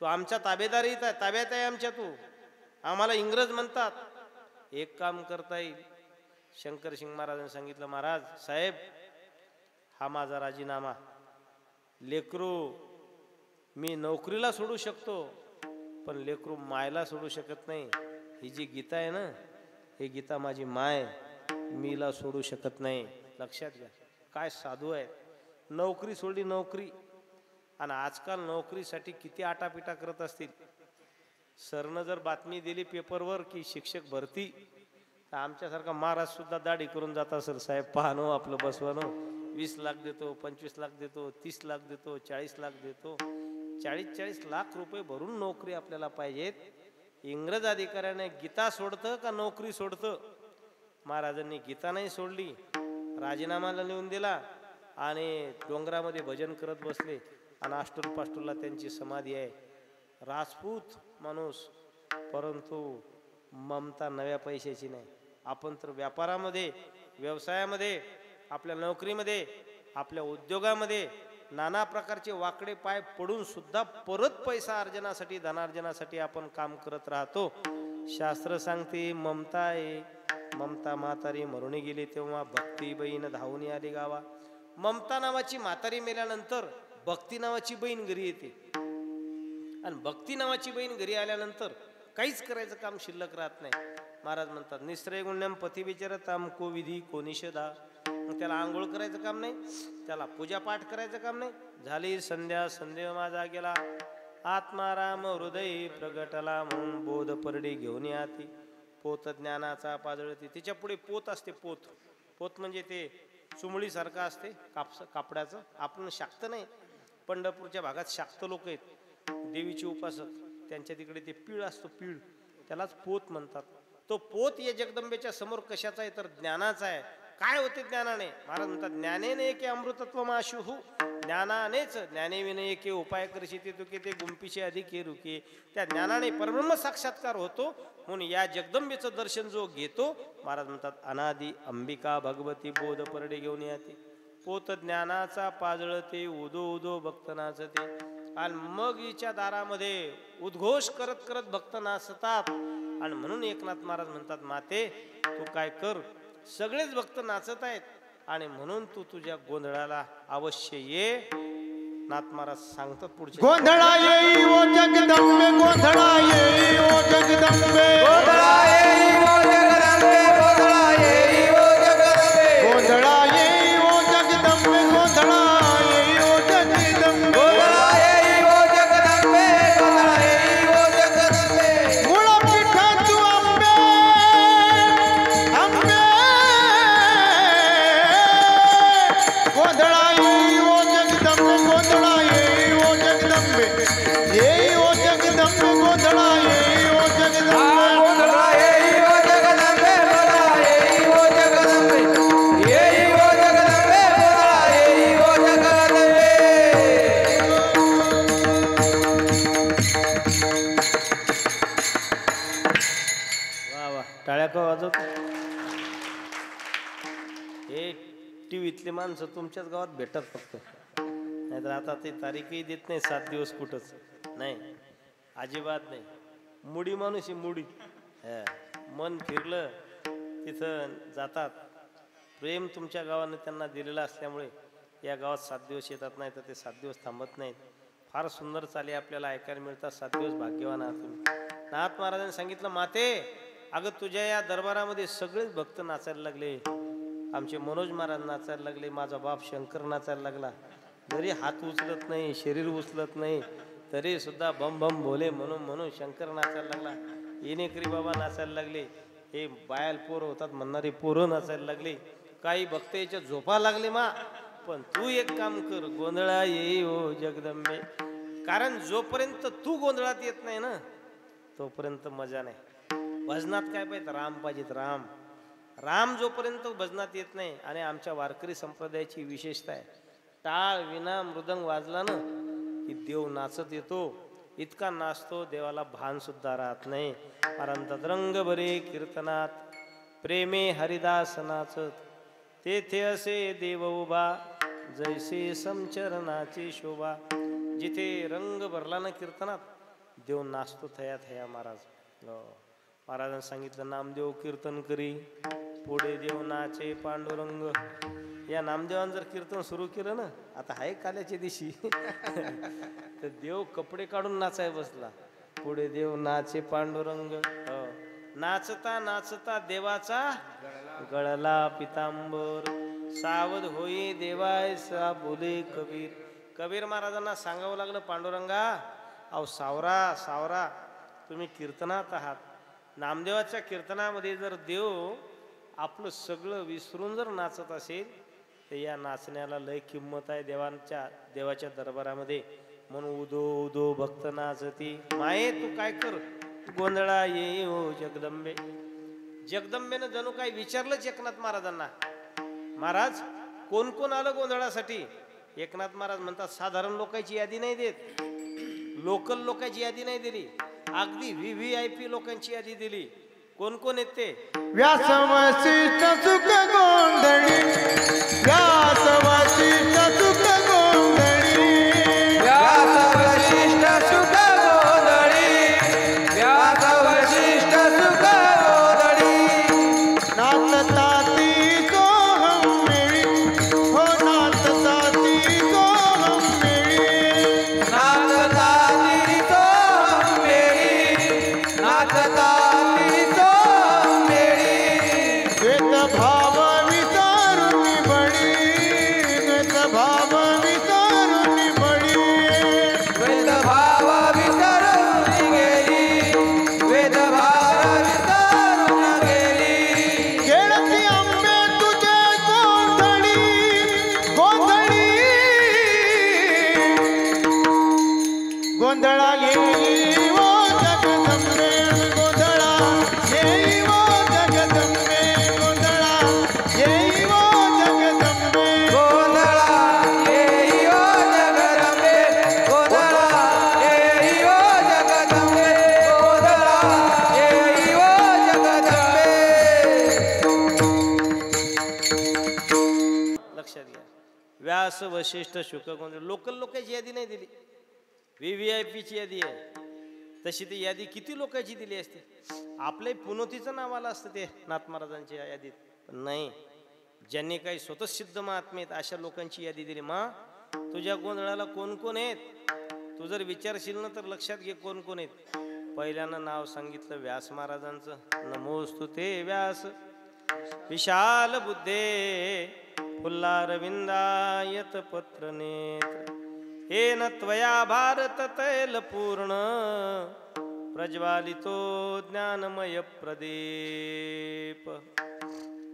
तू आमच्या ताब्यात आहे आमच्या, तू आम्हाला इंग्रज म्हणतात. एक काम करता येईल. शंकरसिंग महाराजांनी सांगितलं, महाराज साहेब, हा माझा राजीनामा. लेकरू मी नोकरीला सोडू शकतो, पण लेकरू मायला सोडू शकत नाही. ही जी गीता आहे ना, ही गीता माझी माय, मीला सोडू शकत नाही. लक्षात घ्या, काय साधू आहे. नोकरी सोडली, नोकरी. आणि आजकाल नोकरीसाठी किती आटापिटा करत असतील. सरनं जर बातमी दिली पेपरवर की शिक्षक भरती, तर आमच्यासारखा महाराज सुद्धा दाढी करून जात असेल, साहेब पाहनो आपलं बसवानो, 20 लाख देतो, 25 लाख देतो, 30 लाख देतो, 40 लाख देतो. 40 लाख रुपये भरून नोकरी आपल्याला पाहिजेत. इंग्रज अधिकाऱ्याने गीता सोडतं का नोकरी सोडतं? महाराजांनी गीता नाही सोडली, राजीनामाला लिहून दिला आणि डोंगरामध्ये भजन करत बसले. आणि आष्टूर पाष्टूरला त्यांची समाधी आहे. राजपूत माणूस, परंतु ममता नव्या पैशाची नाही. आपण तर व्यापारामध्ये, व्यवसायामध्ये, आपल्या नोकरीमध्ये, आपल्या उद्योगामध्ये नाना प्रकारचे वाकडे पाय पडून सुद्धा परत पैसा अर्जनासाठी, धनार्जनासाठी आपण काम करत राहतो. शास्त्र सांगते ममता आहे. ममता म्हातारी मरुणी गेली तेव्हा भक्ती बहीण धावून आली गावा. ममता नावाची म्हातारी मेल्यानंतर भक्ती नावाची बहीण घरी येते. आणि भक्ती नावाची बहीण घरी आल्यानंतर काहीच करायचं काम शिल्लक राहत नाही. महाराज म्हणतात, निश्रय गुण्यम पती विचारताम को विधी को निषेधा. मग त्याला आंघोळ करायचं काम नाही, त्याला पूजापाठ करायचं काम नाही. झाली संध्या, संदेव माझा गेला, आत्माराम हृदय प्रगटला, म्हणून बोध परडी घेऊन याती. पोत ज्ञानाचा पाजळती. तिच्या पुढे पोत असते. पोत, पोत म्हणजे ते चुमळीसारखं असते कापडाचं. आपण शाक्त नाही, पंढरपूरच्या भागात शाक्त लोक आहेत, देवीचे उपासक, त्यांच्या तिकडे ते पीळ असतो, पीळ, त्यालाच पोत म्हणतात. तो पोत या जगदंबेच्या समोर कशाचा आहे तर ज्ञानाचा आहे. काय होते ज्ञानाने? महाराज म्हणतात, ज्ञानेने एके अमृतत्व माशुहू. ज्ञानानेच, ज्ञाने विनय के उपाय करशिते तुके, ते गुंपीचे अधिक हे रुके. त्या ज्ञानाने परब्रह्म साक्षात्कार होतो. म्हणून या जगदंबेचं दर्शन जो घेतो, महाराज म्हणतात, अनादी अंबिका भगवती बोध परडे घेऊन याते. पोत ज्ञानाचा पाजळते, उदो उदो भक्त नाचते. आणि मग हिच्या दारामध्ये उद्घोष करत करत भक्त नाचतात. आणि म्हणून एकनाथ महाराज म्हणतात, माते तू काय कर, सगळेच भक्त नाचत आहेत आणि म्हणून तू तुझ्या गोंधळाला अवश्य ये. नाथ महाराज सांगतात पुढचे, गोंधळा येई ओ जगदंबे, गोंधळा येई ओ जगदंबे, गोंधळा येई ओ जगदंबे, गोंधळा येई ओ जगदंबे, गोंधळा येई ओ जगदंबे, गोंधळा येई ओ जगदंबे, गोंधळा येई ओ जगदंबे, गोंधळा येई ओ जगदंबे. मुळा पिठाचू आंबे, आंबे, गोंधळा येई ओ जगदंबे, गोंधळा येई ओ जगदंबे, येई ओ जगदंबे, गोंधळा येई ओ जगदंबे. गोंधळा येई ओ जगदंबे, गोंधळा येई ओ जगदंबे, येई ओ जगदंबे, गोंधळा येई ओ जगदंबे. वा वा, टाळ्या का वाजवत. हे टीव्हीतले माणसं तुमच्याच गावात भेटतात फक्त, नाहीतर आता ते तारीखही देत नाही. 7 दिवस कुठंच नाही, अजिबात नाही. मुडी माणूस ही मुडी. मन फिरलं तिथं जातात. प्रेम तुमच्या गावाने त्यांना दिलेलं असल्यामुळे या गावात 7 दिवस येतात, नाही तर ते 7 दिवस थांबत नाहीत. फार सुंदर चाली आपल्याला ऐकायला मिळतात. 7 दिवस भाग्यवान आहात तुम्ही. नाथ महाराजांनी सांगितलं, माते अगं तुझ्या या दरबारामध्ये सगळेच भक्त नाचायला लागले. आमचे मनोज महाराज नाचायला लागले, माझा बाप शंकर नाचायला लागला. जरी हात उचलत नाही, शरीर उचलत नाही, तरी सुद्धा बम बम भोले म्हणून म्हणून शंकर नाचायला लागला. येणेकरी बाबा नाचायला लागले. हे बायल पोरं होतात म्हणणारी पोरं नाचायला लागले. काही भक्त याच्या झोपा लागले मा. पण तू एक काम कर, गोंधळा येई ओ जगदंबे, कारण जोपर्यंत तू गोंधळात येत नाही ना तोपर्यंत मजा नाही. भजनात काय पाहिजे? राम पाहिजेत. राम राम जोपर्यंत भजनात येत नाही. आणि आमच्या वारकरी संप्रदायाची विशेषता आहे, टाळ विना मृदंग वाजला ना की देव नाचत येतो. इतका नाचतो देवाला भान सुद्धा राहत नाही. परंतु रंग भरे कीर्तनात प्रेमे हरिदास नाचत, तेथे असे देव उभा जैसे समचरणाची शोभा. जिथे रंग भरला ना कीर्तनात देव नाचतो थया थया. महाराज महाराजांनी सांगितलं, नामदेव कीर्तन करी पुढे देव नाचे पांडुरंग. या नामदेवानं जर कीर्तन सुरू केलं ना, आता आहे काल्याच्या दिवशी तर देव कपडे काढून नाचाय बसला. पुढे देव नाचे पांडुरंग. नाचता नाचता देवाचा गळला पितांबर, सावध होई देवायसा बोले कबीर. कबीर महाराजांना सांगावं लागलं, पांडुरंगा अहो सावरा सावरा, तुम्ही कीर्तनात आहात. नामदेवाच्या कीर्तनामध्ये जर देव आपलं सगळं विसरून जर नाचत असेल तर या नाचण्याला लय किंमत आहे देवाच्या दरबारामध्ये. म्हणून उदो उदो भक्त नाचती. माये तू काय कर, गोंधळा ये हो जगदंबे. जगदंबेनं जणू काय विचारलंच एकनाथ महाराजांना, महाराज कोण कोण आलं गोंधळासाठी? एकनाथ महाराज म्हणतात, साधारण लोकांची यादी नाही देत, लोकल लोकांची यादी नाही दिली, अगदी VVIP लोकांची यादी दिली. कोण कोण आहेत ते? व्यास वसिष्ठ सुख गोंधळी, व्यास वसिष्ठ सुख गोंधळी, व्यास वसिष्ठ सुख गोंधळी, व्यास वसिष्ठ सुख गोंधळी. नाचताती सोहम मिळी, हो नाचताती सोहम मिळी, नाचताती सोहमेळी, नाचताती सोहमेळी. द्वैत भाव विसारून बळी, द्वैत भाव विसारून बळी, वेदभाव विसरून गेली, वेदभाव विसरून गेली. खेळती आंबे तुझे गोंधळी, गोंधळी गोंधळा येई ओ जगदंबे, गोंधळा येई ओ जगदंबे, गोंधळा येई ओ जगदंबे. गोंधळा येई ओ जगदंबे, गोंधळा येई ओ जगदंबे, गोंधळा येई ओ जगदंबे. लक्षात घ्या, व्यास वशिष्ठ शुक गोंधळ. लोकल लोकांची यादी नाही दिली, VVIP ची यादी आहे. तशी ती यादी किती लोकांची दिली असते? आपले पुनोतीचं नाव आलं असतं ते नाथ महाराजांच्या यादीत, पण नाही. ज्यांनी काही स्वतः सिद्ध महात्मे आहेत अशा लोकांची यादी दिली. मा तुझ्या गोंधळाला कोण कोण आहेत? तू जर विचारशील ना तर लक्षात घे कोण कोण आहेत. पहिल्यानं नाव सांगितलं व्यास महाराजांचं, नमोस्तुते व्यास विशाल बुद्धे फुल्लारविंदायत पत्र नेत्र. हे न त्वया भारत तैल पूर्ण प्रज्वालितो ज्ञानमय प्रदीप.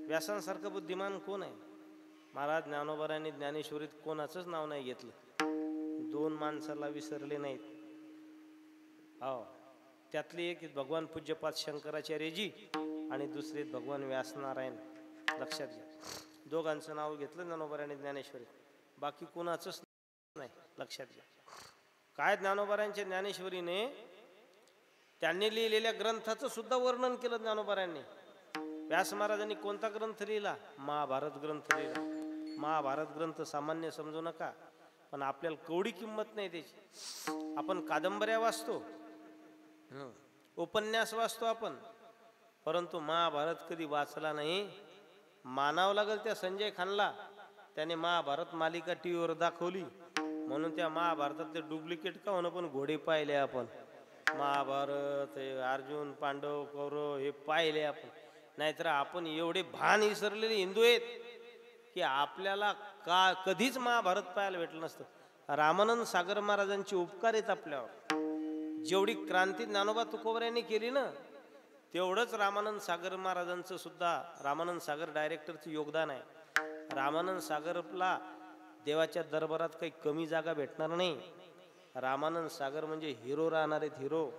व्यासांसारखं बुद्धिमान कोण आहे? महाराज ज्ञानोबारांनी ज्ञानेश्वरीत कोणाचंच नाव नाही घेतलं. 2 माणसाला विसरले नाहीत. हो, त्यातली एक भगवान पूज्यपाद शंकराचार्यजी आणि दुसरे भगवान व्यासनारायण. लक्षात घ्या, दोघांचं नाव घेतलं ज्ञानोबारांनी ज्ञानेश्वरीत, बाकी कोणाचंच नाही. लक्षात घ्या, काय ज्ञानोबारांच्या ज्ञानेश्वरीने त्यांनी लिहिलेल्या ग्रंथाचं सुद्धा वर्णन केलं ज्ञानोबारांनी. व्यास महाराजांनी कोणता ग्रंथ लिहिला? महाभारत ग्रंथ लिहिला. महाभारत ग्रंथ सामान्य समजू नका, पण आपल्याला कवडी किंमत नाही त्याची. आपण कादंबऱ्या वाचतो, उपन्यास वाचतो आपण, परंतु महाभारत कधी वाचला नाही. मानावं लागेल त्या संजय खानला, त्याने महाभारत मालिका टीव्हीवर दाखवली म्हणून त्या महाभारतातले डुप्लिकेट का होणं पण घोडे पाहिले आपण. महाभारत, अर्जुन पांडव कौरव हे पाहिले आपण. नाहीतर आपण एवढे भान विसरलेले हिंदू आहेत की आपल्याला कधीच महाभारत पाहायला भेटलं नसतं. रामानंद सागर महाराजांचे उपकार आहेत आपल्यावर. जेवढी क्रांती ज्ञानोबा तुकोबऱ्यांनी केली ना, तेवढंच रामानंद सागर महाराजांचं सुद्धा, रामानंद सागर डायरेक्टरचं योगदान आहे. रामानंद सागरला देवाच्या दरबारात काही कमी जागा भेटणार नाही. रामानंद सागर म्हणजे हिरो राहणार आहेत, हिरो.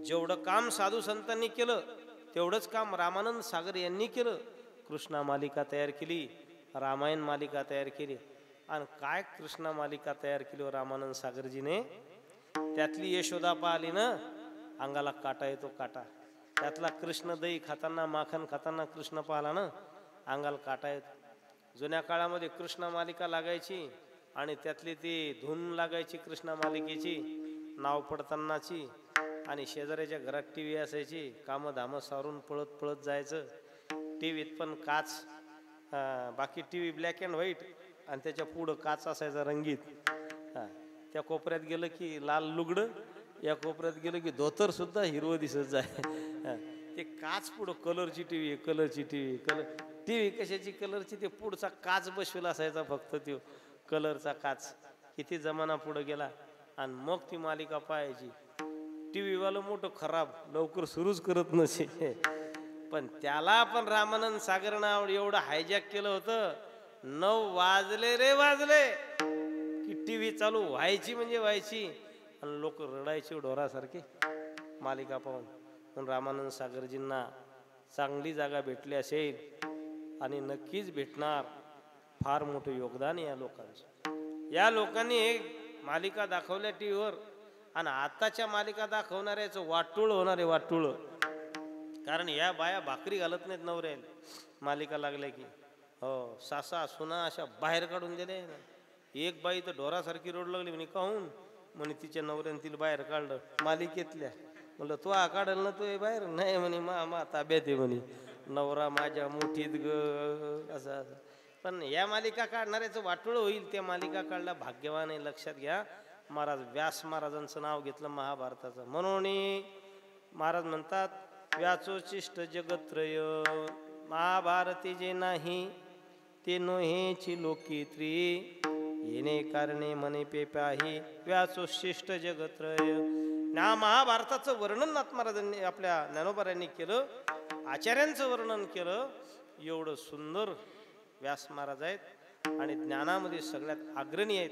जेवढं काम साधू संतांनी केलं तेवढंच काम रामानंद सागर यांनी केलं. कृष्णा मालिका तयार केली, रामायण मालिका तयार केली. आणि काय कृष्णा मालिका तयार केली रामानंद सागरजीने. त्यातली यशोदा पाहिली ना, अंगाला काटा येतो, काटा. त्यातला कृष्ण दही खाताना, माखन खाताना कृष्ण पाहिला ना, अंगाला काटा येतो. जुन्या काळामध्ये कृष्णा मालिका लागायची आणि त्यातली ती धून लागायची कृष्णा मालिकेची, नाव पडतानाची. आणि शेजाऱ्याच्या घरात टी व्ही असायची, कामं धामं सारून पळत पळत जायचं. टी व्हीत पण काच, बाकी T V black and white, आणि त्याच्या पुढं काच असायचा रंगीत. त्या कोपऱ्यात गेलं की लाल लुगडं, या कोपऱ्यात गेलं की धोतर सुद्धा हिरवं दिसत जाय. ते काच पुढं कलरची टी व्ही, कलरची टी व्ही, टी व्ही कशाची कलरची, ते पुढचा काच बसवेला असायचा फक्त, तो कलरचा काच. किती जमाना पुढं गेला आणि मग ती मालिका पाहायची. टी व्हीवालं मोठं खराब, लवकर सुरूच करत नसे. पण त्याला पण रामानंद सागरनं एवढं हायजॅक केलं होतं. 9 वाजले रे वाजले की टी व्ही चालू व्हायची म्हणजे व्हायची, आणि लोक रडायचे ढोरासारखे मालिका पाहून. म्हणून रामानंद सागरजींना चांगली जागा भेटली असेल, आणि नक्कीच भेटणार. फार मोठं योगदान या लोकांचं. या लोकांनी एक मालिका दाखवल्या टी व्हीवर, आणि आताच्या मालिका दाखवणाऱ्याचं वाटूळ होणार आहे, वाटूळ. कारण या बाया भाकरी घालत नाहीत नवऱ्याला मालिका लागल्या की. हो, सासा सुना अशा बाहेर काढून दिले. एक बाई तर ढोरासारखी रोड लागली म्हणे. काहून म्हणे तिच्या नवऱ्याने तिला बाहेर काढलं मालिकेतल्या. म्हणलं तू काढल ना, तू बाहेर. नाही म्हणे, मा ताब्यात आहे म्हणे, नवरा माझ्या मुठीत ग, असं. पण या मालिका काढणाऱ्याचं वाटोळ होईल. त्या मालिका काढल्या भाग्यवान आहे, लक्षात घ्या. महाराज व्यास महाराजांचं नाव घेतलं महाभारताचं. म्हणून महाराज म्हणतात, व्याचोचिष्ट जगत्रय महाभारती जे नाही ते नोहेची लोकित्री, येणे कारणे मने पेपाही व्याचोशिष्ट जगत्रय. ना महाभारताचं वर्णन नाथ महाराजांनी, आपल्या ज्ञानोबारांनी केलं, आचार्यांचं वर्णन केलं. एवढं सुंदर व्यास महाराज आहेत, आणि ज्ञानामध्ये सगळ्यात अग्रणी आहेत.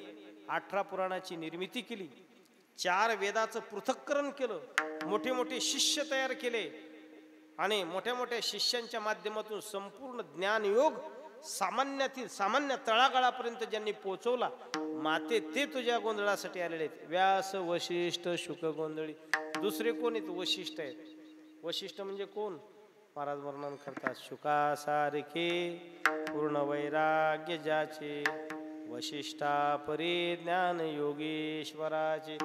18 पुराणाची निर्मिती केली, 4 वेदाचं पृथक्करण केलं, मोठे मोठे शिष्य तयार केले, आणि मोठ्या मोठ्या शिष्यांच्या माध्यमातून संपूर्ण ज्ञानयोग सामान्यातील सामान्य तळागाळापर्यंत ज्यांनी पोहोचवला. माते ते तुझ्या गोंधळासाठी आलेले आहेत. व्यास, वशिष्ठ, शुक, गोंधळी. दुसरे कोण आहेत? वशिष्ठ आहेत. वशिष्ठ म्हणजे कोण? महाराज वर्णन करतात, शुकासारखे पूर्ण वैराग्य ज्याचे, वशिष्ठा परी ज्ञान योगेश्वराचे.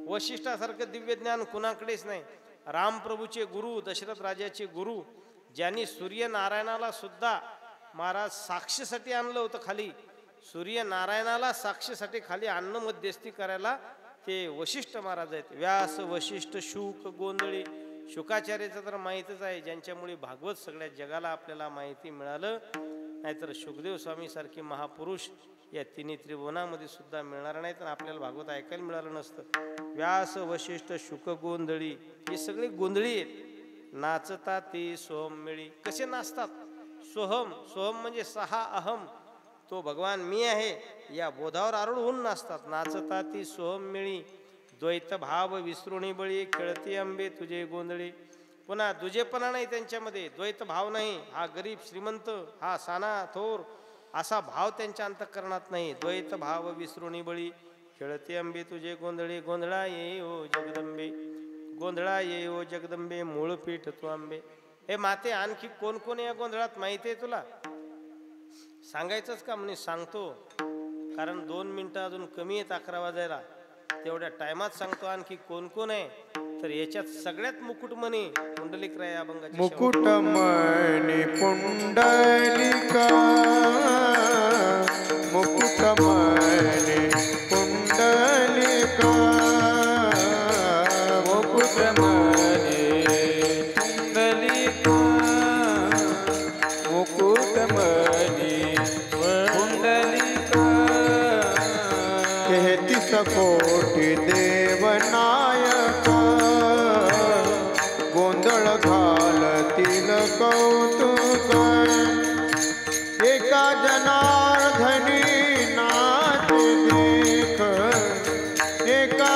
वशिष्ठासारखं दिव्य ज्ञान कुणाकडेच नाही. रामप्रभूचे गुरु, दशरथ राजाचे गुरु, ज्यांनी सूर्यनारायणाला सुद्धा महाराज साक्षीसाठी आणलं होतं खाली. सूर्यनारायणाला साक्षीसाठी खाली आणणं, मध्यस्थी करायला ते वशिष्ठ महाराज आहेत. व्यास, वशिष्ठ, शुक, गोंधळी. शुकाचार्याचं तर माहीतच आहे, ज्यांच्यामुळे भागवत सगळ्या जगाला आपल्याला माहिती मिळालं. नाहीतर शुकदेव स्वामी सारखे महापुरुष या तिन्ही त्रिभुवनामध्ये सुद्धा मिळणार नाहीत, आणि आपल्याला भागवत ऐकायला मिळालं नसतं. व्यास, वशिष्ठ, शुक, गोंधळी हे सगळे गोंधळी आहेत. नाचता ते सोहम मिळी. कसे नाचतात? सोहम, सोहम म्हणजे 6 अहम, तो भगवान मी आहे या बोधावर आरूढ होऊन नाचतात. नाचता ती सोहम मिळी, द्वैत भाव विसरुणी बळी, खेळती अंबे तुझे गोंधळी. पुन्हा दुजेपणा नाही त्यांच्यामध्ये, द्वैत भाव नाही. हा गरीब श्रीमंत, हा साना थोर असा भाव त्यांच्या अंतःकरणात नाही. द्वैत भाव विसरुणी बळी, खेळते अंबे तुझे गोंधळी. गोंधळा ये ओ जगदंबे, गोंधळा ये ओ जगदंबे, मूळ पीठ तू आंबे. हे माते, आणखी कोण कोण या गोंधळात माहिती आहे तुला? सांगायचंच का? म्हणे सांगतो, कारण 2 मिनिटं अजून कमी आहेत 11 वाजायला. तेवढ्या टायमात सांगतो आणखी कोण कोण आहे. तर याच्यात सगळ्यात मुकुटमणी पुंडलिकराय अभंगाचे मुकुटमणी पुंडलिका, मुकुटमणी पुंडलिका, मुकुटमणी पुंडलिका, मुकुटमणी पुंडलिका. 33 कोटी देवनायका, गोंधळ घालतील कौतुक. एका जनार्दनी नाच देख, एका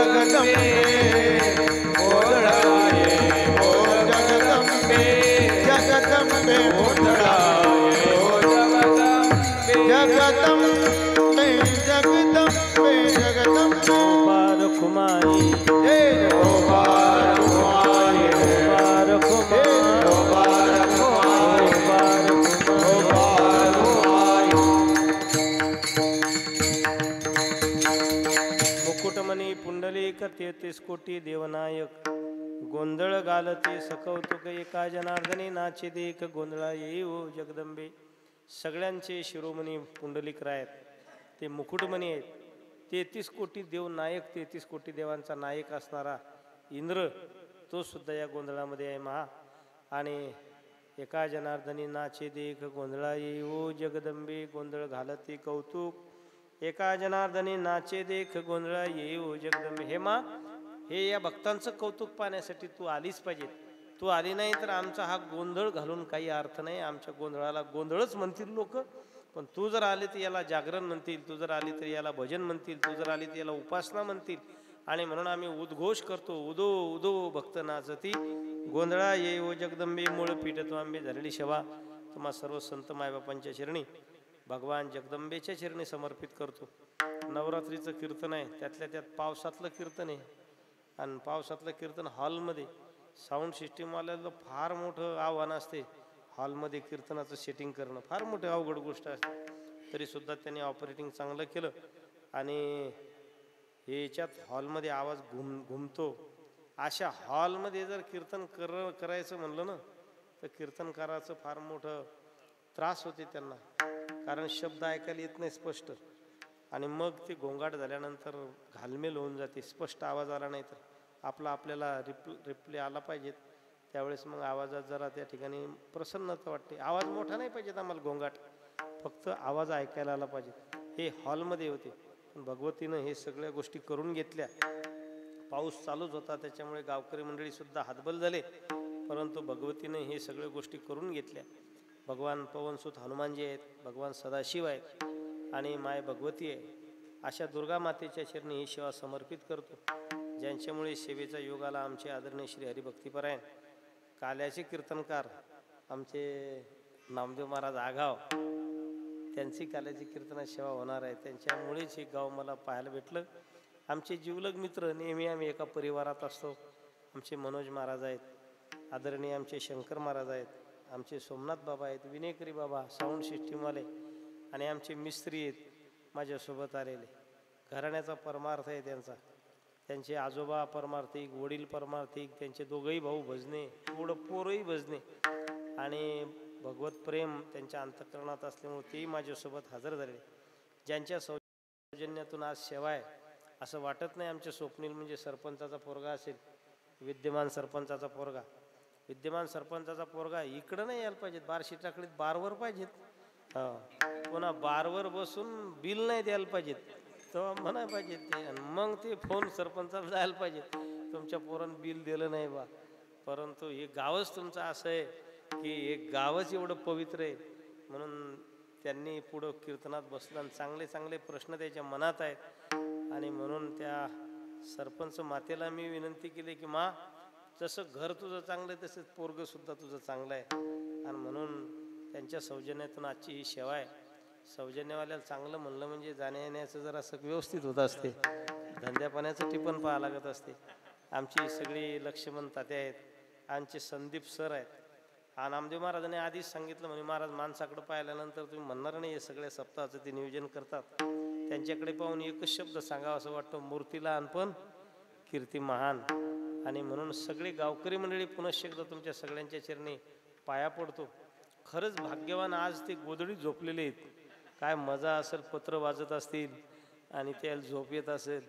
जगदंबे गोंधळा ये ओ जगदंबे जगदंबे गोंधळा ओ जगदंबे जगदंबे जगदंबे जगदंबे पार खुमाई जय गोपाळ कुमारी पार खुमाई गोपाळ कुमारी गोपाळ कुमारी मुकुटमणी पुंडलिक 33 कोटी देवनायक गोंधळ घालते सकौतुक एका जनार्दनी नाचे देख गोंधळा येऊ जगदंबे. सगळ्यांचे शिरोमणी पुंडलिक राय ते मुकुटमणी आहेत. 33 कोटी देव नायक 33 कोटी देवांचा नायक असणारा इंद्र तो सुद्धा या गोंधळामध्ये आहे महा. आणि एका जनार्दनी नाचे देख गोंधळा येऊ जगदंबे गोंधळ घालते कौतुक एका जनार्दनी नाचे देख गोंधळा येऊ जगदंबे. हे मा हे या भक्तांचं कौतुक पाहण्यासाठी तू आलीच पाहिजे. तू आली नाही तर आमचा हा गोंधळ घालून काही अर्थ नाही. आमच्या गोंधळाला गोंधळच म्हणतील लोक. पण तू जर आली तर याला जागरण म्हणतील, तू जर आली तर याला भजन म्हणतील, तू जर आली तर याला उपासना म्हणतील. आणि म्हणून आम्ही उद्घोष करतो उदो उदो भक्त नाचती गोंधळा ये ओ जगदंबे मूळ पीठ तू आंबे झालेली सेवा तुम्हा सर्व संत मायबापांच्या चरणी भगवान जगदंबेच्या चरणी समर्पित करतो. नवरात्रीचं कीर्तन आहे, त्यातल्या त्यात पावसातलं कीर्तन आहे. आणि पावसातलं कीर्तन हॉलमध्ये साऊंड सिस्टीमवाल्याला फार मोठं आव्हान असते. हॉलमध्ये कीर्तनाचं सेटिंग करणं फार मोठी अवघड गोष्ट असते. तरीसुद्धा त्यांनी ऑपरेटिंग चांगलं केलं. आणि ह्याच्यात हॉलमध्ये आवाज घुमतो. अशा हॉलमध्ये जर कीर्तन करायचं म्हणलं ना तर कीर्तनकाराचं फार मोठं त्रास होते त्यांना. कारण शब्द ऐकायला येत नाही स्पष्ट. आणि मग ते गोंगाट झाल्यानंतर घालमेल होऊन जाते. स्पष्ट आवाज आला नाही तर आपल्याला रिप्ले आला पाहिजेत. त्यावेळेस मग आवाजात जरा त्या ठिकाणी प्रसन्नता वाटते. आवाज मोठा नाही पाहिजेत आम्हाला गोंगाट, फक्त आवाज ऐकायला आला पाहिजे. हे हॉलमध्ये होते. पण भगवतीनं हे सगळ्या गोष्टी करून घेतल्या. पाऊस चालूच होता त्याच्यामुळे गावकरी मंडळीसुद्धा हातबल झाले. परंतु भगवतीनं हे सगळ्या गोष्टी करून घेतल्या. भगवान पवनसुत हनुमानजी आहेत, भगवान सदाशिव आहेत आणि माय भगवती आहे. अशा दुर्गा मातेच्या चरणी ही सेवा समर्पित करतो. ज्यांच्यामुळे सेवेचा योग आला आमचे आदरणीय श्री हरिभक्तीपरायण काल्याचे कीर्तनकार आमचे नामदेव महाराज आगाव, त्यांची काल्याची कीर्तनात सेवा होणार आहे. त्यांच्यामुळेच हे गाव मला पाहायला भेटलं. आमचे जीवलग मित्र, नेहमी आम्ही एका परिवारात असतो. आमचे मनोज महाराज आहेत, आदरणीय आमचे शंकर महाराज आहेत, आमचे सोमनाथ बाबा आहेत, विनेकरी बाबा साऊंड सिस्टीमवाले, आणि आमचे मिस्त्री आहेत माझ्यासोबत आलेले. घराण्याचा परमार्थ आहे त्यांचा. त्यांचे आजोबा परमार्थिक, वडील परमार्थिक, त्यांचे दोघंही भाऊ भजने, पोरही भजने, आणि भगवत प्रेम त्यांच्या अंतःकरणात असल्यामुळे तेही माझ्यासोबत हजर झाले. ज्यांच्या सौजन्यातून आज सेवा आहे असं वाटत नाही. आमचे स्वप्नील म्हणजे सरपंचाचा पोरगा असेल, विद्यमान सरपंचाचा पोरगा. विद्यमान सरपंचाचा पोरगा इकडं नाही यायला पाहिजेत, बार्शी टाकडीत बारवर पाहिजेत. पुन्हा बारवर बसून बिल नाही द्यायला पाहिजेत, तेव्हा म्हणायला पाहिजे ते. आणि मग ते फोन सरपंचाला जायला पाहिजे, तुमच्या पोरानं बिल दिलं नाही बा. परंतु हे गावच तुमचं असं आहे की हे गावच एवढं पवित्र आहे. म्हणून त्यांनी पुढं कीर्तनात बसलं आणि चांगले चांगले प्रश्न त्याच्या मनात आहेत. आणि म्हणून त्या सरपंच मातेला मी विनंती केली की मा, जसं घर तुझं चांगलं आहे तसंच पोरगं सुद्धा तुझं चांगलं आहे. आणि म्हणून त्यांच्या सौजन्यातून आजची ही सेवा आहे. सौजन्यवाल्याला चांगलं म्हणलं म्हणजे जाण्या येण्याचं जरा असं व्यवस्थित होत असते. धंद्या पाण्याचं टिपण पाहावं लागत असते. आमची सगळी लक्ष्मण तात्या आहेत, आमचे संदीप सर आहेत. हा नामदेव महाराजांनी आधीच सांगितलं म्हणे महाराज माणसाकडं पाहिल्यानंतर तुम्ही म्हणणार नाही हे सगळ्या सप्ताहाचं ते नियोजन करतात. त्यांच्याकडे पाहून एकच शब्द सांगावा असं वाटतं, मूर्ती लहान पण कीर्ती महान. आणि म्हणून सगळे गावकरी मंडळी पुनश्च एकदा तुमच्या सगळ्यांच्या चरणी पाया पडतो. खरंच भाग्यवान आज ते गोधडी झोपलेले आहेत. काय मजा असेल, पत्र वाजत असतील आणि त्याला झोप येत असेल.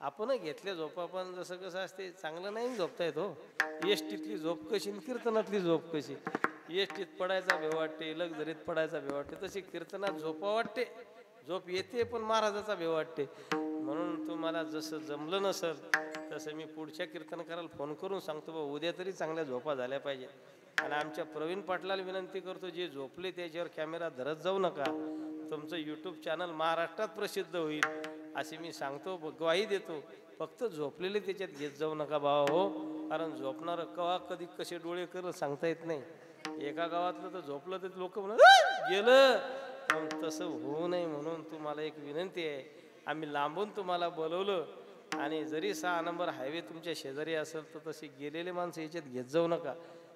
आपण घेतल्या झोपा पण जसं कसं असते चांगलं नाही झोपता येत हो. एसटीतली झोप कशी आणि कीर्तनातली झोप कशी. एसटीत पडायचा भेव वाटते, लक्झरीत पडायचा भेव वाटते, तशी कीर्तनात झोपा वाटते. झोप येते पण महाराजाचा भेव वाटते. म्हणून तुम्हाला जसं जमलं नसेल तसं मी पुढच्या कीर्तनकाराला फोन करून सांगतो बा उद्या तरी चांगल्या झोपा झाल्या पाहिजे. आणि आमच्या प्रवीण पाटलाला विनंती करतो, जे झोपले त्याच्यावर कॅमेरा धरत जाऊ नका. तुमचं यूट्यूब चॅनल महाराष्ट्रात प्रसिद्ध होईल अशी मी सांगतो, ग्वाही देतो. फक्त झोपलेले त्याच्यात घेत जाऊ नका बाबा हो, कारण झोपणार कवा कधी कसे डोळे करत सांगता येत नाही. एका गावातलं तर झोपलं तर लोक म्हणत गेलं, पण तसं होऊ नये म्हणून तुम्हाला एक विनंती आहे. आम्ही लांबून तुम्हाला बोलवलं आणि जरी 6 नंबर हायवे तुमच्या शेजारी असेल तर तसे गेलेले माणसं याच्यात घेत जाऊ नका.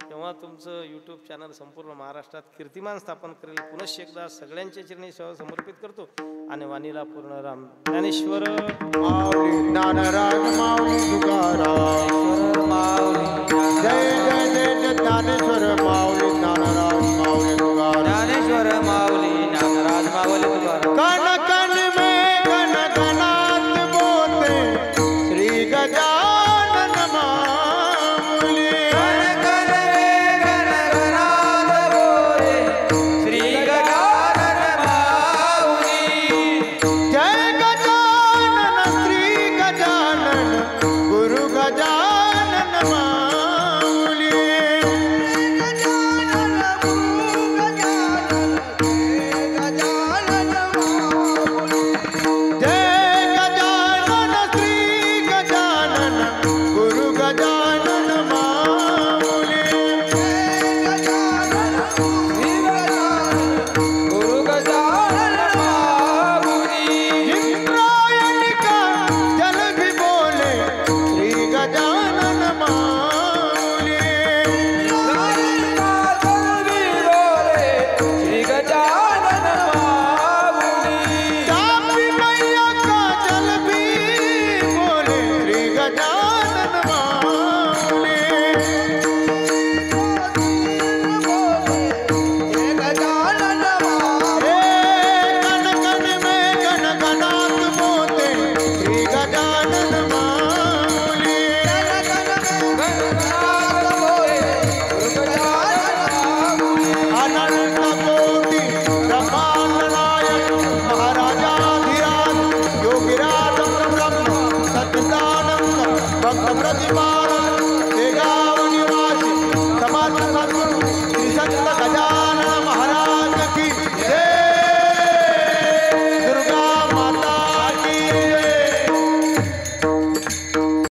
तेव्हा तुमचं यूट्यूब चॅनल संपूर्ण महाराष्ट्रात कीर्तिमान स्थापन करेल. पुनश्च एकदा सगळ्यांच्या चरणी सेवा समर्पित करतो आणि वाणीला पूर्ण राम ज्ञानेश्वर माऊली ज्ञानराज माऊली तुकाराम माऊली जय जय जय जय ज्ञानेश्वर माऊली ज्ञानराज माऊली तुकाराम ज्ञानेश्वर माऊली ज्ञानराज माऊली तुकाराम. कण कण में कण कणात बोलते श्री गजानन माऊली कण कण रे गण गणात बोले श्री गजानन माऊली. जय गजानन श्री गजानन गुरु गजानन माऊली जय गजानन श्री गजानन गुरु गजानन माऊली गुरु गजानन माऊली. इंद्रायणी का जल भी बोले श्री गजानन माऊली श्री गजानन माऊली. तापी मैया का जल भी बोले श्री गजानन माऊली कण कण में गण गणात बोते श्री गजानन माऊली अनंत कोटि ब्रह्मांड नायक महाराजाधिराज योगिराज ब्रह्म सच्चिदानंद भक्त प्रतिभा